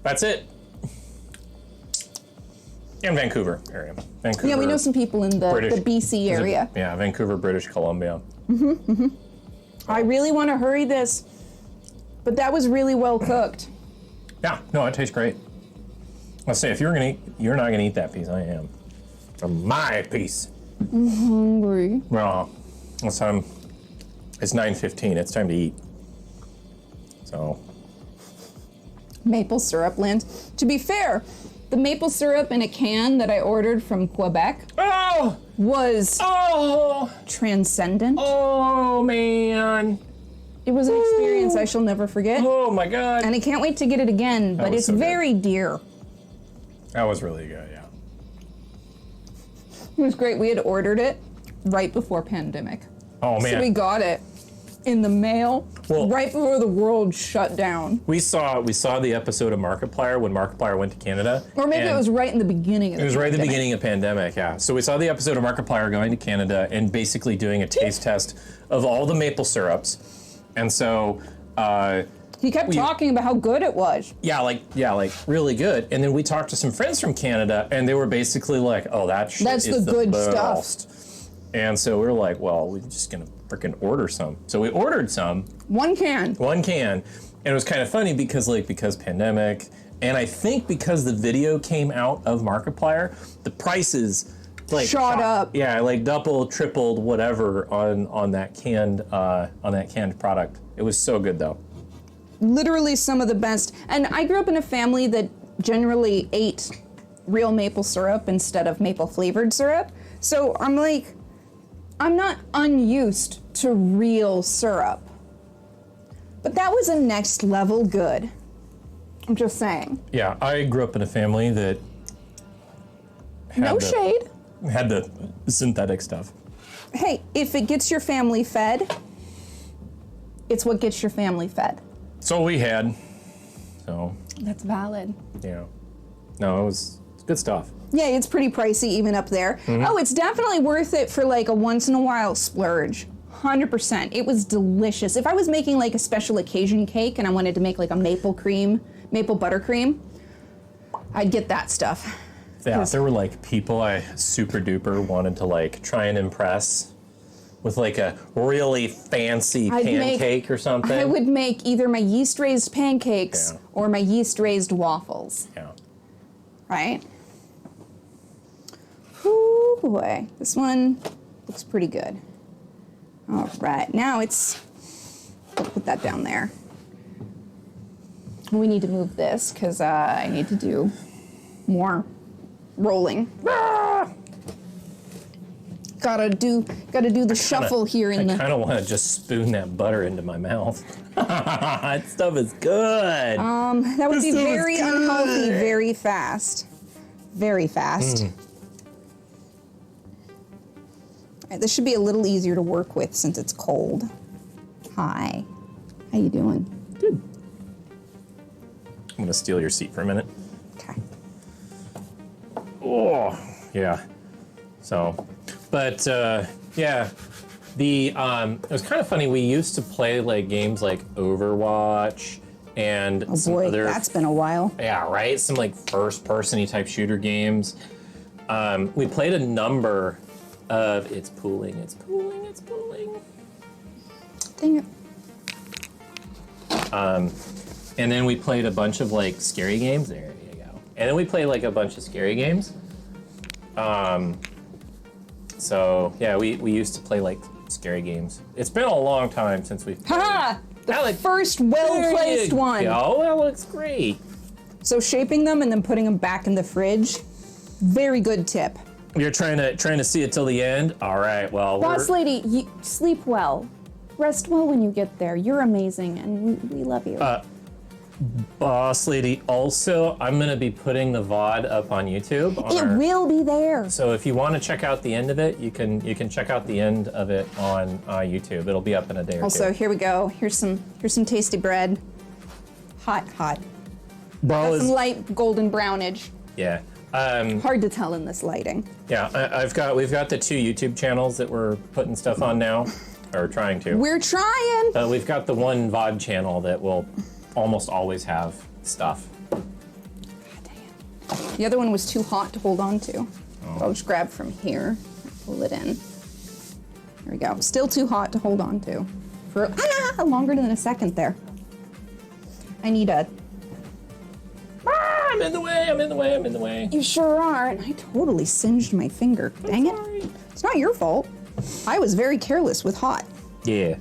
that's it. And Vancouver area. Vancouver. Yeah, we know some people in the BC area. Yeah, Vancouver, British Columbia. I really want to hurry this, but that was really well cooked. Yeah, no, it tastes great. Let's say if you're not gonna eat that piece. I am. From my piece. I'm hungry. Well, it's time. It's 9:15. It's time to eat. So. Maple syrup land. To be fair, the maple syrup in a can that I ordered from Quebec was transcendent. Oh man. It was an experience I shall never forget. Oh my god. And I can't wait to get it again, but was it's so good. very dear. That was really good, yeah. It was great. We had ordered it right before pandemic. Oh man. So we got it in the mail right before the world shut down. We saw the episode of Markiplier when Markiplier went to Canada. Or maybe it was right in the beginning of the It was right at the pandemic. beginning of pandemic, yeah. So we saw the episode of Markiplier going to Canada and basically doing a taste test of all the maple syrups. And so He kept talking about how good it was. yeah, like really good. And then we talked to some friends from Canada and they were basically like, "Oh, that shit That's is the good stuff." best." And so we were like, "Well, we're just going to freaking order some." So we ordered some. One can. And it was kind of funny because pandemic, and I think because the video came out of Markiplier, the prices Shot up. Yeah, like double, tripled, whatever on that canned product. It was so good though. Literally some of the best. And I grew up in a family that generally ate real maple syrup instead of maple flavored syrup. So I'm like, I'm not unused to real syrup. But that was a next level good. I'm just saying. Yeah, I grew up in a family that Shade. had the synthetic stuff. Hey, if it gets your family fed, it's what gets your family fed. So we had. So That's valid. yeah, no, it's good stuff. Yeah, it's pretty pricey even up there. Oh, it's definitely worth it for like a once in a while splurge. 100%. It was delicious. If I was making like a special occasion cake and I wanted to make like a maple buttercream, I'd get that stuff. Yeah, there were like people I super duper wanted to like try and impress with like a really fancy pancake or something. I would make either my yeast raised pancakes or my yeast raised waffles. Yeah. Right? Ooh boy, this one looks pretty good. All right, now I'll put that down there. We need to move this because I need to do more rolling. Ah! Gotta do the shuffle here in I the. kind of want to just spoon that butter into my mouth. That stuff is good. That would be very unhealthy very fast. Very fast. Alright, this should be a little easier to work with since it's cold. Hi. How you doing? Good. I'm gonna steal your seat for a minute. Okay. Oh, yeah. So, but yeah, it was kind of funny. We used to play like games like Overwatch and Oh some boy, other. that's been a while. Yeah, right. Some like first-person-y type shooter games. We played a number of. It's pooling. Dang it. And then we played a bunch of like scary games. There you go. And then we played like a bunch of scary games. So yeah, we used to play like scary games. It's been a long time since we've. Haha! First well-placed one. Oh, that looks great. So shaping them and then putting them back in the fridge, very good tip. You're trying to see it till the end? All right, well, Boss lady, you sleep well. Rest well when you get there. You're amazing, and we love you. Boss lady, also, I'm going to be putting the VOD up on YouTube. It will be there. So if you want to check out the end of it, you can check out the end of it on YouTube. It'll be up in a day or Also, two. here we go. Here's some tasty bread. Hot. Well, Some light golden brownage. yeah. Hard to tell in this lighting. Yeah, we've got the 2 YouTube channels that we're putting stuff on now, or trying to. We're trying. We've got the one VOD channel that will almost always have stuff. The other one was too hot to hold on to. I'll just grab from here, pull it in. There we go. Still too hot to hold on to. For longer than a second there. I need a... I'm in the way. You sure are. And I totally singed my finger. Dang it. It's not your fault. I was very careless with hot. Yeah.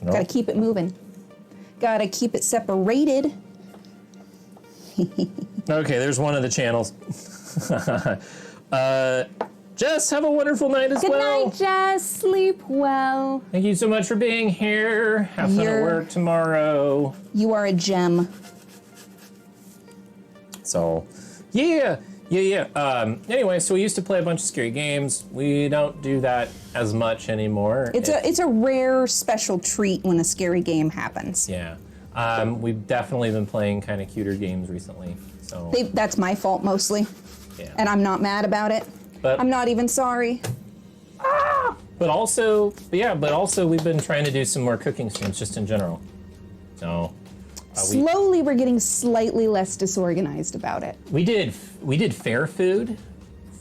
Gotta keep it moving. Gotta keep it separated. Okay, there's one of the channels. Jess, have a wonderful night as Good well. night, Jess. Sleep well. Thank you so much for being here. Have fun at You're- work tomorrow. You are a gem. So, yeah. Anyway, so we used to play a bunch of scary games. We don't do that as much anymore. It's a rare special treat when a scary game happens. Yeah. We've definitely been playing kind of cuter games recently. So, That's my fault mostly. yeah. And I'm not mad about it. But- I'm not even sorry. But also we've been trying to do some more cooking streams just in general. So, Slowly, we're getting slightly less disorganized about it. we did fair food,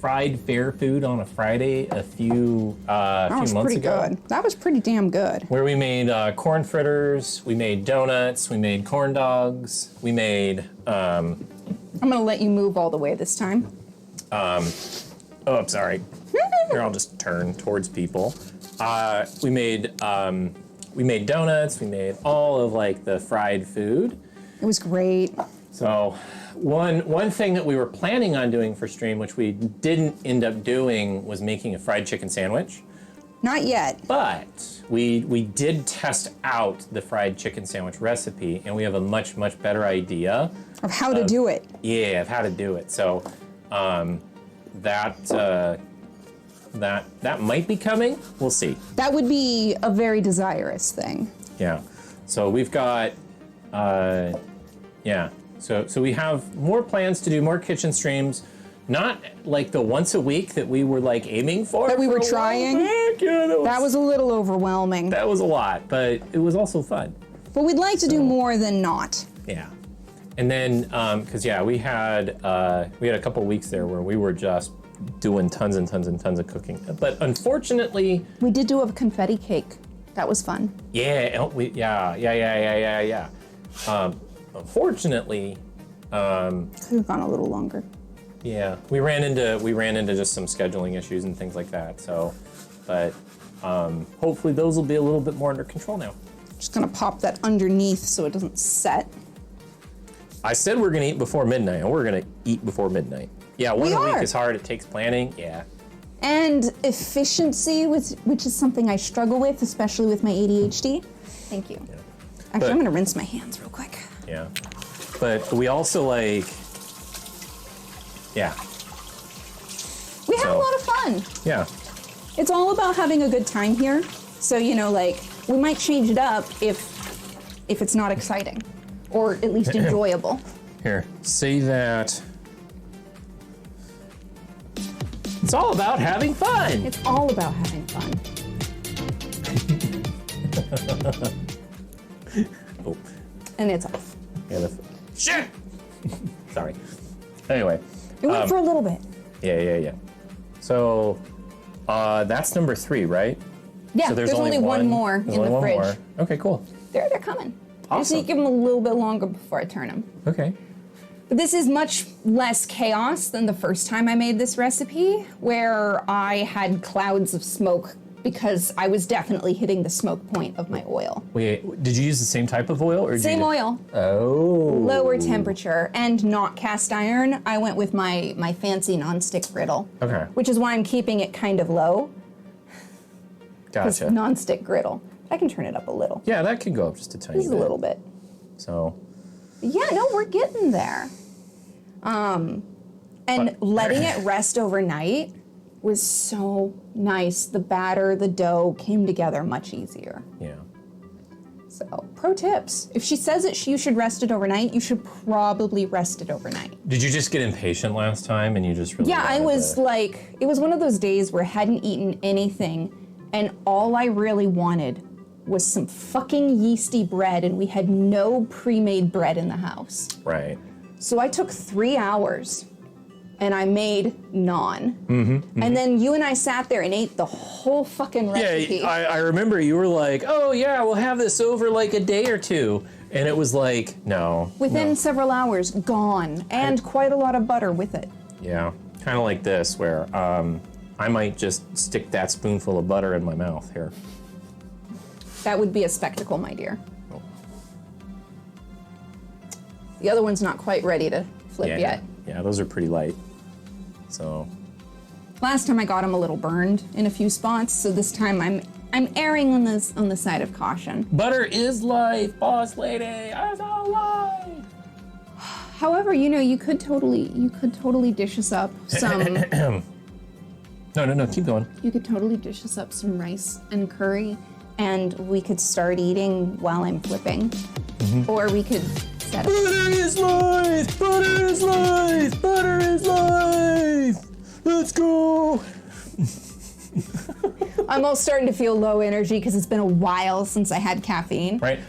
fried fair food on a Friday a few That was months pretty ago. good. That was pretty damn good. Where we made corn fritters, we made donuts, we made corn dogs, we made I'm gonna let you move all the way this time. oh, I'm sorry. Here, I'll just turn towards people. We made donuts. We made all of like the fried food. It was great. So, one thing that we were planning on doing for stream, which we didn't end up doing, was making a fried chicken sandwich. Not yet. But we did test out the fried chicken sandwich recipe, and we have a much better idea. Of how to do it. Yeah, of how to do it. So, that might be coming. We'll see. That would be a very desirous thing. Yeah. So we've got, yeah. So we have more plans to do more kitchen streams. Not like the once a week that we were like aiming for. That we were for a while trying? back. Yeah, That was a little overwhelming. that was a lot, but it was also fun. But we'd like to do more than not. Yeah. And then, because we had a couple weeks there where we were just doing tons and tons and tons of cooking. But unfortunately, We did do a confetti cake. That was fun. yeah. Unfortunately, Could have gone a little longer. yeah, we ran into just some scheduling issues and things like that. So, but hopefully those will be a little bit more under control now. Just gonna pop that underneath so it doesn't set. I said we're gonna eat before midnight, and we're gonna eat before midnight. Yeah, one We a week are. is hard. It takes planning. Yeah. And efficiency, which is something I struggle with, especially with my ADHD. Thank you. Actually, But- I'm gonna rinse my hands real quick. Yeah. But we also like, yeah, We have a So- lot of fun. yeah. It's all about having a good time here. So, like, we might change it up if it's not exciting. Or at least enjoyable. Here, say that. It's all about having fun. It's all about having fun. Oh, And it's off. yeah, shit! Sorry. Anyway, It went for a little bit. yeah. So, that's number 3, right? Yeah, So there's only one more There's in only the one fridge. more. Okay, cool. They're coming. I just Awesome. need to give them a little bit longer before I turn them. Okay. But this is much less chaos than the first time I made this recipe, where I had clouds of smoke because I was definitely hitting the smoke point of my oil. Wait, did you use the same type of oil? Or did Same you oil, Oh. lower temperature, and not cast iron. I went with my fancy nonstick griddle. Okay. Which is why I'm keeping it kind of low. It's Gotcha. nonstick griddle. I can turn it up a little. Yeah, that can go up just a tiny Just bit. a little bit. So, Yeah, no, we're getting there. And letting it rest overnight was so nice. The batter, the dough came together much easier. yeah. So, pro tips. If she says that you should rest it overnight, you should probably rest it overnight. Did you just get impatient last time and you just really Yeah, I wanted was to- like, it was one of those days where I hadn't eaten anything, and all I really wanted was some fucking yeasty bread, and we had no pre-made bread in the house. Right. So I took 3 hours and I made naan. And then you and I sat there and ate the whole fucking recipe. Yeah, I remember you were like, oh yeah, we'll have this over like a day or two. And it was like, no. Within several hours, gone. And quite a lot of butter with it. Yeah, kind of like this, where I might just stick that spoonful of butter in my mouth here. That would be a spectacle, my dear. Oh. The other one's not quite ready to flip Yeah, yet. yeah, those are pretty light. So, Last time I got them a little burned in a few spots, so this time I'm erring on the side of caution. butter is life, boss lady. I saw life. However, you could totally dish us up some No, keep going. you could totally dish us up some rice and curry, and we could start eating while I'm flipping. Or we could set up. Butter is life. Butter is life. Butter is life. Let's go. I'm all starting to feel low energy because it's been a while since I had caffeine. Right.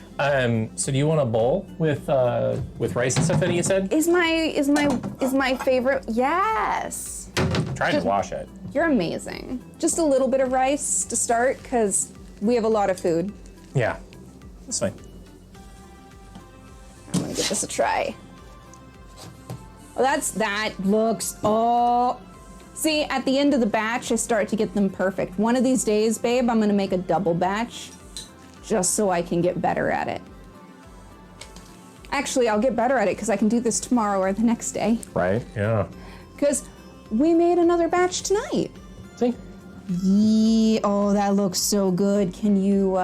So do you want a bowl with rice and stuff that you said? Is my favorite? Yes. Try to wash it. You're amazing. Just a little bit of rice to start because we have a lot of food. Yeah, that's fine. I'm gonna give this a try. Oh, that looks, oh. See, at the end of the batch, I start to get them perfect. One of these days, babe, I'm gonna make a double batch just so I can get better at it. Actually, I'll get better at it because I can do this tomorrow or the next day. Right? Yeah. Because we made another batch tonight. See? Yeah, oh, that looks so good. Can you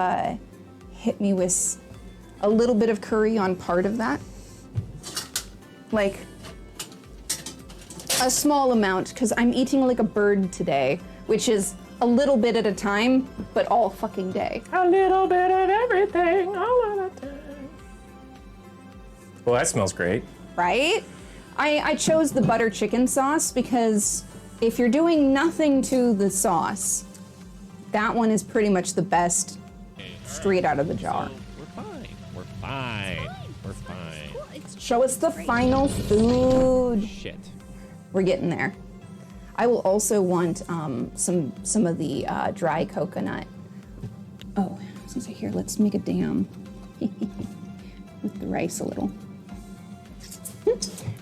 hit me with a little bit of curry on part of that? Like a small amount, because I'm eating like a bird today, which is a little bit at a time, but all fucking day. A little bit of everything, all of the time. Well, that smells great. Right? I chose the butter chicken sauce because if you're doing nothing to the sauce, that one is pretty much the best straight out of the jar. We're fine. We're fine. We're fine. Show us the final food. Shit. We're getting there. I will also want some of the dry coconut. Oh, since I hear, let's make a dam with the rice a little.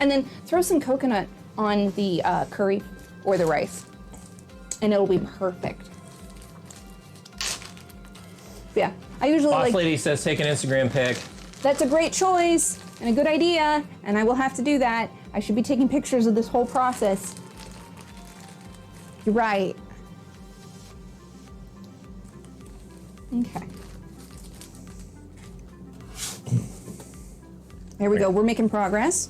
And then throw some coconut on the curry or the rice, and it'll be perfect. Yeah, I usually Boss like. lady says take an Instagram pic. That's a great choice and a good idea, and I will have to do that. I should be taking pictures of this whole process. You're right. Okay. There we go. We're making progress.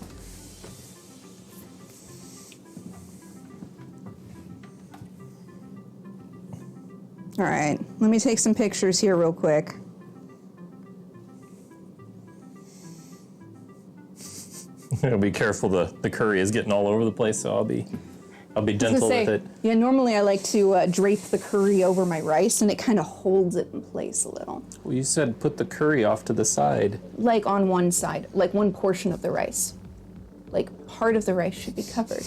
All right. Let me take some pictures here real quick. Be careful. The curry is getting all over the place, so I'll be gentle with it. Yeah, normally I like to drape the curry over my rice, and it kind of holds it in place a little. Well, you said put the curry off to the side. Like on one side, like one portion of the rice. Like part of the rice should be covered.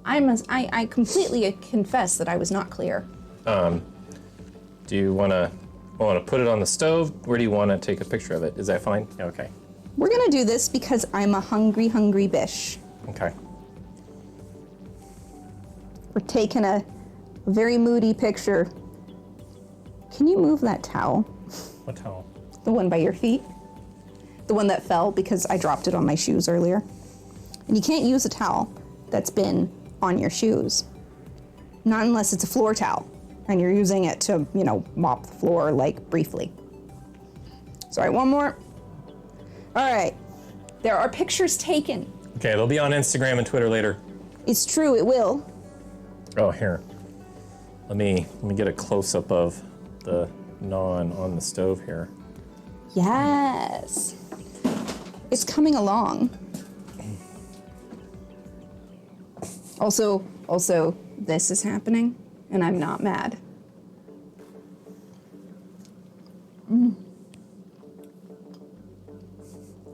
I completely confess that I was not clear. Do you want to put it on the stove? Where do you want to take a picture of it? Is that fine? Okay. We're gonna do this because I'm a hungry, hungry bish. Okay. We're taking a very moody picture. Can you move that towel? What towel? The one by your feet? The one that fell because I dropped it on my shoes earlier. And you can't use a towel that's been on your shoes. Not unless it's a floor towel and you're using it to, you know, mop the floor like briefly. Sorry, one more. All right. There are pictures taken. Okay, they'll be on Instagram and Twitter later. It's true, it will. Oh, here. Let me get a close-up of the naan on the stove here. Yes. It's coming along. Also, this is happening, and I'm not mad.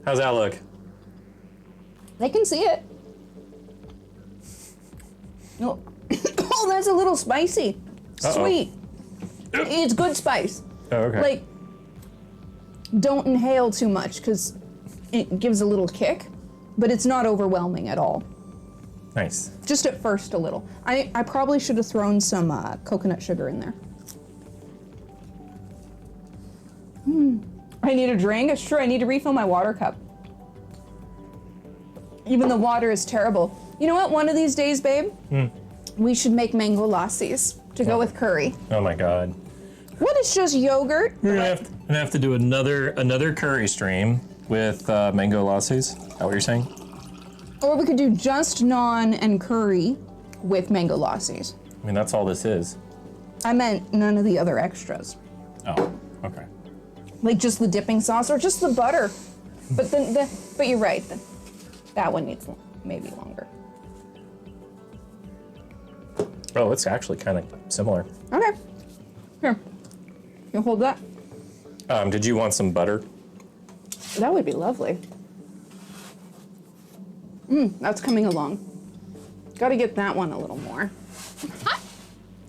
How's that look? They can see it. Oh, oh, that's a little spicy. Uh-oh. Sweet. It's good spice. Oh, okay. Like, don't inhale too much because it gives a little kick, but it's not overwhelming at all. Nice. Just at first a little. I probably should have thrown some coconut sugar in there. I need a drink. It's true, I need to refill my water cup. Even the water is terrible. You know what, one of these days, babe, we should make mango lassies to go with curry. Oh my God. What is just yogurt? We're gonna have to do another curry stream with mango lassies. Is that what you're saying? Or we could do just naan and curry with mango lassies. I mean, that's all this is. I meant none of the other extras. Oh, okay. Like just the dipping sauce or just the butter. But but you're right. That one needs maybe longer. Oh, it's actually kind of similar. Okay. Here. You hold that. Did you want some butter? That would be lovely. That's coming along. Got to get that one a little more.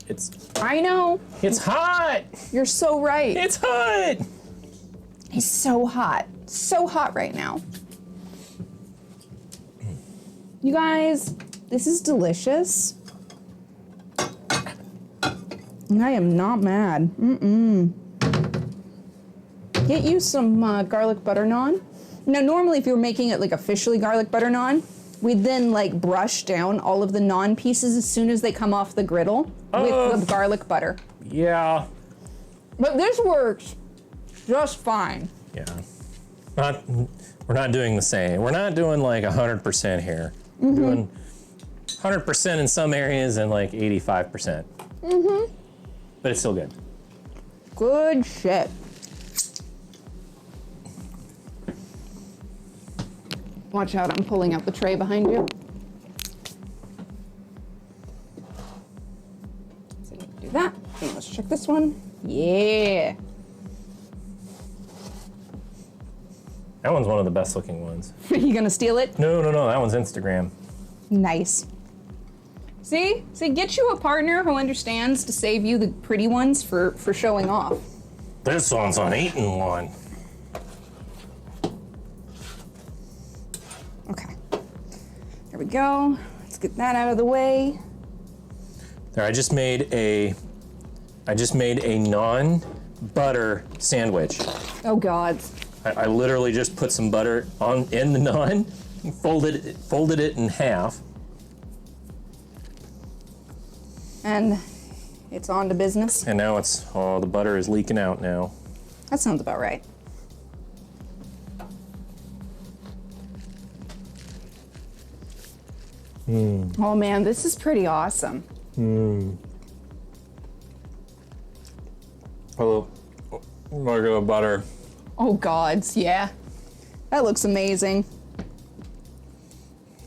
It's I know. hot. You're so right. It's hot. It's so hot. So hot right now. You guys, this is delicious. And I am not mad. Get you some garlic butter naan. Now, normally if you're making it like officially garlic butter naan, we'd then like brush down all of the naan pieces as soon as they come off the griddle with the garlic butter. Yeah. But this works just fine. Yeah. We're not doing the same. We're not doing like 100% here. We're doing 100% in some areas and like 85%. But it's still good. Good shit. Watch out, I'm pulling out the tray behind you. So do that. Okay, let's check this one. Yeah. That one's one of the best looking ones. Are you gonna steal it? No, that one's Instagram. Nice. See, get you a partner who understands to save you the pretty ones for showing off. This one's an 8-in-1. Okay. There we go. Let's get that out of the way. There, I just made a naan butter sandwich. Oh God. I literally just put some butter in the naan, folded it in half. And it's on to business. And now the butter is leaking out now. That sounds about right. Oh man, this is pretty awesome. Hello, Margo butter. Oh gods, yeah. That looks amazing.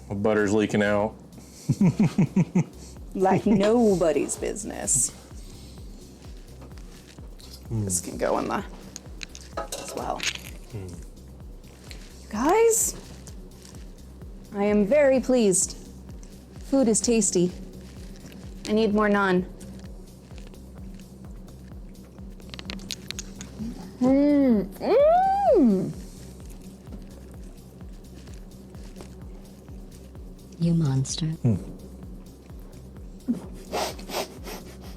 The butter's leaking out. Like nobody's business. This can go in the as well. You guys, I am very pleased. Food is tasty. I need more naan. monster.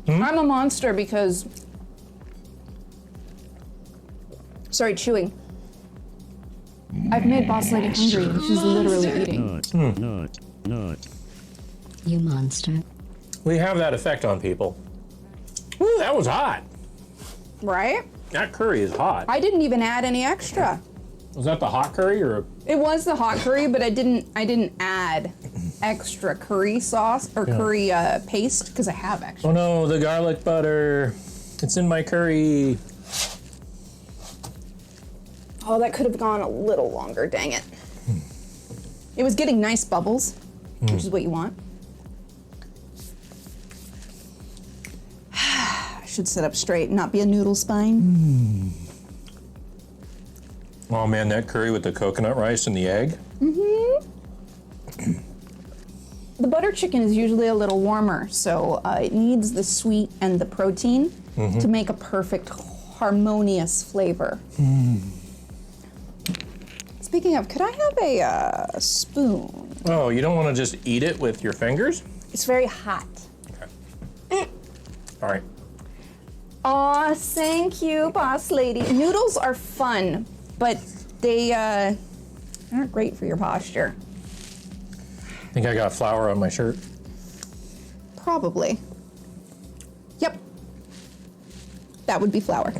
I'm a monster because. Sorry, chewing. I've made Boss Lady hungry and she's literally eating. Not. You monster. We have that effect on people. Ooh, that was hot. Right? That curry is hot. I didn't even add any extra. Was that the hot curry or? It was the hot curry, but I didn't add extra curry sauce or curry paste because I have extra. Oh no, the garlic butter. It's in my curry. Oh, that could have gone a little longer, dang it. It was getting nice bubbles, which is what you want. I should sit up straight and not be a noodle spine. Oh man, that curry with the coconut rice and the egg. The butter chicken is usually a little warmer, so it needs the sweet and the protein to make a perfect, harmonious flavor. Speaking of, could I have a spoon? Oh, you don't want to just eat it with your fingers? It's very hot. Okay. All right. Aw, thank you, boss lady. Noodles are fun, but they aren't great for your posture. I think I got flour on my shirt. Probably. Yep. That would be flour.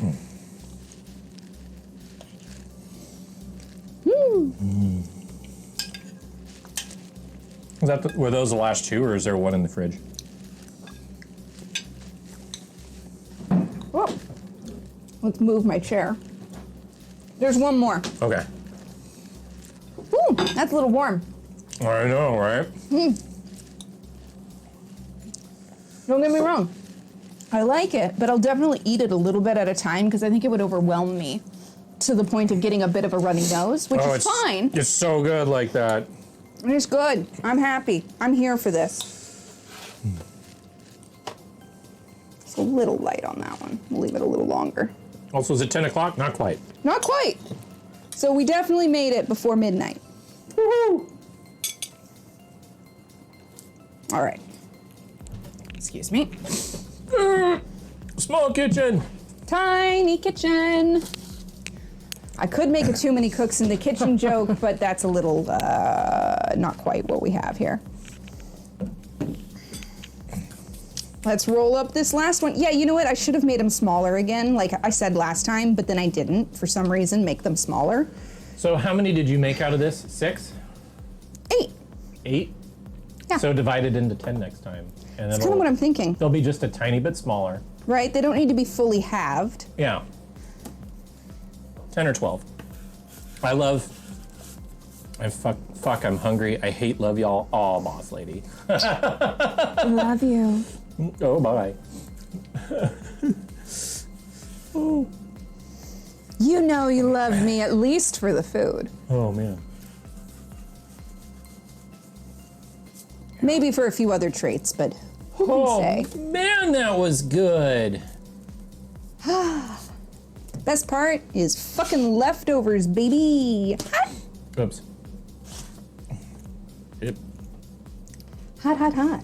Were those the last two, or is there one in the fridge? Oh. Let's move my chair. There's one more. Okay. Ooh, that's a little warm. I know, right? Don't get me wrong. I like it, but I'll definitely eat it a little bit at a time because I think it would overwhelm me to the point of getting a bit of a runny nose, which is fine. It's so good like that. It's good. I'm happy. I'm here for this. It's a little light on that one. We'll leave it a little longer. Also, is it 10 o'clock? Not quite. Not quite. So we definitely made it before midnight. Woohoo! All right. Excuse me. Small kitchen. Tiny kitchen. I could make a too many cooks in the kitchen joke, but that's a little not quite what we have here. Let's roll up this last one. Yeah, you know what? I should have made them smaller again, like I said last time, but then I didn't, for some reason, make them smaller. So how many did you make out of this? 6? 8. 8? Yeah. So divide it into 10 next time. And That's kind of what I'm thinking. They'll be just a tiny bit smaller. Right? They don't need to be fully halved. Yeah. 10 or 12. Fuck, I'm hungry. I hate love y'all. Aw, boss lady. I love you. Oh, bye. You know you love me at least for the food. Oh, man. Maybe for a few other traits, but who can say? Man, that was good. Best part is fucking leftovers, baby. Oops. Yep. Hot, hot, hot.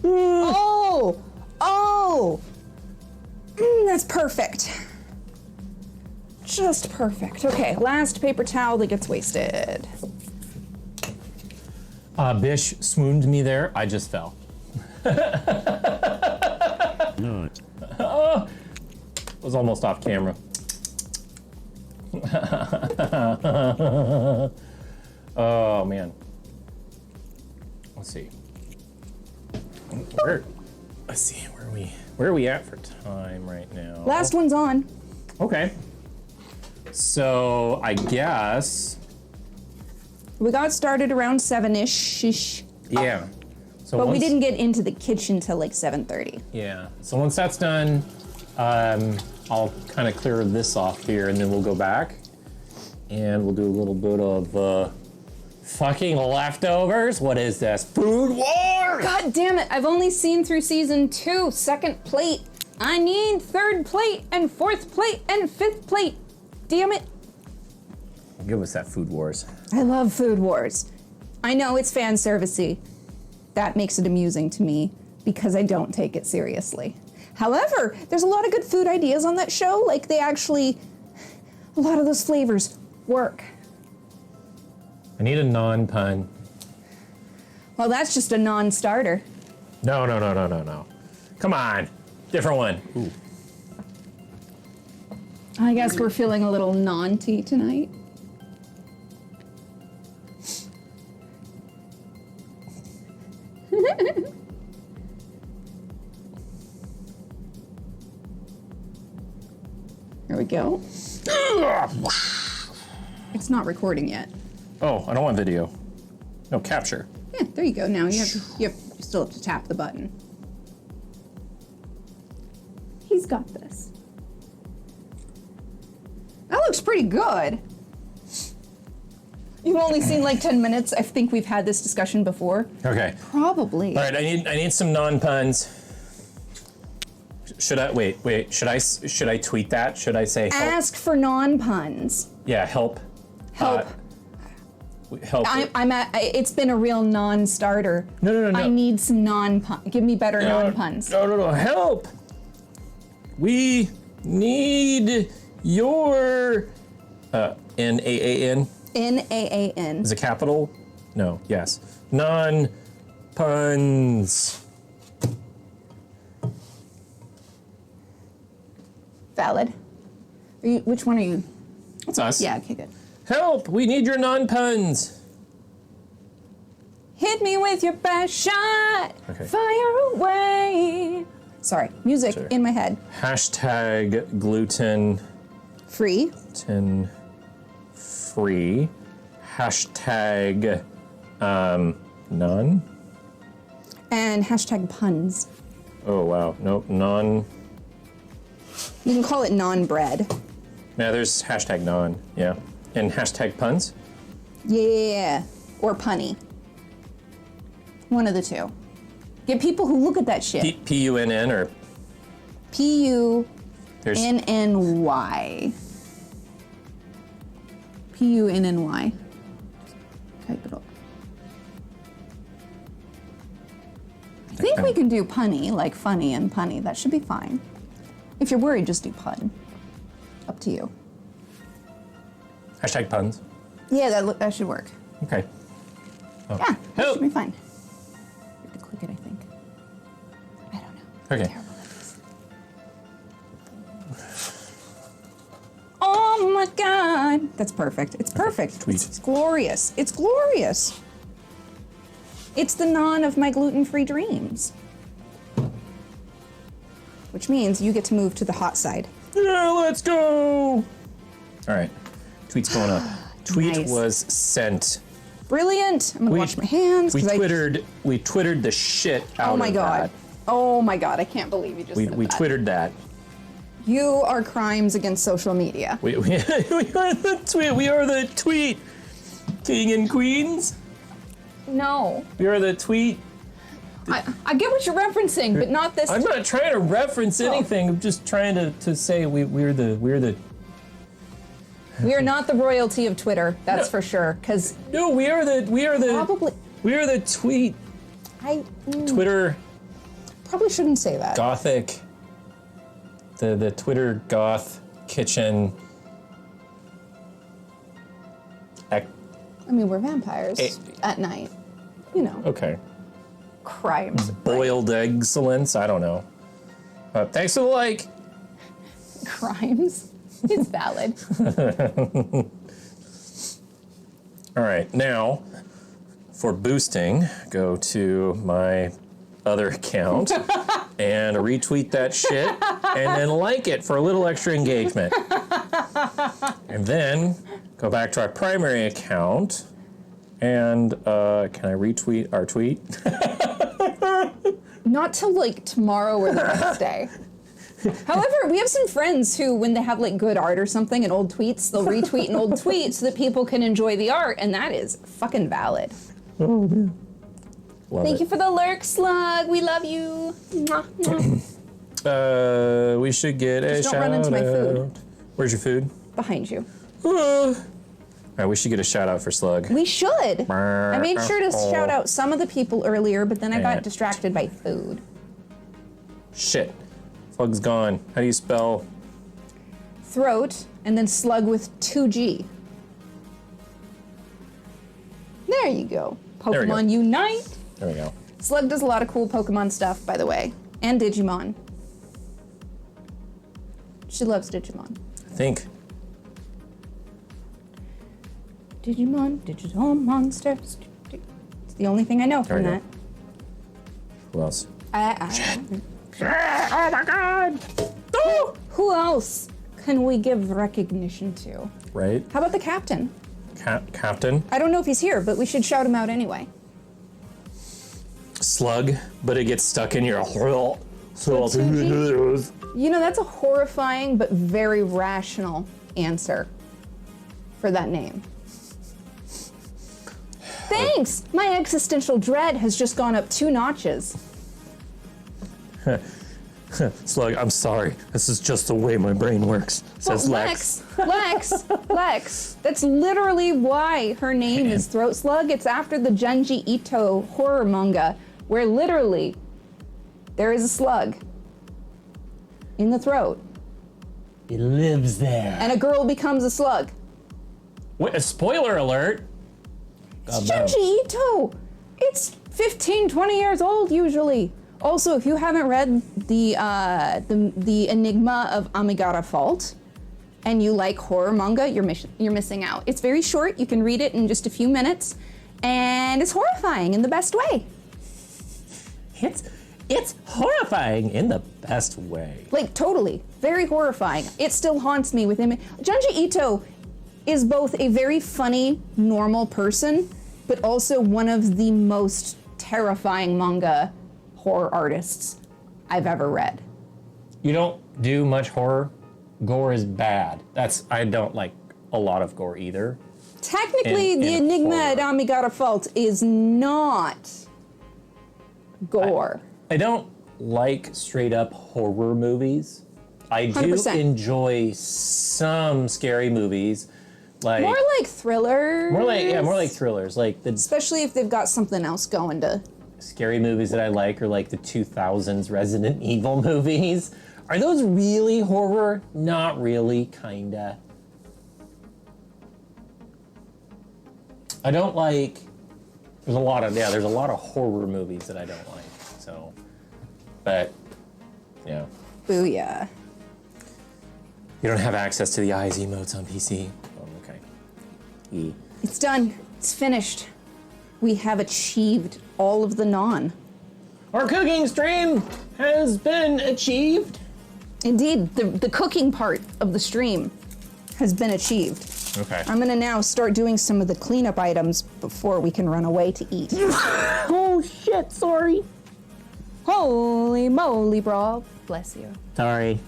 Oh! Oh! That's perfect. Just perfect. Okay, last paper towel that gets wasted. Bish swooned me there. I just fell. Not. Was almost off camera. Oh man. Let's see. Where are we at for time right now? Last one's on. Okay. So I guess. We got started around 7-ish. Yeah. So But we once- didn't get into the kitchen till like 7:30. Yeah. So once that's done, I'll kind of clear this off here, and then we'll go back, and we'll do a little bit of fucking leftovers. What is this? Food war! God damn it, I've only seen through season 2, second plate. I need third plate and fourth plate and fifth plate. Damn it. Give us that food wars. I love Food Wars. I know it's fan servicey. That makes it amusing to me because I don't take it seriously. However, there's a lot of good food ideas on that show. Like a lot of those flavors work. I need a non-pun. Well, that's just a non-starter. No. Come on. Different one. Ooh. I guess we're feeling a little non-tea tonight. Here we go. It's not recording yet. Oh, I don't want video. No, capture. Yeah, there you go. Now you still have to tap the button. He's got this. That looks pretty good. You've only seen like 10 minutes. I think we've had this discussion before. Okay. Probably. All right, I need some non-puns. Should I wait? Should I tweet that? Should I say help? Ask for non-puns. Yeah, help. Help. Help. It's been a real non-starter. No. I need some non-puns. Give me better non-puns. No. Help. We need your N-A-A-N. N-A-A-N. Is it capital? No. Yes. Non-puns. Valid. Which one are you? That's us. Yeah, okay, good. Help! We need your non-puns. Hit me with your best shot. Okay. Fire away. Sorry, music Sorry. in my head. Hashtag gluten Free. free. Hashtag none. And hashtag puns. Oh wow. Nope. Non. You can call it non-bread. Yeah, there's hashtag non. Yeah. And hashtag puns. Yeah. Or punny. One of the two. Get people who look at that shit. P-U-N-N or there's P-U-N-N-Y. P-U-N-N-Y. Type it up. I think we can do punny, like funny and punny. That should be fine. If you're worried, just do pun. Up to you. hashtag puns. Yeah, that should work. Okay. Oh. Yeah, that Help. should be fine. You have to click it, I think. I don't know. Okay. Terrible at this. Oh my God. That's perfect. It's perfect. Tweet. It's glorious. It's glorious. It's the naan of my gluten-free dreams. Which means you get to move to the hot side. Yeah, let's go. All right. Tweet's going up. Tweet Nice. was sent. Brilliant. I'm gonna wash my hands. We 'cause twittered the shit out Oh my of God. that. Oh my God. I can't believe you just We said that. twittered that. You are crimes against social media. We are the tweet. We are the tweet king and queens. No. We are the tweet. I get what you're referencing, but not this. I'm not trying to reference anything. I'm just trying to say we're the. We are not the royalty of Twitter, that's for sure. Because No, we are the probably we are the tweet Twitter probably shouldn't say that. Gothic. The Twitter goth kitchen. I mean, we're vampires at night. You know, Okay. crimes. Boiled excellence. I don't know. Thanks for the like. Crimes. It's valid. All right, now for boosting, go to my other account and retweet that shit and then like it for a little extra engagement. And then go back to our primary account and can I retweet our tweet? Not till like tomorrow or the next day. However, we have some friends who, when they have like good art or something and old tweets, they'll retweet an old tweet so that people can enjoy the art, and that is fucking valid. Oh, yeah. Love Thank it. you for the lurk, Slug. We love you. Mwah, mwah. We should get a Just don't shout run into my out. food. Where's your food? Behind you. right, we should get a shout out for Slug. We should. I made sure to shout out some of the people earlier, but then I got Yeah. distracted by food. Shit. Slug's gone. How do you spell? Throat, and then slug with 2G. There you go. There we go. Pokemon Unite. There we go. Slug does a lot of cool Pokemon stuff, by the way, and Digimon. She loves Digimon. I think. Digimon, digital monsters. It's the only thing I know from we go. that. Who else? Oh my god! Who else can we give recognition to? Right? How about the captain? Captain? I don't know if he's here, but we should shout him out anyway. Slug, but it gets stuck in your throat. You know, that's a horrifying but very rational answer for that name. Thanks! My existential dread has just gone up 2 notches. Slug, I'm sorry. This is just the way my brain works, says Lex. Lex. That's literally why her name is Throat Slug. It's after the Junji Ito horror manga, where literally there is a slug in the throat, It lives there. and a girl becomes a slug. What, a spoiler alert! It's Junji Ito. It's 15, 20 years old usually. Also, if you haven't read the Enigma of Amigara Fault, and you like horror manga, you're missing out. It's very short. You can read it in just a few minutes, and it's horrifying in the best way. It's horrifying in the best way. Like, totally. Very horrifying. It still haunts me with him. Junji Ito is both a very funny, normal person, but also one of the most terrifying manga horror artists I've ever read. You don't do much horror. Gore is bad. I don't like a lot of gore either. Technically, In the Enigma horror. at Amigara Fault is not gore. I don't like straight up horror movies. I do 100%. enjoy some scary movies. Like More like thrillers. more like thrillers. Like the Especially if they've got something else going to. scary movies that I like are like the 2000s Resident Evil movies. Are those really horror? Not really, kinda. I don't like. There's a lot of horror movies that I don't like. So, but yeah, Booyah. you don't have access to the eyes emotes on PC. Oh, okay. E. It's done. It's finished. We have achieved all of the Naan. Our cooking stream has been achieved. Indeed, the cooking part of the stream has been achieved. Okay. I'm gonna now start doing some of the cleanup items before we can run away to eat. Oh shit! Sorry. Holy moly, bro. Bless you. Sorry.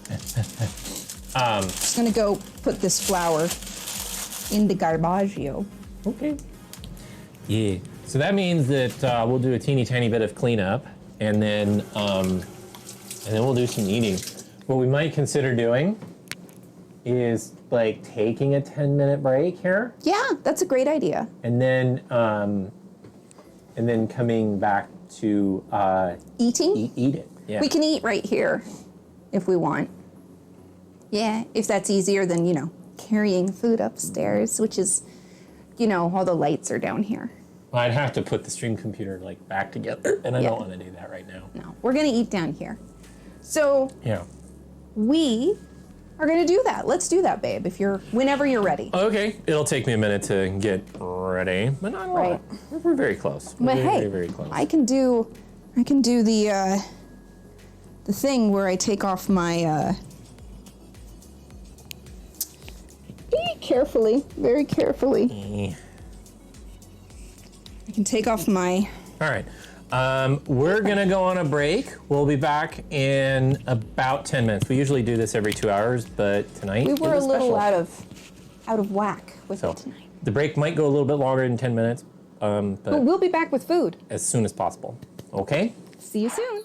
Just gonna go put this flour in the garbaggio. Okay. Yeah. So that means that we'll do a teeny tiny bit of cleanup, and then we'll do some eating. What we might consider doing is like taking a 10-minute break here, Yeah, that's a great idea. and then coming back to Eating? eat it. Yeah. We can eat right here if we want. Yeah, if that's easier than, carrying food upstairs, which is, all the lights are down here. I'd have to put the stream computer like back together, and I Yeah. don't want to do that right now. No, we're gonna eat down here. So Yeah. we are gonna do that. Let's do that, babe, whenever you're ready. Okay. It'll take me a minute to get ready, but not a lot. Right. We're very close. We're But very, hey, very, very close. I can do the thing where I take off my very carefully. I can take off my. All right. We're going to go on a break. We'll be back in about 10 minutes. We usually do this every 2 hours, but tonight We were is a little special. out of whack with So it tonight. the break might go a little bit longer than 10 minutes, But but we'll be back with food. as soon as possible. Okay? See you soon.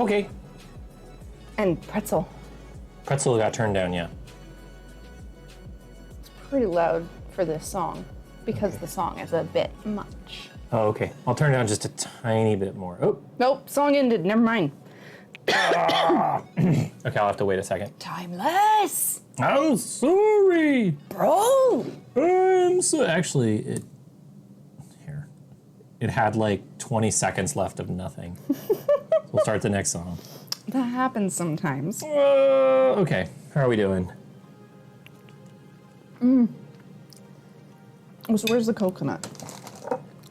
Okay. And pretzel. Pretzel got turned down, yeah. Pretty loud for this song because the song is a bit much. Oh, okay. I'll turn down just a tiny bit more. Oh, Nope, song ended. Never mind. okay, I'll have to wait a second. Timeless, I'm sorry. bro. Actually, it had like 20 seconds left of nothing. We'll start the next song. That happens sometimes. Okay, how are we doing? So where's the coconut?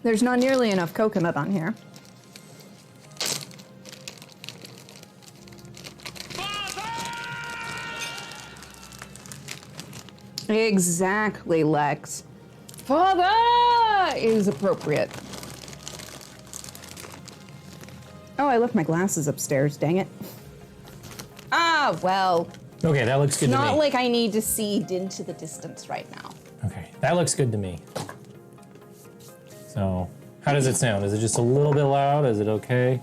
There's not nearly enough coconut on here. Exactly, Lex. Father is appropriate. Oh, I left my glasses upstairs, dang it. Ah, well, Okay, that looks good to me. not like I need to see into the distance right now. Okay, that looks good to me. So, how does it sound? Is it just a little bit loud? Is it okay?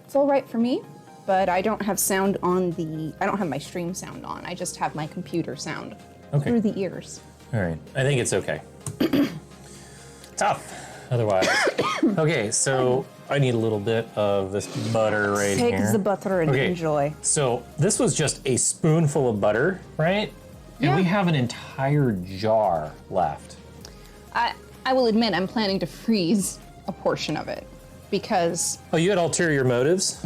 It's all right for me, but I don't have sound on I don't have my stream sound on. I just have my computer sound Okay. through the ears. All right, I think it's okay. Tough, otherwise. Okay, so I need a little bit of this butter right Take here. the butter and Okay. enjoy. So this was just a spoonful of butter, right? And Yeah. we have an entire jar left. I will admit I'm planning to freeze a portion of it because Oh, you had ulterior motives?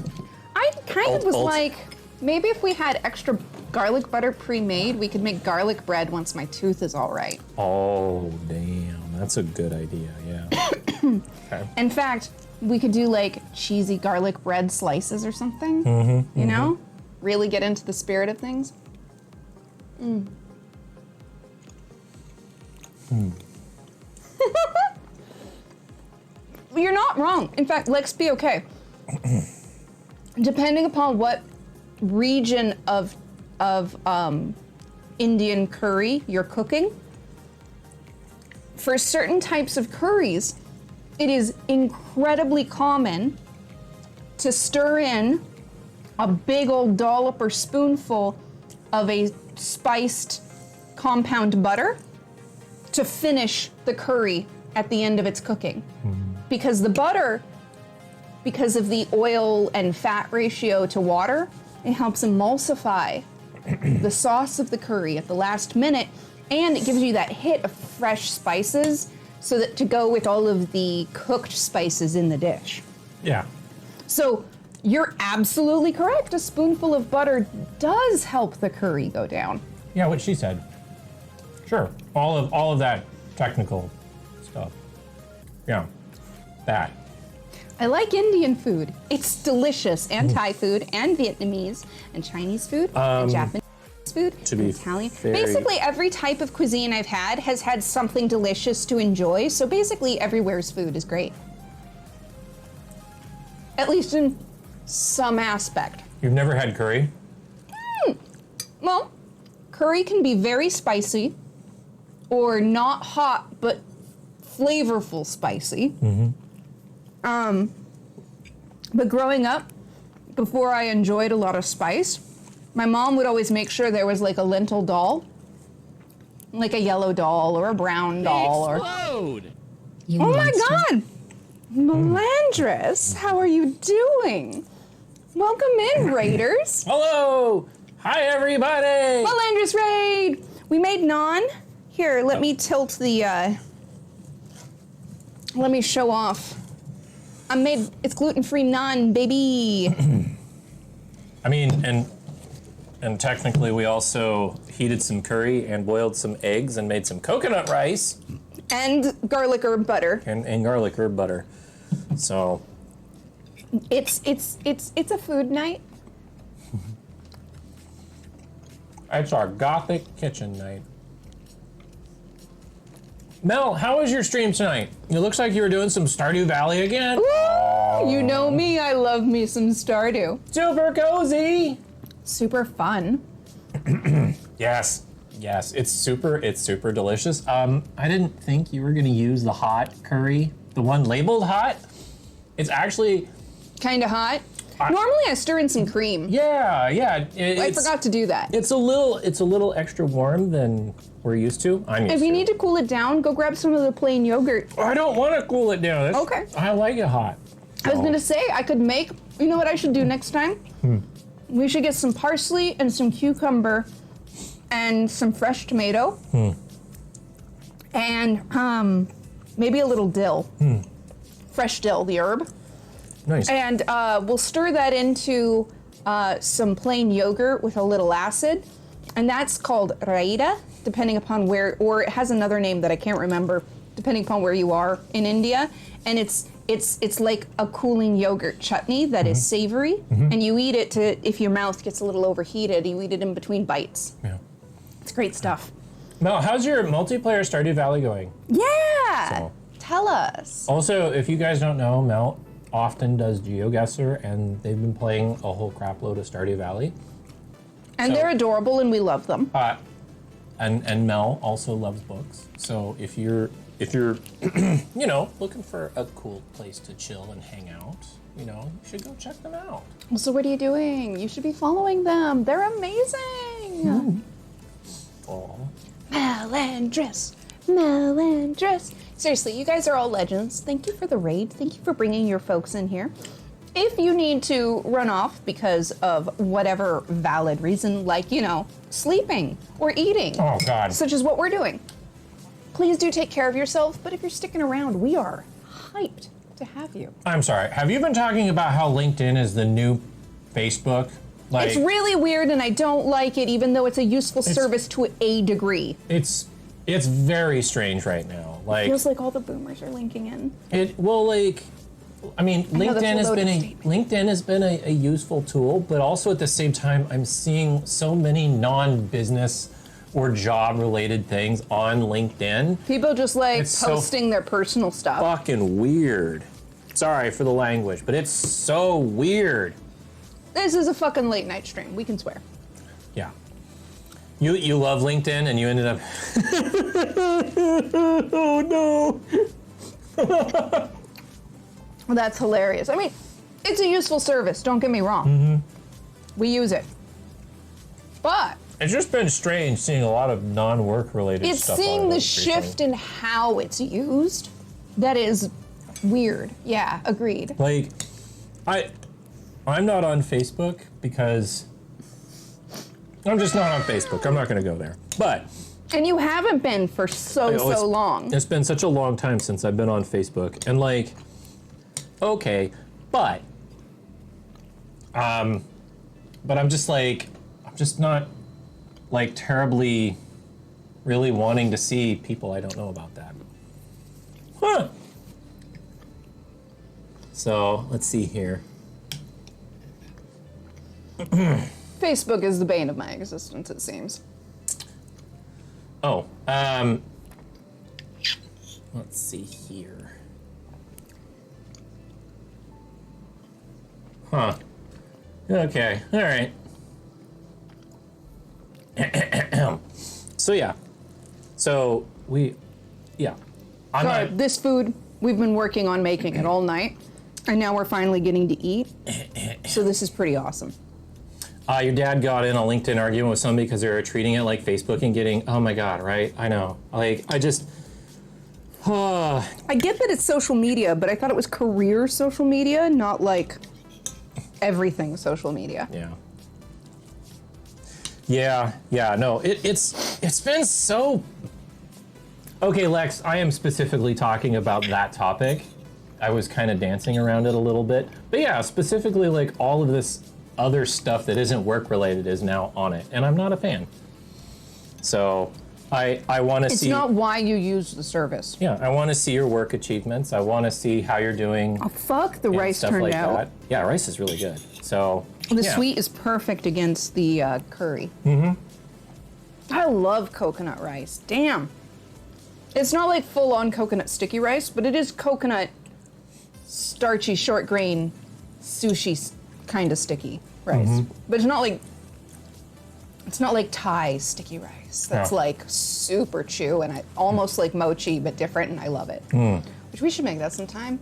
I kind of was Ult. like, maybe if we had extra garlic butter pre-made, we could make garlic bread once my tooth is all right. Oh, damn. That's a good idea, yeah. Okay. In fact, we could do like cheesy garlic bread slices or something. You know? Really get into the spirit of things. You're not wrong. In fact, let's be okay. Depending upon what region of Indian curry you're cooking, for certain types of curries, it is incredibly common to stir in a big old dollop or spoonful of a spiced compound butter to finish the curry at the end of its cooking. Because the butter, because of the oil and fat ratio to water, it helps emulsify the sauce of the curry at the last minute, and it gives you that hit of fresh spices so that to go with all of the cooked spices in the dish. Yeah. So you're absolutely correct. A spoonful of butter does help the curry go down. Yeah, what she said. Sure. All of that technical stuff. Yeah. That. I like Indian food. It's delicious, and Thai food, and Vietnamese, and Chinese food, and Japanese food, to and be Italian. very- Basically, every type of cuisine I've had has had something delicious to enjoy. So basically, everywhere's food is great. At least in some aspect. You've never had curry? Well, curry can be very spicy, or not hot, but flavorful spicy. But growing up, before I enjoyed a lot of spice, my mom would always make sure there was like a lentil doll, like a yellow doll or a brown doll, or Explode! You oh my monster. God, Melandris, how are you doing? Welcome in, Raiders. Hello! Hi, everybody! Melandris raid. We made naan. Here, let me tilt the. Let me show off. It's gluten-free naan, baby. I mean, and technically we also heated some curry and boiled some eggs and made some coconut rice And garlic herb butter. and garlic herb butter. So, It's a food night. it's our Gothic kitchen night. Mel, how was your stream tonight? It looks like you were doing some Stardew Valley again. Woo! You know me, I love me some Stardew. Super cozy. Super fun. Yes, it's super delicious. I didn't think you were gonna use the hot curry, the one labeled hot. It's actually Kinda hot. Normally I stir in some cream. Yeah. I forgot to do that. It's a little extra warm than we're used to. I'm used If you to. need to cool it down, go grab some of the plain yogurt. I don't want to cool it down. Okay. I like it hot. I was gonna say I could make. You know what I should do next time? We should get some parsley and some cucumber, and some fresh tomato, and maybe a little dill, fresh dill, the herb, Nice. and we'll stir that into some plain yogurt with a little acid, and that's called raida, depending upon where, or it has another name that I can't remember, depending upon where you are in India, and it's like a cooling yogurt chutney that is savory, and you eat it to, if your mouth gets a little overheated, you eat it in between bites. Yeah. It's great stuff. Mel, how's your multiplayer Stardew Valley going? Yeah! So- Tell us. Also, if you guys don't know, Mel often does GeoGuessr, and they've been playing a whole crap load of Stardew Valley. And they're adorable and we love them. And Mel also loves books. So if you're you know, looking for a cool place to chill and hang out, you know, you should go check them out. So what are you doing? You should be following them. They're amazing. Aw. Melandress. Melandress. Seriously, you guys are all legends. Thank you for the raid. Thank you for bringing your folks in here. If you need to run off because of whatever valid reason, like, you know, sleeping or eating, Oh God. such as what we're doing, please do take care of yourself. But if you're sticking around, we are hyped to have you. I'm sorry. Have you been talking about how LinkedIn is the new Facebook? Like, It's really weird and I don't like it, even though it's a useful service to a degree. it's very strange right now. Like Feels like all the boomers are linking in. I mean, know that's a LinkedIn has been a useful tool, but also at the same time, I'm seeing so many non-business or job-related things on LinkedIn. People just like It's so posting their personal stuff. Fucking weird. Sorry for the language, but it's so weird. This is a fucking late night stream. We can swear. Yeah. You love LinkedIn and you ended up. Oh no. That's hilarious. I mean, it's a useful service. Don't get me wrong. We use it, but It's just been strange seeing a lot of non-work related it's stuff. seeing on the it shift recently. in how it's used that is weird. Yeah, agreed. Like, I'm not on Facebook because I'm just not on Facebook. I'm not going to go there. But And you haven't been for so long. It's been such a long time since I've been on Facebook, and like, okay, but I'm just not like terribly really wanting to see people I don't know about that. Huh. So let's see here. Facebook is the bane of my existence, it seems. Oh, let's see here. Huh. Okay, all right. So yeah. So I'm Sorry, not, this food, we've been working on making it all night, and now we're finally getting to eat. So this is pretty awesome. your dad got in a LinkedIn argument with somebody because they were treating it like Facebook and getting, oh my God, right? I know. Like, I just, I get that it's social media, but I thought it was career social media, not like everything social media. Yeah, no, it's been so. Okay, Lex, I am specifically talking about that topic. I was kind of dancing around it a little bit. But yeah, specifically like all of this other stuff that isn't work related is now on it, and I'm not a fan. So I want to see. It's not why you use the service. Yeah, I want to see your work achievements. I want to see how you're doing. Oh, fuck, the and rice stuff turned like out. that. Yeah, rice is really good. So The yeah. sweet is perfect against the curry. I love coconut rice. Damn. It's not like full-on coconut sticky rice, but it is coconut starchy short grain sushi kind of sticky rice. But it's not like Thai sticky rice. That's Yeah. like super chew and almost like mochi but different, and I love it. Which we should make that sometime.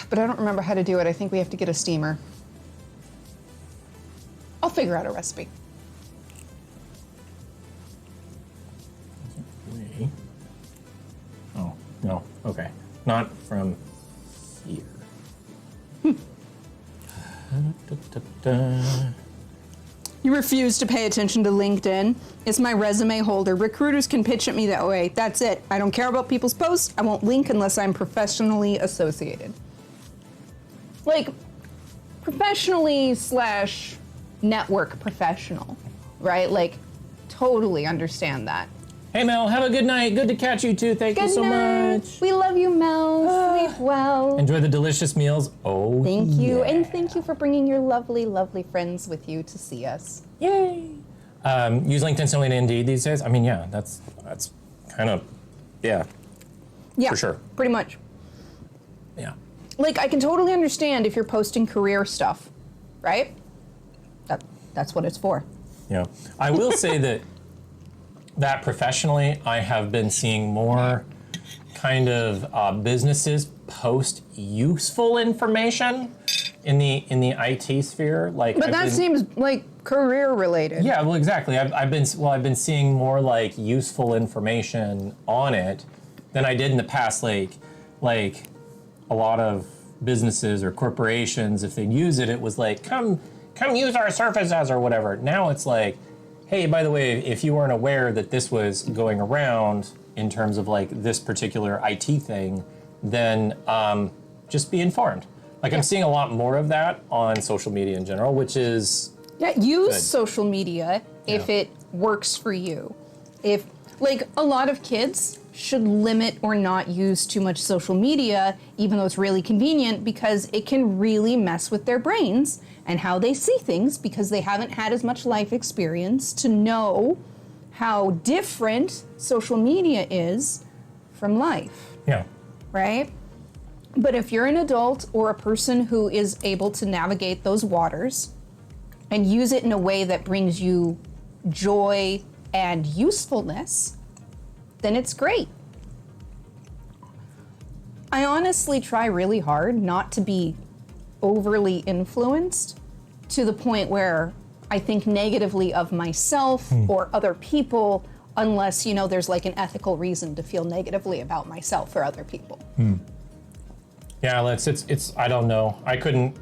But I don't remember how to do it. I think we have to get a steamer. figure out a recipe. Oh, no, okay. Not from here. You refuse to pay attention to LinkedIn. It's my resume holder. Recruiters can pitch at me that way. That's it. I don't care about people's posts. I won't link unless I'm professionally associated. Like, professionally / network professional, right? Like, totally understand that. Hey Mel, have a good night. Good to catch you too. Thank you so much. We love you, Mel. Sleep well. Enjoy the delicious meals. Oh, Thank you. yeah. And thank you for bringing your lovely, lovely friends with you to see us. Yay. Use LinkedIn solely and Indeed these days. I mean, yeah, that's kind of, yeah, Yeah, for sure. pretty much. Yeah. Like, I can totally understand if you're posting career stuff, right? That's what it's for. Yeah. I will say that professionally, I have been seeing more kind of businesses post useful information in the IT sphere. Like, But that seems like career related. yeah, well, exactly. I've been seeing more like useful information on it than I did in the past. Like a lot of businesses or corporations, if they'd use it, it was like, come use our services or whatever. Now it's like, hey, by the way, if you weren't aware that this was going around in terms of like this particular IT thing, then just be informed. Like, I'm seeing a lot more of that on social media in general, which is Yeah, use Good. social media if Yeah. it works for you. If, like, a lot of kids should limit or not use too much social media, even though it's really convenient, because it can really mess with their brains and how they see things, because they haven't had as much life experience to know how different social media is from life, yeah. right? But if you're an adult or a person who is able to navigate those waters and use it in a way that brings you joy and usefulness, then it's great. I honestly try really hard not to be overly influenced to the point where I think negatively of myself or other people, unless, you know, there's like an ethical reason to feel negatively about myself or other people. Yeah, it's I don't know. I couldn't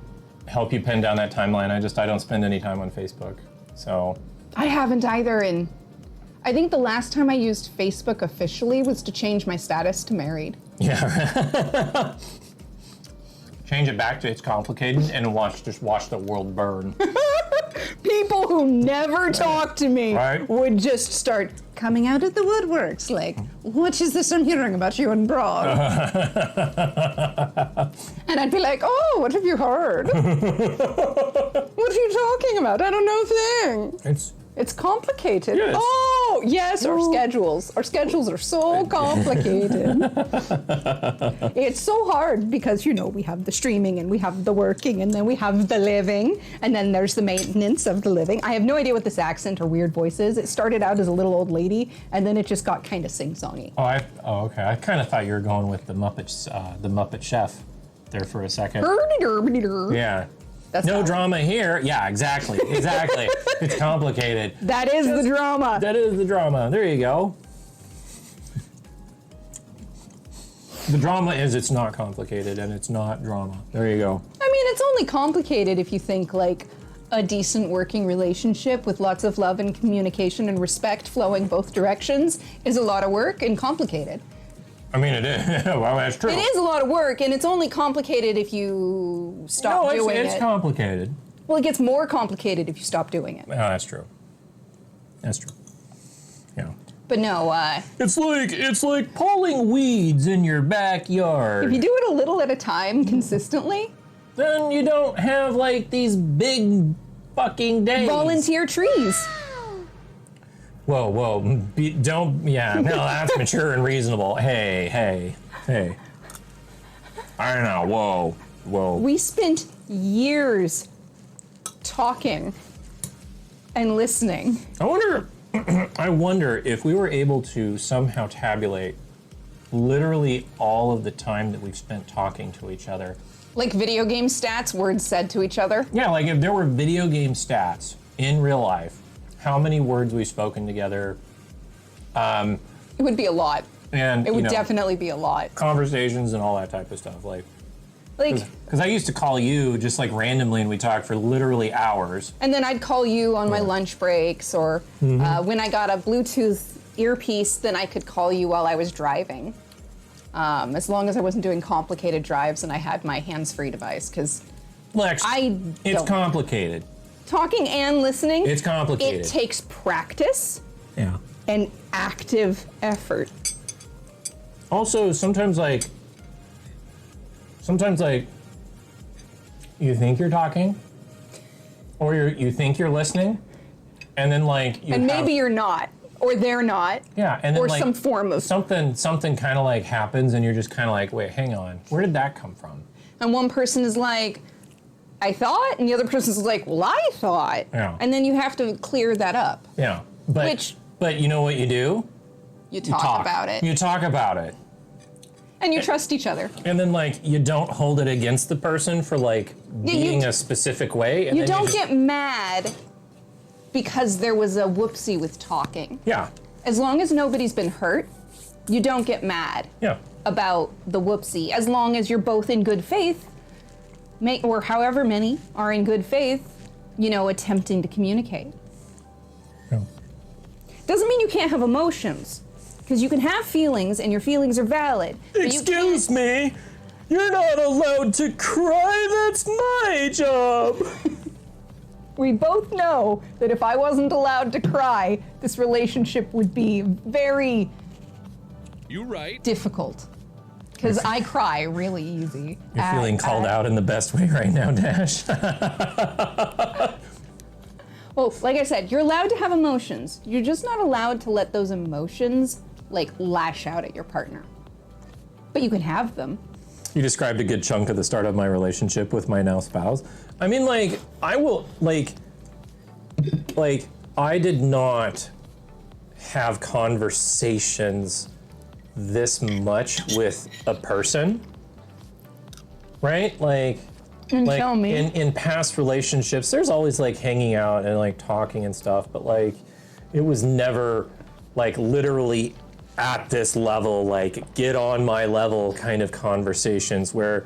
help you pin down that timeline. I don't spend any time on Facebook. So I haven't either, and I think the last time I used Facebook officially was to change my status to married. yeah. Change it back to it's complicated and just watch the world burn. People who never talk to me Right. would just start coming out of the woodworks like, what is this I'm hearing about you and Broad? And I'd be like, oh, what have you heard? What are you talking about? I don't know a thing. It's complicated. Yes. Oh, yes, our schedules. Our schedules are so complicated. It's so hard because, you know, we have the streaming and we have the working and then we have the living and then there's the maintenance of the living. I have no idea what this accent or weird voice is. It started out as a little old lady and then it just got kind of sing-songy. Okay. I kind of thought you were going with the Muppet Chef there for a second. Yeah. That's No not- drama here. Yeah, exactly. It's complicated. That is the drama. That is the drama. There you go. The drama is it's not complicated and it's not drama. There you go. I mean, it's only complicated if you think like a decent working relationship with lots of love and communication and respect flowing both directions is a lot of work and complicated. I mean, it is. Well, that's true. It is a lot of work, and it's only complicated if you stop doing it's it. complicated. Well, it gets more complicated if you stop doing it. Oh, that's true. That's true. Yeah. But no, It's like pulling weeds in your backyard. if you do it a little at a time consistently, Then you don't have like these big fucking days. volunteer trees. Whoa. No, that's mature and reasonable. Hey. I don't know, whoa. We spent years talking and listening. I wonder if we were able to somehow tabulate literally all of the time that we've spent talking to each other. Like video game stats, words said to each other. Yeah, like if there were video game stats in real life how many words we've spoken together. It would be a lot. And It would definitely be a lot. conversations and all that type of stuff. Like, Like, because I used to call you just like randomly and we talked for literally hours. and then I'd call you on my lunch breaks, or when I got a Bluetooth earpiece, then I could call you while I was driving. As long as I wasn't doing complicated drives and I had my hands-free device, because Lex, it's don't. complicated. talking and listening, It's complicated. it takes practice Yeah. and active effort. Also, sometimes you think you're talking, or you think you're listening, and then like you And have, maybe you're not, or they're not, yeah, and then or like some form of. something kind of like happens, and you're just kind of like, wait, hang on, where did that come from? And one person is like, I thought, and the other person is like, well, I thought. Yeah. And then you have to clear that up. Yeah, but you know what you do? You talk about it. You talk about it. And you trust each other. And then like you don't hold it against the person for like being a specific way. And You then don't just, get mad because there was a whoopsie with talking. Yeah. As long as nobody's been hurt, you don't get mad Yeah. about the whoopsie. As long as you're both in good faith, or however many are in good faith, attempting to communicate. Yeah. Doesn't mean you can't have emotions, because you can have feelings and your feelings are valid. but you Excuse me, you're not allowed to cry. That's my job. We both know that if I wasn't allowed to cry, this relationship would be very You right. difficult. Because I cry really easy. You're feeling called out in the best way right now, Dash. Well, like I said, you're allowed to have emotions. You're just not allowed to let those emotions, lash out at your partner. But you can have them. You described a good chunk of the start of my relationship with my now spouse. I mean, I will, I did not have conversations this much with a person, right? Tell me. In past relationships, there's always hanging out and talking and stuff, but it was never literally at this level, get on my level kind of conversations where,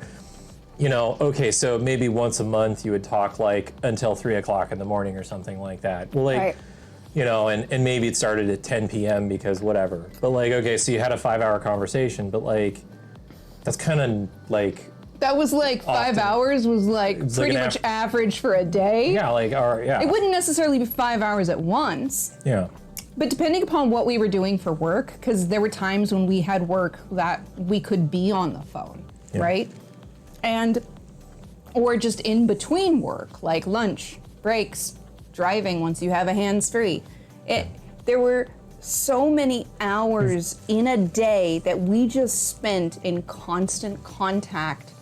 okay, so maybe once a month you would talk until 3 o'clock in the morning or something like that. Well, Right. And maybe it started at 10 p.m. because whatever. But okay, so you had a 5-hour conversation, but that's kind of That was 5 Often. hours was pretty an much average for a day. yeah, yeah. It wouldn't necessarily be 5 hours at once. Yeah. But depending upon what we were doing for work, because there were times when we had work that we could be on the phone, Yeah. right? Or just in between work, like lunch, breaks, driving once you have a hands-free. There were so many hours in a day that we just spent in constant contact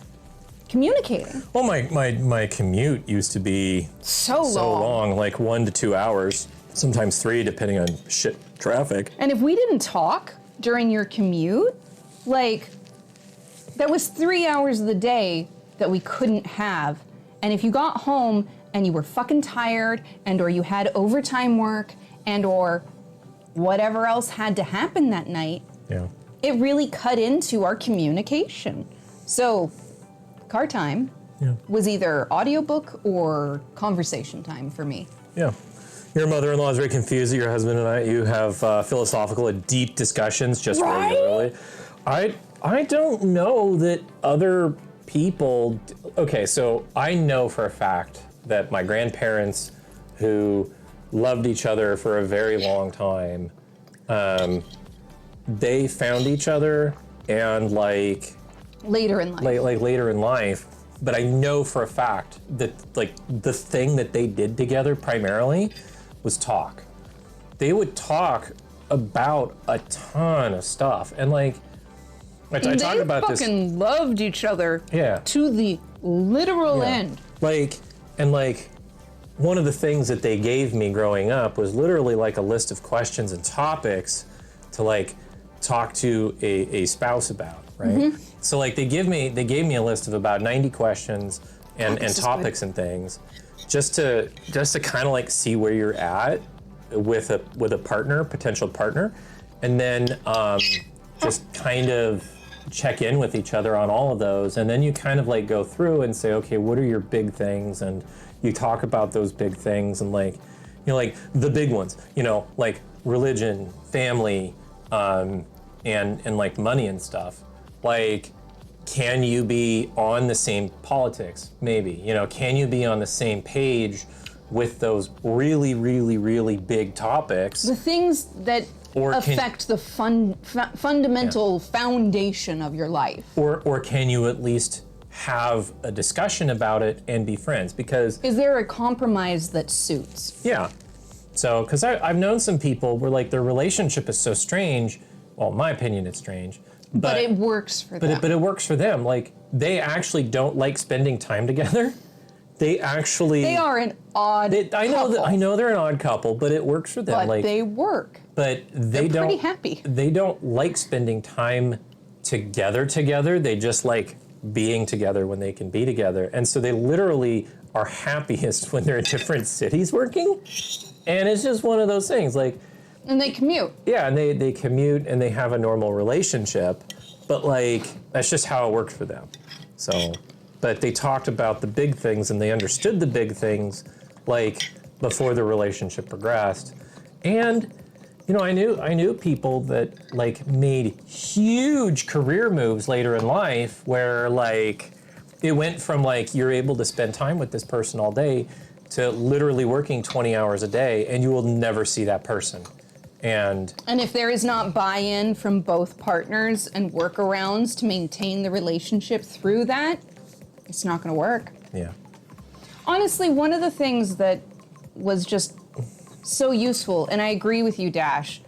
communicating. Well, my commute used to be So so long. long, 1 to 2 hours, sometimes 3, depending on shit traffic. And if we didn't talk during your commute, that was 3 hours of the day that we couldn't have. And if you got home and you were fucking tired, and or you had overtime work, and or whatever else had to happen that night, Yeah. it really cut into our communication. So car time Yeah. was either audiobook or conversation time for me. Yeah. Your mother-in-law is very confused that your husband and you have philosophical and deep discussions just Right? regularly. I don't know that other people. Okay, so I know for a fact that my grandparents, who loved each other for a very long time, they found each other and Later in life. later in life, but I know for a fact that the thing that they did together primarily was talk. They would talk about a ton of stuff, and I talk about this. They fucking loved each other Yeah. to the literal Yeah. end. One of the things that they gave me growing up was literally a list of questions and topics to talk to a spouse about, right? Mm-hmm. So they gave me a list of about 90 questions and this is topics and things just to kind of like see where you're at with a partner, potential partner, and then just kind of check in with each other on all of those, and then you kind of like go through and say, okay, what are your big things, and you talk about those big things, and like, you know, like the big ones, you know, like religion, family, and like money and stuff. Like, can you be on the same politics? Maybe, you know, can you be on the same page with those really, really, really big topics? The things that affect the fundamental foundation of your life. Or can you at least have a discussion about it and be friends? Because is there a compromise that suits? Yeah. So, because I've known some people where like their relationship is so strange. Well, in my opinion, it's strange. But it works for them. But it works for them. Like, they actually don't like spending time together. They are an odd couple. I know they're an odd couple, but it works for them. But like, they work. But they're pretty happy. They don't like spending time together. They just like being together when they can be together. And so they literally are happiest when they're in different cities working. And it's just one of those things. Like, and they commute. Yeah, and they commute and they have a normal relationship, but like, that's just how it worked for them. So, but they talked about the big things and they understood the big things, like, before the relationship progressed. And, you know, I knew people that like made huge career moves later in life where like, it went from like, you're able to spend time with this person all day to literally working 20 hours a day, and you will never see that person. And if there is not buy-in from both partners and workarounds to maintain the relationship through that, it's not going to work. Yeah. Honestly, one of the things that was just so useful, and I agree with you, Dash,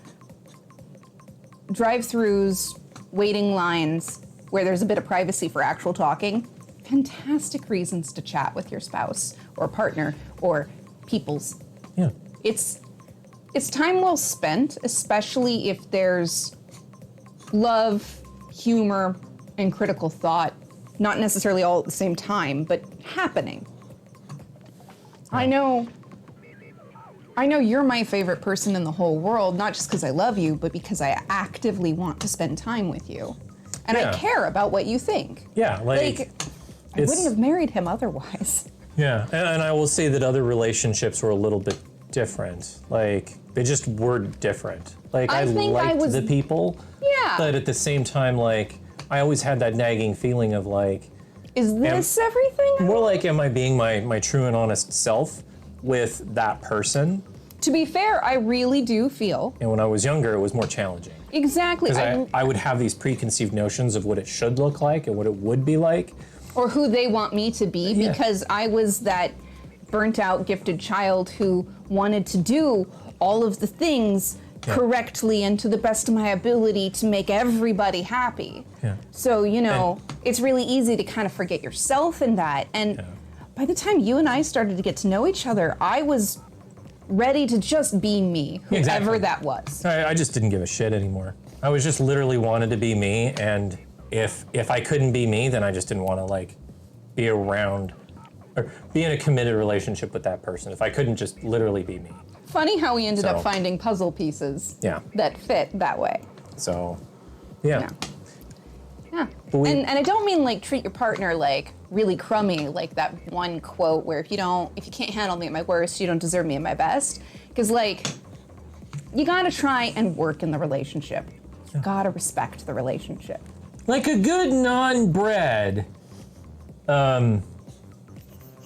drive-thrus, waiting lines, where there's a bit of privacy for actual talking, fantastic reasons to chat with your spouse or partner or peoples. Yeah. It's time well spent, especially if there's love, humor, and critical thought, not necessarily all at the same time, but happening. I know you're my favorite person in the whole world, not just because I love you, but because I actively want to spend time with you. And I care about what you think. Yeah, like I wouldn't have married him otherwise. Yeah, and I will say that other relationships were a little bit different. Like, they just were different. Like, I liked the people. Yeah. But at the same time, like, I always had that nagging feeling of like, is this everything? More like, am I being my true and honest self with that person? To be fair, I really do feel. And when I was younger, it was more challenging. Exactly. Because I would have these preconceived notions of what it should look like and what it would be like. Or who they want me to be, because I was that burnt out, gifted child who wanted to do all of the things correctly and to the best of my ability to make everybody happy. Yeah. So, you know, it's really easy to kind of forget yourself in that. And by the time you and I started to get to know each other, I was ready to just be me, whoever that was. I just didn't give a shit anymore. I was just literally wanted to be me, and if I couldn't be me, then I just didn't want to like be around or be in a committed relationship with that person if I couldn't just literally be me. Funny how we ended up finding puzzle pieces that fit that way. So, yeah. And I don't mean like treat your partner like really crummy, like that one quote where if you can't handle me at my worst, you don't deserve me at my best. Because like, you gotta try and work in the relationship. You gotta respect the relationship. Like a good naan bread,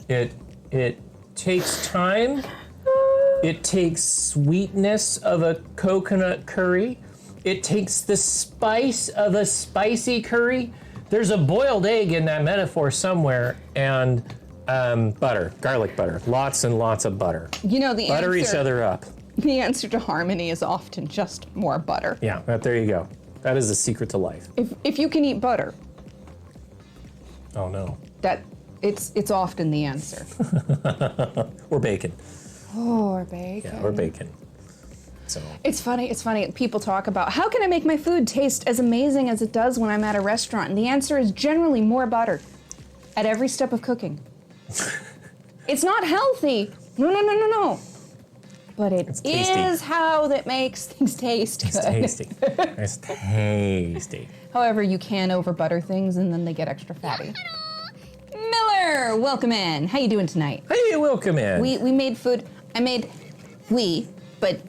it takes time. It takes sweetness of a coconut curry. It takes the spice of a spicy curry. There's a boiled egg in that metaphor somewhere, and butter, garlic butter, lots and lots of butter. You know, the butter each other up. The answer to harmony is often just more butter. Yeah, there you go. That is the secret to life. If you can eat butter. Oh no. It's often the answer. Or bacon. Oh, or bacon. Yeah, or bacon. So. It's funny. People talk about, how can I make my food taste as amazing as it does when I'm at a restaurant? And the answer is generally more butter at every step of cooking. It's not healthy. No. But It's tasty. is how that makes things taste It's good. tasty. It's tasty. However, you can over butter things and then they get extra fatty. Miller, welcome in. How you doing tonight? Hey, welcome in. We made food. But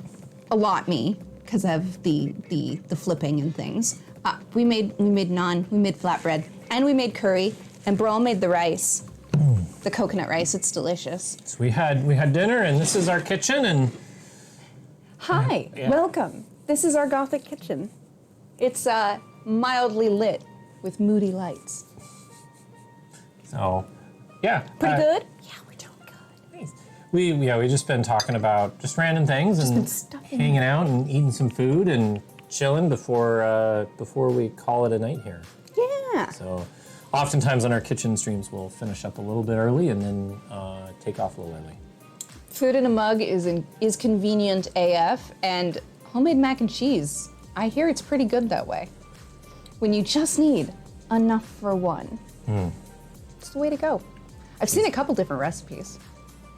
a lot me because of the flipping and things. We made naan, we made flatbread, and we made curry, and Brawl made the rice. The coconut rice, it's delicious. So we had dinner, and this is our kitchen, and Hi, Yeah. welcome. This is our Gothic kitchen. It's mildly lit with moody lights. so yeah. Pretty good? Yeah, we're doing good. Nice. We just been talking about just random things been and stuffing. hanging out and eating some food and chilling before we call it a night here. Yeah. So oftentimes on our kitchen streams we'll finish up a little bit early and then take off a little early. Food in a mug is convenient AF, and homemade mac and cheese. I hear it's pretty good that way. When you just need enough for one. It's the way to go. I've seen a couple different recipes.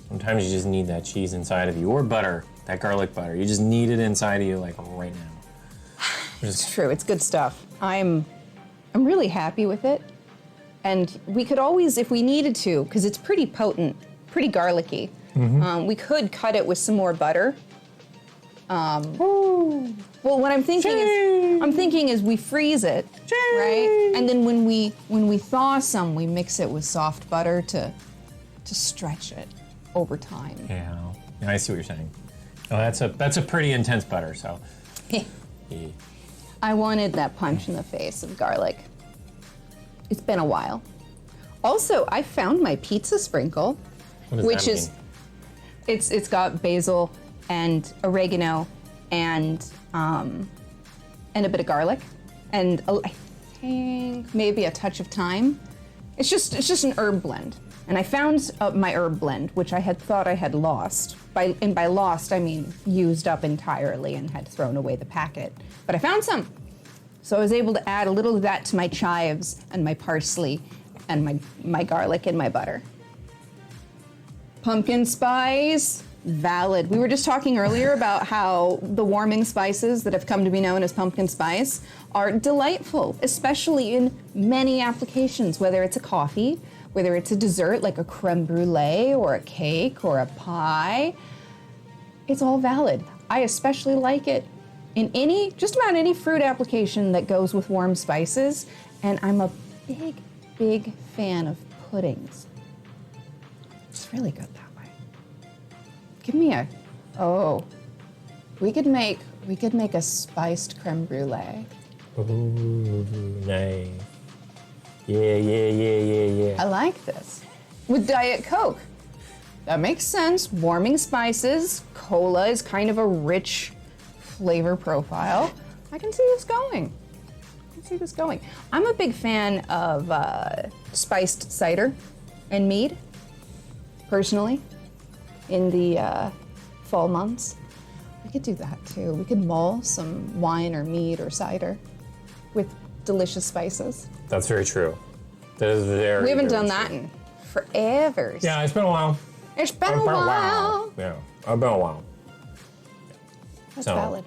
Sometimes you just need that cheese inside of you, or butter, that garlic butter. You just need it inside of you like right now. It's true. It's good stuff. I'm really happy with it, and we could always, if we needed to, because it's pretty potent, pretty garlicky. We could cut it with some more butter. Well, what I'm thinking is we freeze it, right? And then when we thaw some, we mix it with soft butter to stretch it over time. Yeah, I see what you're saying. Oh, that's a pretty intense butter. So yeah. I wanted that punch in the face of garlic. It's been a while. Also, I found my pizza sprinkle, What does which that is mean? it's got basil and oregano and a bit of garlic and I think maybe a touch of thyme. It's just an herb blend. And I found my herb blend, which I had thought I had lost. By lost, I mean used up entirely and had thrown away the packet. But I found some. So I was able to add a little of that to my chives and my parsley and my garlic and my butter. Pumpkin spice, valid. We were just talking earlier about how the warming spices that have come to be known as pumpkin spice are delightful, especially in many applications, whether it's a coffee, whether it's a dessert like a creme brulee or a cake or a pie. It's all valid. I especially like it in just about any fruit application that goes with warm spices, and I'm a big fan of puddings. It's really good that way. Give me we could make a spiced creme brulee. Ooh, nice. Yeah. I like this. With Diet Coke. That makes sense. Warming spices. Cola is kind of a rich flavor profile. I can see this going. I'm a big fan of spiced cider and mead, personally, in the fall months. We could do that too. We could mull some wine or mead or cider with delicious spices. That's very true. That is very. We haven't very done true. that in forever. Yeah, it's been a while. It's been a while. Yeah, it's been a while. That's So, valid.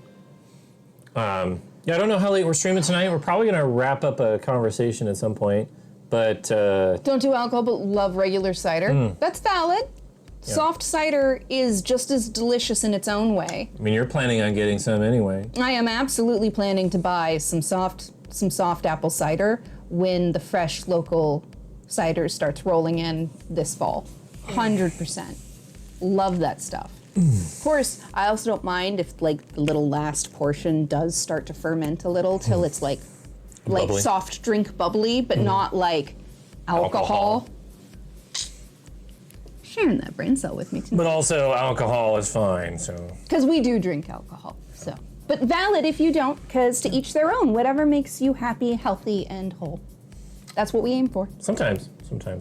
Yeah, I don't know how late we're streaming tonight. We're probably gonna wrap up a conversation at some point, but Don't do alcohol, but love regular cider. That's valid. Soft cider is just as delicious in its own way. I mean, you're planning on getting some anyway. I am absolutely planning to buy some soft apple cider when the fresh local cider starts rolling in this fall. 100%. Love that stuff. Of course, I also don't mind if like the little last portion does start to ferment a little till it's like Bubbly. soft drink bubbly, but not like alcohol. Sharing that brain cell with me too. But also, alcohol is fine. So Because we do drink alcohol, so. But valid if you don't, because to each their own. Whatever makes you happy, healthy, and whole. That's what we aim for. sometimes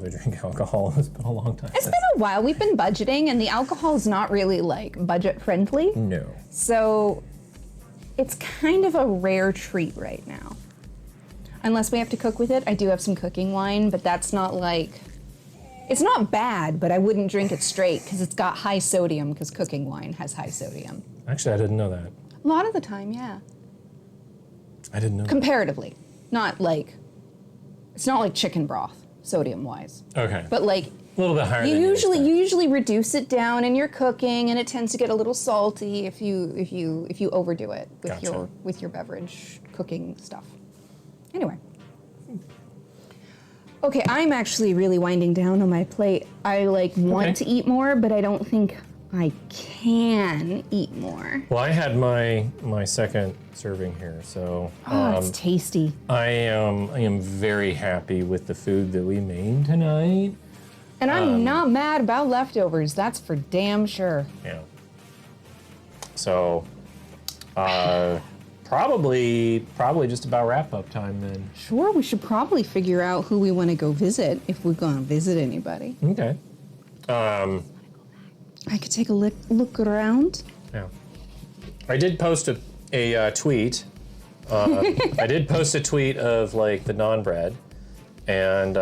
we drink alcohol. It's been a long time. It's been a while. We've been budgeting, and the alcohol is not really like budget friendly. No. So it's kind of a rare treat right now. Unless we have to cook with it. I do have some cooking wine, but that's not like It's not bad, but I wouldn't drink it straight because it's got high sodium because cooking wine has high sodium. Actually, I didn't know that. A lot of the time, yeah. I didn't know. Comparatively. Not like, it's not like chicken broth, sodium-wise. Okay. But like, a little bit higher you than usually reduce it down in your cooking, and it tends to get a little salty if you overdo it with Gotcha. your beverage cooking stuff. Anyway. Okay, I'm actually really winding down on my plate. I want to eat more, but I don't think I can eat more. Well, I had my second serving here, so It's tasty. I am very happy with the food that we made tonight. And I'm not mad about leftovers. That's for damn sure. Yeah. So, probably just about wrap up time then. Sure, we should probably figure out who we want to go visit if we're going to visit anybody. Okay. I could take a look around. Yeah. I did post a tweet. I did post a tweet of like the naan bread, and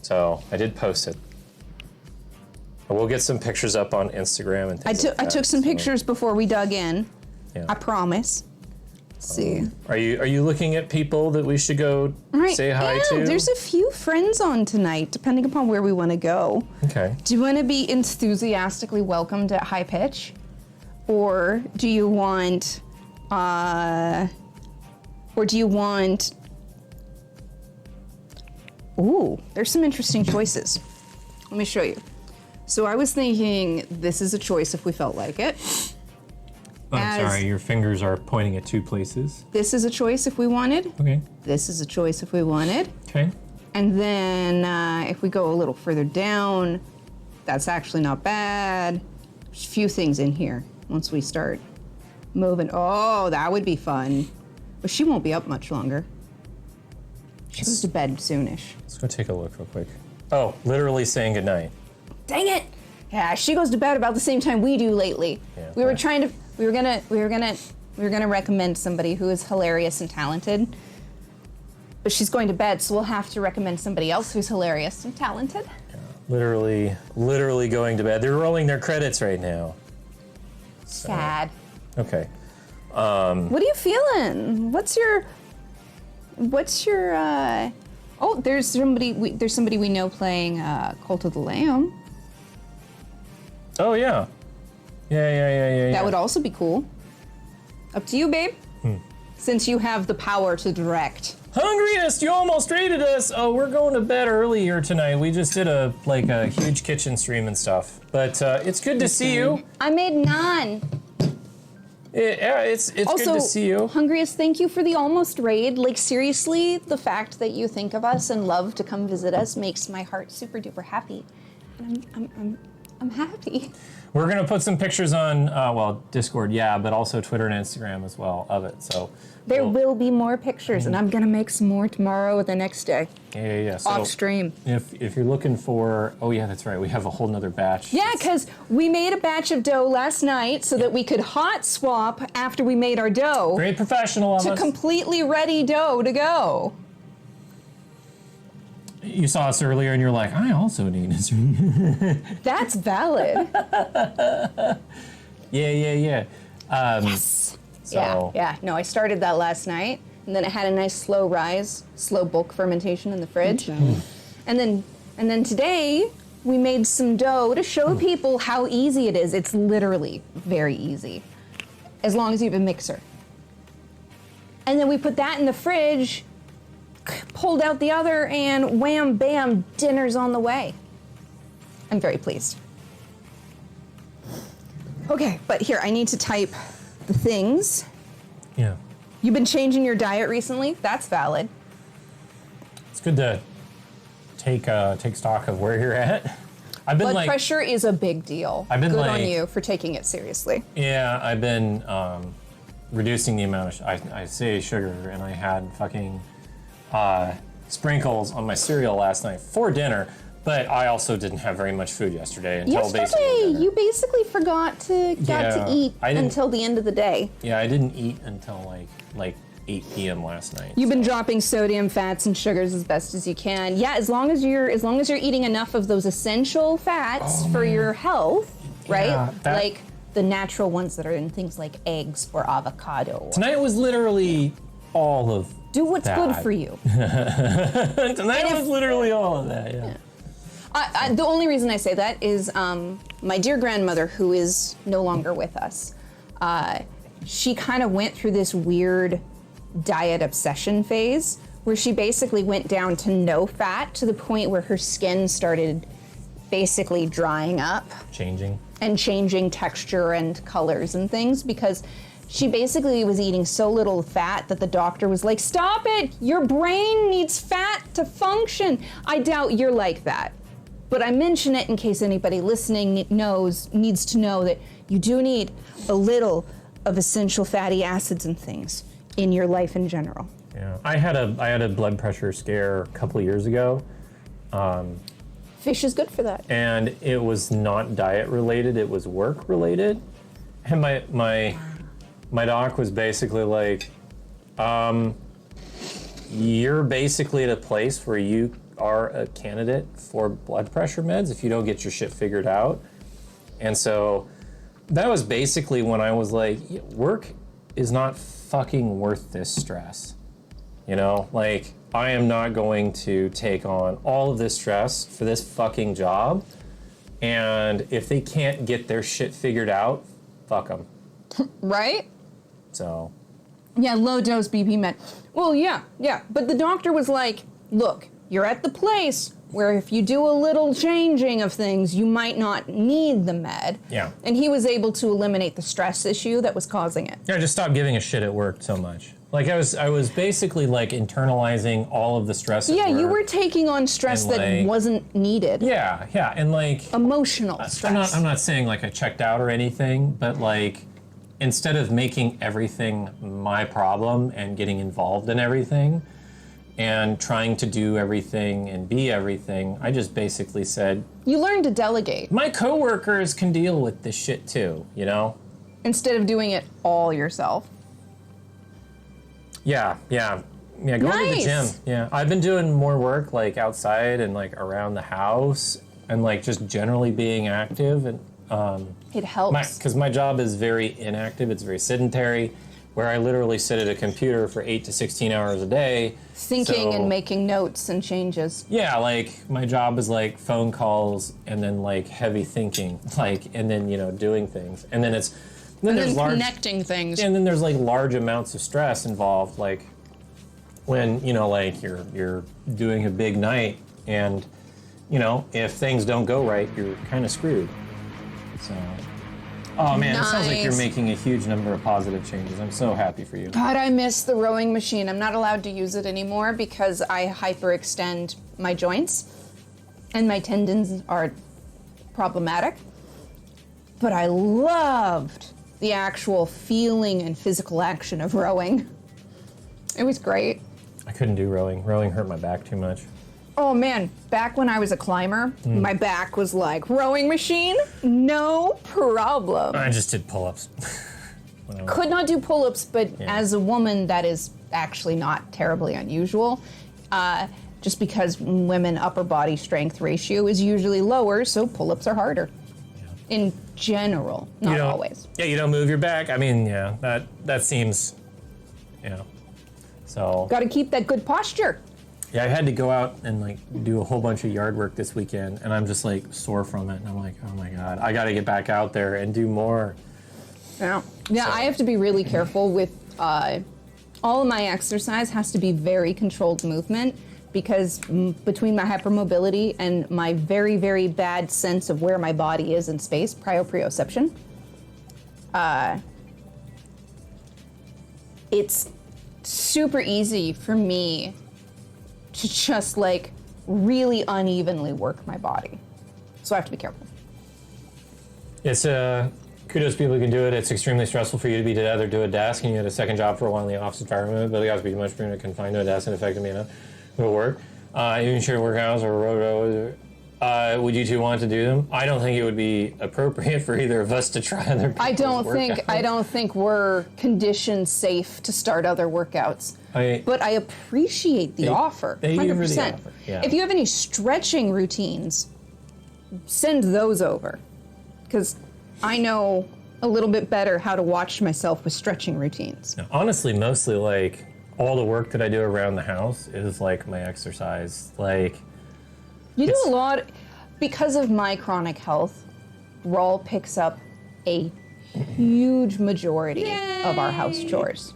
so I did post it. We'll get some pictures up on Instagram and things like that. I took some pictures before we dug in. Yeah. I promise. Let's see. Are you looking at people that we should go say hi to? There's a few friends on tonight, depending upon where we want to go. Okay. Do you want to be enthusiastically welcomed at high pitch? Or do you want, ooh, there's some interesting choices. Let me show you. So I was thinking this is a choice if we felt like it. I'm sorry, your fingers are pointing at two places. This is a choice if we wanted. Okay. This is a choice if we wanted. Okay. And then if we go a little further down, that's actually not bad. There's a few things in here once we start moving. Oh, that would be fun. But she won't be up much longer. She goes to bed soonish. Let's go take a look real quick. Oh, literally saying goodnight. Dang it! Yeah, she goes to bed about the same time we do lately. Yeah, we were right. gonna recommend somebody who is hilarious and talented. But she's going to bed, so we'll have to recommend somebody else who's hilarious and talented. Literally going to bed. They're rolling their credits right now. Sad. Okay. What are you feeling? What's your oh, there's somebody we know playing Cult of the Lamb. Oh yeah. Yeah. That would also be cool. Up to you, babe. Since you have the power to direct. Hungriest, you almost rated us. Oh, we're going to bed earlier tonight. We just did a huge kitchen stream and stuff. But it's good to see you. I made naan. Yeah, it's Also, good to see you. Hungriest, thank you for the almost raid. Like seriously, the fact that you think of us and love to come visit us makes my heart super duper happy. And I'm happy. We're gonna put some pictures on Discord, yeah, but also Twitter and Instagram as well of it. So There will be more pictures, and I'm gonna make some more tomorrow or the next day. Yeah. So Off stream. If you're looking for, oh yeah, that's right, we have a whole nother batch. Yeah, because we made a batch of dough last night so that we could hot swap after we made our dough Very professional of to us. completely ready dough to go. You saw us earlier and you're like, I also need a stream. That's valid. Yeah. Yes. So Yeah. No, I started that last night, and then it had a nice slow rise, slow bulk fermentation in the fridge. And then today we made some dough to show people how easy it is. It's literally very easy, as long as you have a mixer. And then we put that in the fridge, pulled out the other, and wham bam, dinner's on the way. I'm very pleased. Okay, but here, I need to type the things. yeah, You've been changing your diet recently? That's valid. it's good to take stock of where you're at. I've been Blood pressure is a big deal. I've been Good on like- you for taking it seriously. Yeah, I've been reducing the amount of I say sugar, and I had fucking sprinkles on my cereal last night for dinner. But I also didn't have very much food yesterday until basically Yesterday, dinner. you basically got to Yeah, eat I didn't- until the end of the day. Yeah, I didn't eat until like 8 p.m. last night. You've been dropping sodium, fats, and sugars as best as you can. Yeah, as long as you're eating enough of those essential fats for your health, right? Yeah, like the natural ones that are in things like eggs or avocado. Tonight was literally all of Do what's good that. for you. Tonight was literally all of that, yeah. The only reason I say that is my dear grandmother, who is no longer with us, she kind of went through this weird diet obsession phase where she basically went down to no fat to the point where her skin started basically drying up Changing. and changing texture and colors and things because she basically was eating so little fat that the doctor was like, stop it, your brain needs fat to function. I doubt you're like that. But I mention it in case anybody listening needs to know that you do need a little of essential fatty acids and things in your life in general. Yeah. I had a blood pressure scare a couple of years ago. Fish is good for that. And it was not diet related, it was work related. And my doc was basically like, you're basically at a place where you are a candidate for blood pressure meds if you don't get your shit figured out. And so that was basically when I was like, work is not fucking worth this stress. You know, like, I am not going to take on all of this stress for this fucking job. And if they can't get their shit figured out, fuck them. Right? So. Yeah, low dose BP med. Well, yeah. But the doctor was like, look, you're at the place where if you do a little changing of things, you might not need the med. Yeah. And he was able to eliminate the stress issue that was causing it. Yeah, just stop giving a shit at work so much. Like, I was basically like internalizing all of the stress at Yeah, work. you were taking on stress And, that like, wasn't needed. Yeah, and like, Emotional stress. I'm not saying like I checked out or anything, but like, instead of making everything my problem and getting involved in everything and trying to do everything and be everything, I just basically said, You learn to delegate my coworkers can deal with this shit too, you know? instead of doing it all yourself. Yeah, going to the gym. Nice. Yeah, I've been doing more work like outside and like around the house and like just generally being active and It helps. because my job is very inactive. It's very sedentary, where I literally sit at a computer for 8 to 16 hours a day. Thinking So, and making notes and changes. Yeah, like my job is like phone calls and then like heavy thinking, like, and then doing things, and then there's large connecting things. and then there's like large amounts of stress involved, like when like you're doing a big night and if things don't go right, you're kind of screwed. So, oh man, it sounds like you're Nice. making a huge number of positive changes. I'm so happy for you. God, I miss the rowing machine. I'm not allowed to use it anymore because I hyperextend my joints and my tendons are problematic. But I loved the actual feeling and physical action of rowing. It was great. I couldn't do rowing. Rowing hurt my back too much. Oh man, back when I was a climber, my back was like, rowing machine? No problem. I just did pull-ups. Could not do pull-ups, but as a woman, that is actually not terribly unusual. Just because women upper body strength ratio is usually lower, so pull-ups are harder. In general, not always. Yeah, you don't move your back. I mean, yeah, that seems, So. Got to keep that good posture. Yeah, I had to go out and like do a whole bunch of yard work this weekend, and I'm just like sore from it, and I'm like, oh my god, I got to get back out there and do more. Yeah, I have to be really careful with all of my exercise has to be very controlled movement because between my hypermobility and my very, very bad sense of where my body is in space, proprioception, it's super easy for me to just like really unevenly work my body. So I have to be careful. It's kudos to people who can do it. It's extremely stressful for you to be together, do a desk, and you had a second job for a while in the office environment, but it got to be too much for you to confine to a desk and affect me enough to work. Even share work hours or Would you two want to do them? I don't think it would be appropriate for either of us to try other people's I workouts. don't think we're conditioned safe to start other workouts. But I appreciate the offer. Thank you 100%. for the offer, yeah. If you have any stretching routines, send those over. Because I know a little bit better how to watch myself with stretching routines. No, honestly, mostly like all the work that I do around the house is like my exercise. Like You do a lot because of my chronic health. Rawl picks up a huge majority of our house chores.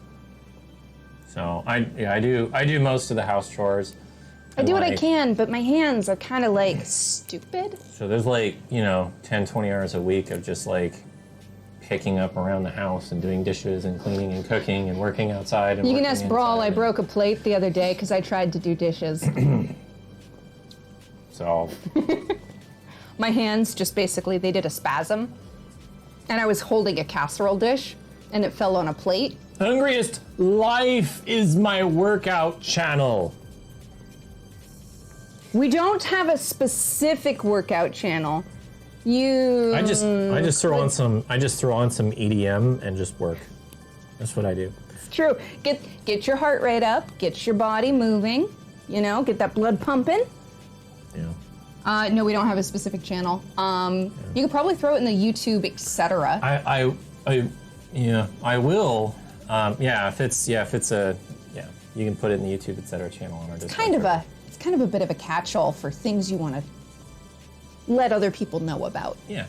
so I do most of the house chores. I do what I like- can, but my hands are kind of like stupid. So there's like, 10, 20 hours a week of just like picking up around the house and doing dishes and cleaning and cooking and working outside. And You can working ask Brawl. I inside. broke a plate the other day because I tried to do dishes. So My hands just basically, they did a spasm. And I was holding a casserole dish and it fell on a plate. Hungriest Life is my workout channel. We don't have a specific workout channel. I just throw on some EDM and just work. That's what I do. It's true. Get your heart rate up, get your body moving, get that blood pumping. Yeah. No, we don't have a specific channel. You could probably throw it in the YouTube, etc. I will. If it's a you can put it in the YouTube etc. channel on our Discord. It's kind of a bit of a catch-all for things you want to let other people know about. Yeah.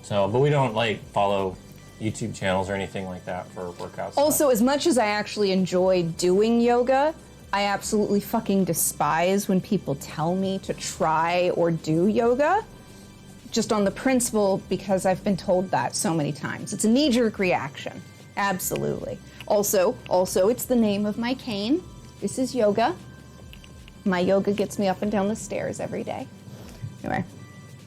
So, but we don't like follow YouTube channels or anything like that for workouts. Also, as much as I actually enjoy doing yoga, I absolutely fucking despise when people tell me to try or do yoga. Just on the principle, because I've been told that so many times. It's a knee-jerk reaction. Absolutely. Also, it's the name of my cane. This is yoga. My yoga gets me up and down the stairs every day. Anyway.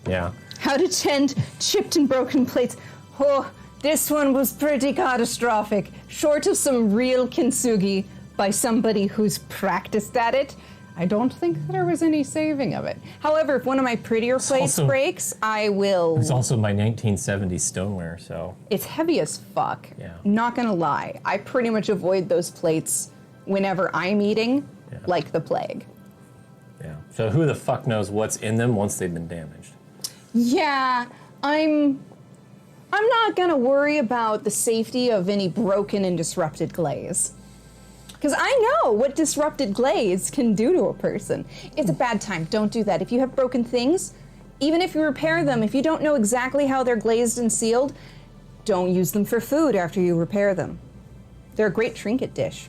Yeah. How to tend chipped and broken plates. Oh, this one was pretty catastrophic. Short of some real kintsugi by somebody who's practiced at it, I don't think there was any saving of it. However, if one of my prettier plates also- breaks, I will... It's also my 1970s stoneware, so It's heavy as fuck. Yeah. Not gonna lie. I pretty much avoid those plates whenever I'm eating, Yeah. like the plague. yeah. So who the fuck knows what's in them once they've been damaged? Yeah, I'm not gonna worry about the safety of any broken and disrupted glaze. Because I know what disrupted glaze can do to a person. It's a bad time. Don't do that. If you have broken things, even if you repair them, if you don't know exactly how they're glazed and sealed, don't use them for food after you repair them. They're a great trinket dish.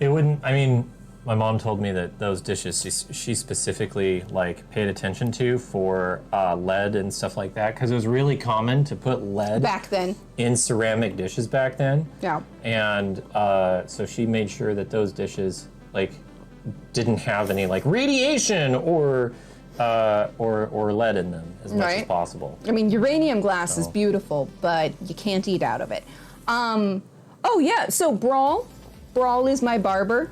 It wouldn't. I mean, my mom told me that those dishes she specifically like paid attention to for lead and stuff like that because it was really common to put lead Back then. in ceramic dishes back then. Yeah. And so she made sure that those dishes like didn't have any like radiation or lead in them as much as Right. possible. I mean, uranium glass is beautiful, but you can't eat out of it. Oh yeah, so Brawl is my barber.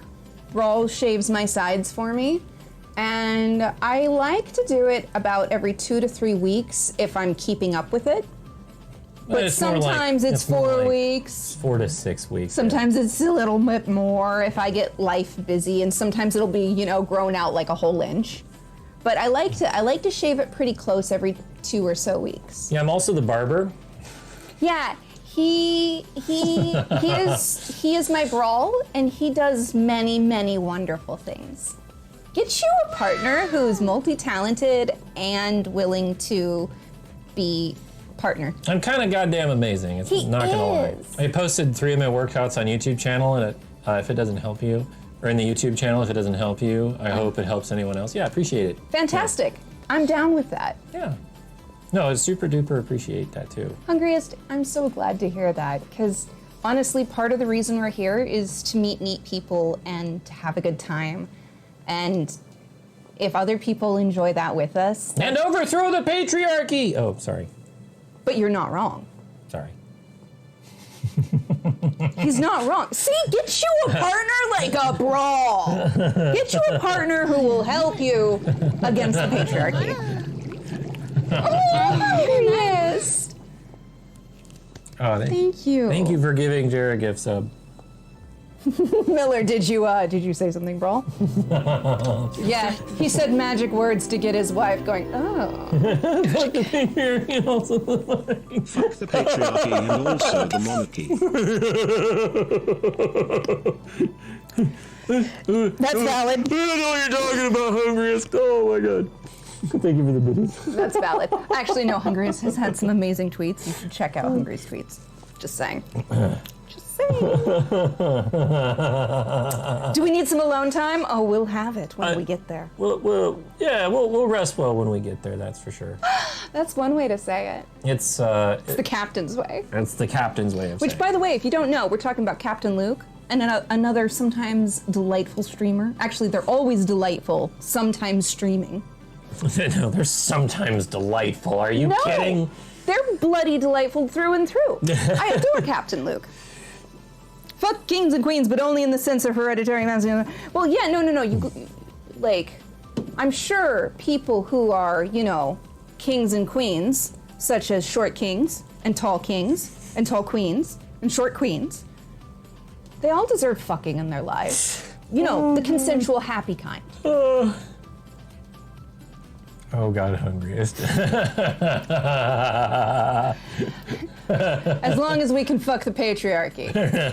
Brawl shaves my sides for me. And I like to do it about every 2 to 3 weeks if I'm keeping up with it. But It's more like- sometimes it's more 4 like weeks. 4 to 6 weeks. Sometimes it's a little bit more if I get life busy, and sometimes it'll be, grown out like a whole inch. But I like to shave it pretty close every 2 or so weeks. Yeah, I'm also the barber. Yeah, he is my Brawl, and he does many, many wonderful things. Get you a partner who's multi-talented and willing to be partner. I'm kind of goddamn amazing. It's He not gonna lie. is. I posted 3 of my workouts on YouTube channel, and if it doesn't help you, or in the YouTube channel, if it doesn't help you, I hope it helps anyone else. Yeah, appreciate it. Fantastic. I'm down with that. Yeah. No, it's super duper appreciate that too. Hungriest, I'm so glad to hear that, because honestly, part of the reason we're here is to meet neat people and to have a good time. And if other people enjoy that with us, And overthrow the patriarchy! Oh, sorry. but you're not wrong. Sorry. He's not wrong. See, get you a partner like a brawl. Get you a partner who will help you against the patriarchy. Oh, yes. Oh, Thank you. Thank you for giving Jared a gift sub. Miller, did you say something, Brawl? Yeah, he said magic words to get his wife going, oh. Fuck the patriarchy also. Fuck the patriarchy and also the monarchy. That's valid. I don't know what you're talking about, Hungriest. Oh my god. Thank you for the biddies. That's valid. Actually, no, Hungry's has had some amazing tweets. You should check out Hungry's tweets. Just saying. Just saying. Do we need some alone time? Oh, we'll have it when we get there. We'll rest well when we get there, that's for sure. That's one way to say it. It's the captain's way. It's the captain's way of Which, saying by the way, if you don't know, we're talking about Captain Luke and another sometimes delightful streamer. Actually, they're always delightful, sometimes streaming. No, they're sometimes delightful. Are you kidding? They're bloody delightful through and through. I adore Captain Luke. Fuck kings and queens, but only in the sense of hereditary masculinity. Well, yeah, no. You, like, I'm sure people who are, kings and queens, such as short kings and tall queens and short queens, they all deserve fucking in their lives. The consensual, happy kind. Oh god, Hungriest. As long as we can fuck the patriarchy,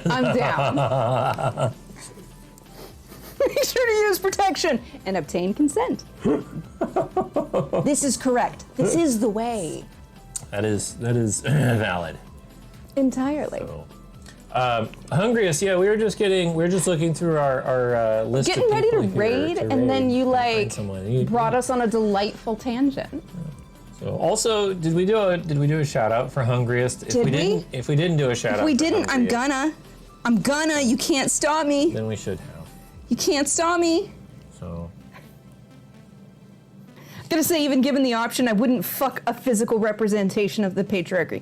I'm down. Make sure to use protection and obtain consent. This is correct. This is the way. That is valid. Entirely. So, Hungriest, yeah, we were just looking through our list Getting of ready to people raid, here and then you find someone. brought us on a delightful tangent. So also, did we do a shout out for Hungriest? If we didn't do a shout out, If we for didn't, I'm Hungriest, gonna. You can't stop me. then we should have. You can't stop me. So I'm gonna say, even given the option, I wouldn't fuck a physical representation of the patriarchy.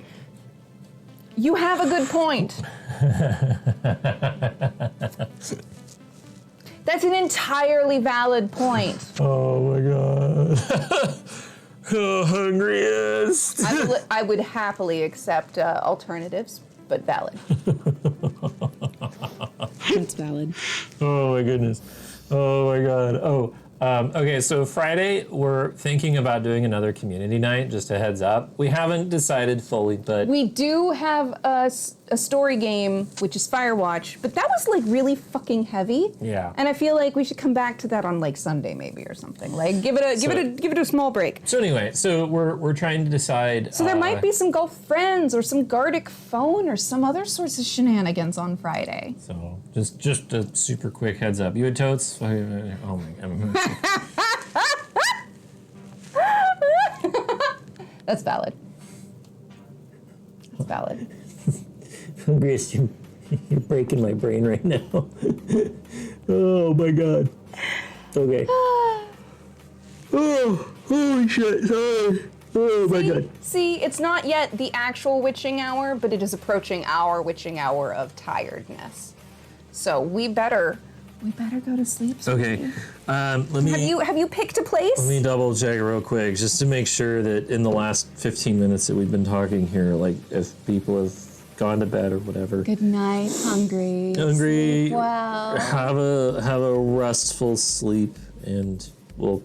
You have a good point. That's an entirely valid point. oh my god. Oh, Hungriest. I would happily accept alternatives, but valid. That's valid. Oh my goodness. Oh my god. Oh. Okay, so Friday we're thinking about doing another community night, just a heads up. We haven't decided fully, but We do have a story game, which is Firewatch, but that was like really fucking heavy. Yeah. And I feel like we should come back to that on like Sunday maybe or something. Like give it a small break. So anyway, so we're trying to decide. So there might be some Gulf Friends or some Gardic phone or some other sorts of shenanigans on Friday. So just a super quick heads up. You had totes? Oh my god. That's valid. That's valid. Grace, you're breaking my brain right now. Oh my god. Okay. Oh, holy shit. Sorry. Oh my god. See, it's not yet the actual witching hour, but it is approaching our witching hour of tiredness. So we better go to sleep. Okay. Let me. Have you picked a place? Let me double check real quick, just to make sure that in the last 15 minutes that we've been talking here, like if people have gone to bed or whatever. Good night, hungry. Hungry. Sleep well. Have a restful sleep, and we'll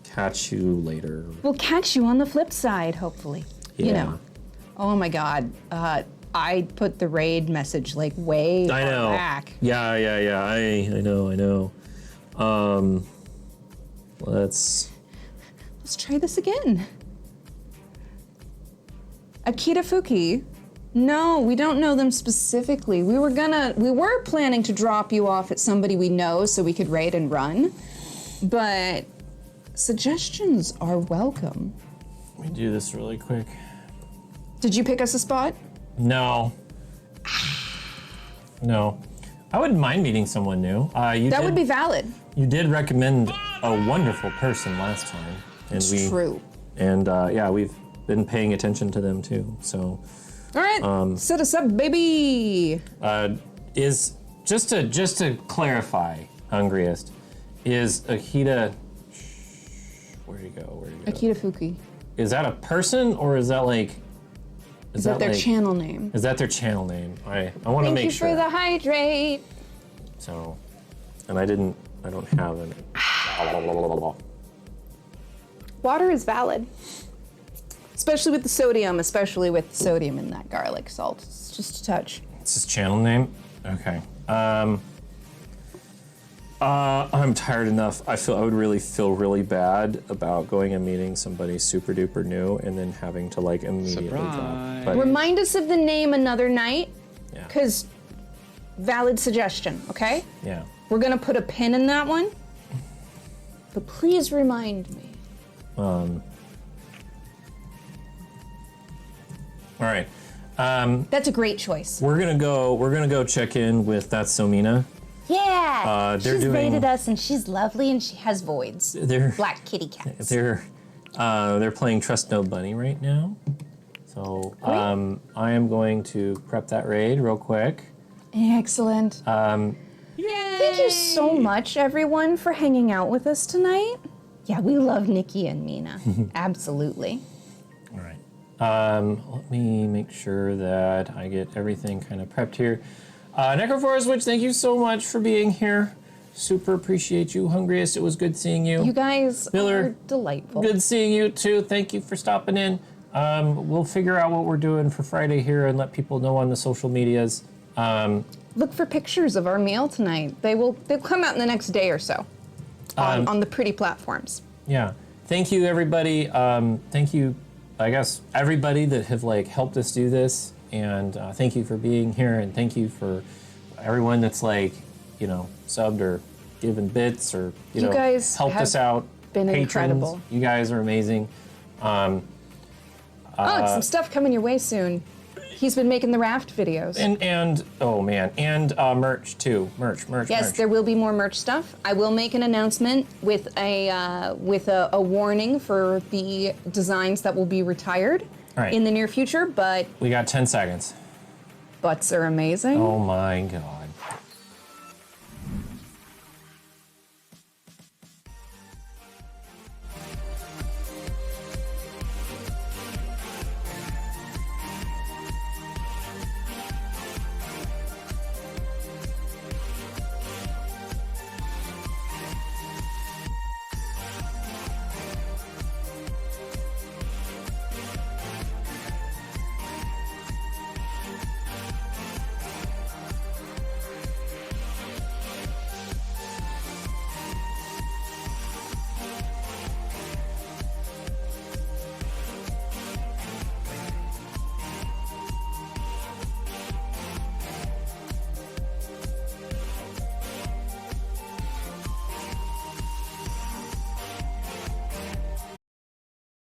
catch you later. We'll catch you on the flip side, hopefully. Yeah. Oh my God. I put the raid message like way I know. back. Yeah. I know. Let's try this again. Akita Fuki. No, we don't know them specifically. We were planning to drop you off at somebody we know so we could raid and run, but suggestions are welcome. let me do this really quick. Did you pick us a spot? No. I wouldn't mind meeting someone new. That would be valid. You did recommend a wonderful person last time, and True. And we've been paying attention to them too. So, All right, set us up, baby. Is just to clarify, Hungriest, is Akita? Where'd he go? Akita Fuki. Is that a person or is that like? Is that their channel name? Is that their channel name? I want to Thank make you sure. for the hydrate. So, and I don't have any. Water is valid. Especially with the sodium, in that garlic salt. It's just a touch. It's his channel name? Okay. I'm tired enough. I would really feel really bad about going and meeting somebody super duper new and then having to like immediately drop. But Remind us of the name another night, yeah, because valid suggestion, okay? yeah. We're gonna put a pin in that one. But please remind me. All right. That's a great choice. We're gonna go check in with That's So Mina. Yeah. They're she's doing- rated us and she's lovely and she has voids. They're Black kitty cats. they're playing Trust No Bunny right now. So I am going to prep that raid real quick. Excellent. Thank you so much, everyone, for hanging out with us tonight. Yeah, we love Nikki and Mina. Absolutely. All right. Let me make sure that I get everything kind of prepped here. Necrophorus Witch, thank you so much for being here. Super appreciate you. Hungriest, it was good seeing you. You guys Miller, are delightful. Good seeing you too. Thank you for stopping in. We'll figure out what we're doing for Friday here and let people know on the social medias. Look for pictures of our meal tonight. They'll come out in the next day or so on the pretty platforms. Yeah. Thank you, everybody. Thank you, I guess, everybody that have like helped us do this. And thank you for being here. And thank you for everyone that's like, subbed or given bits or, You guys helped have us out. been Patrons, incredible. You guys are amazing. Some stuff coming your way soon. He's been making the raft videos. And oh man, and merch too. Merch. Yes, there will be more merch stuff. I will make an announcement with a warning for the designs that will be retired All right. in the near future, but We got 10 seconds. butts are amazing. Oh my god.